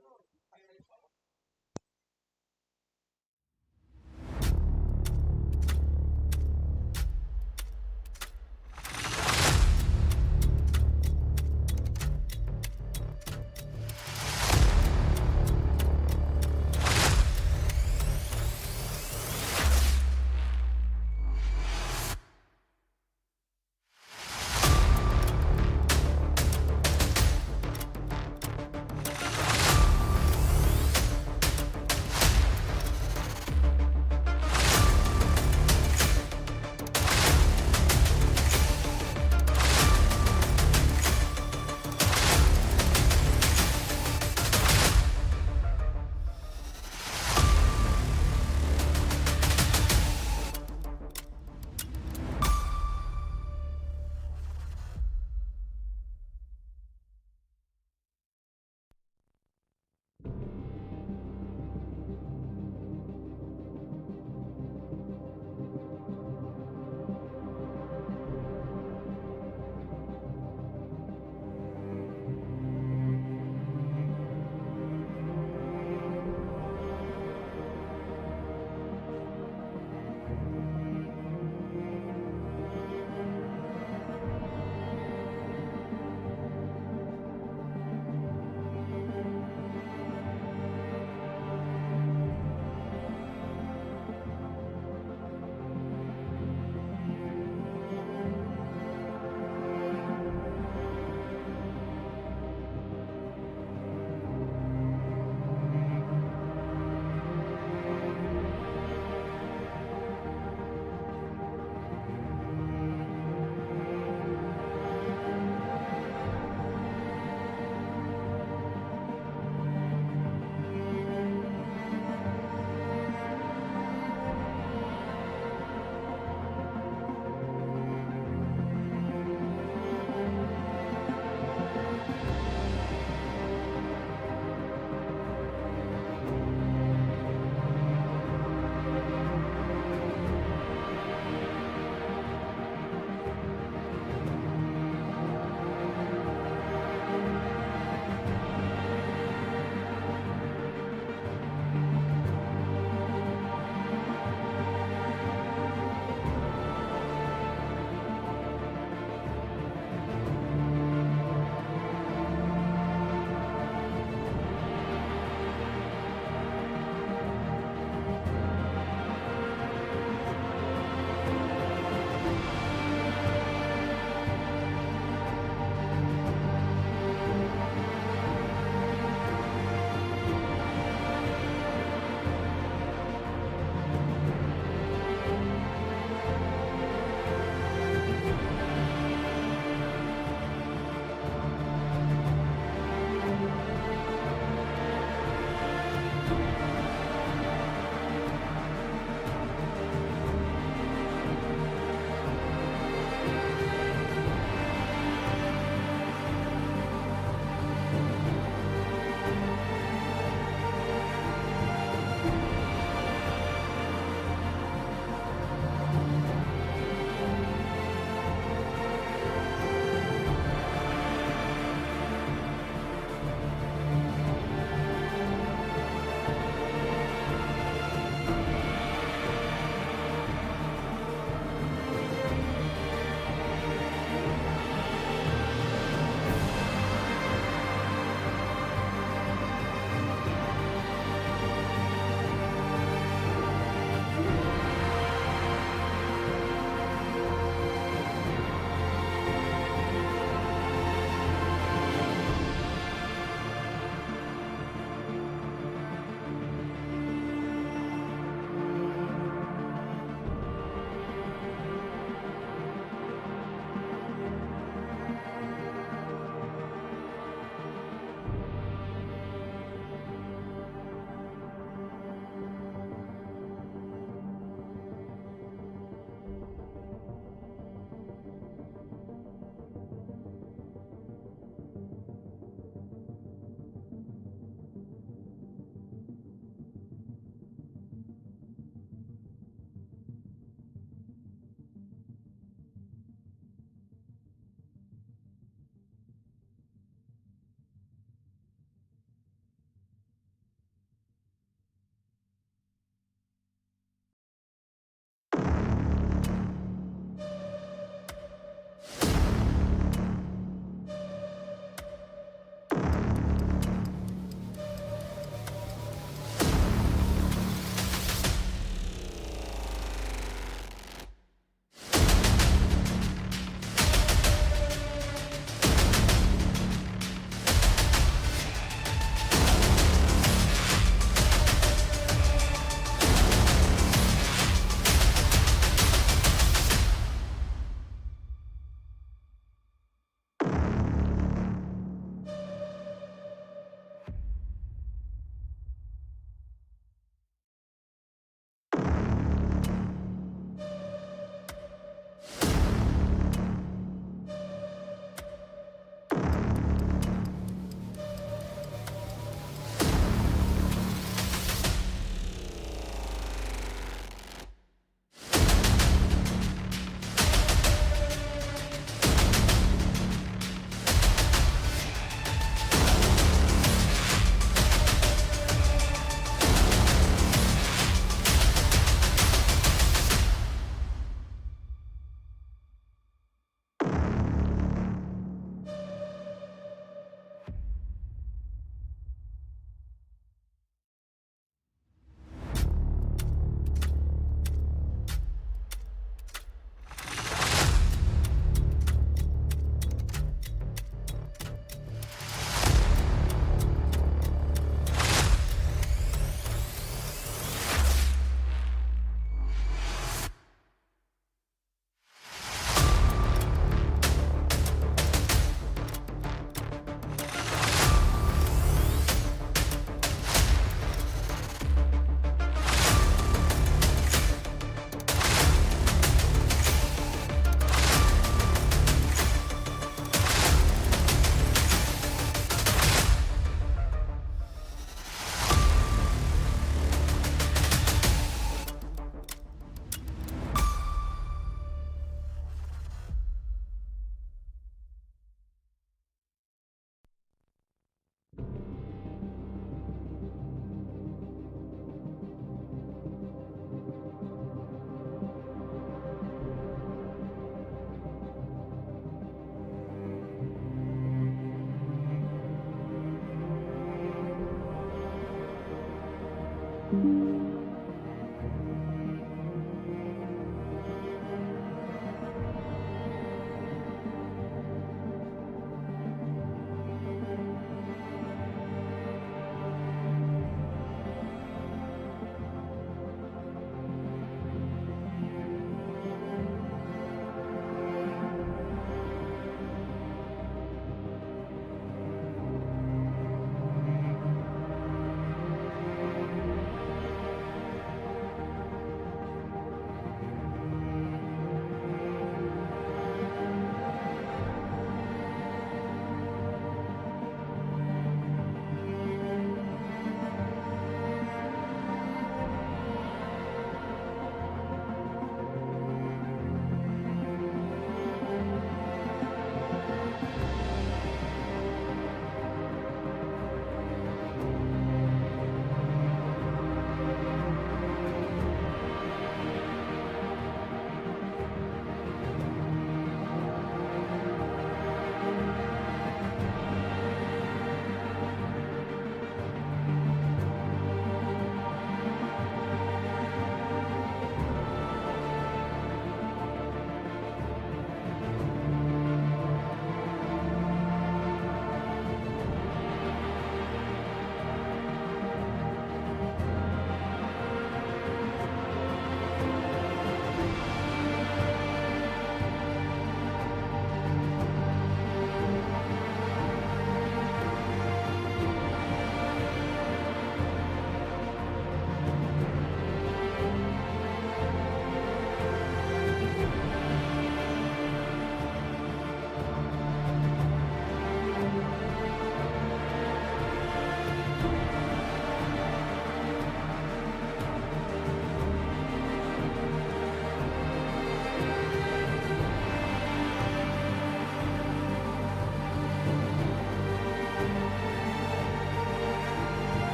Bye.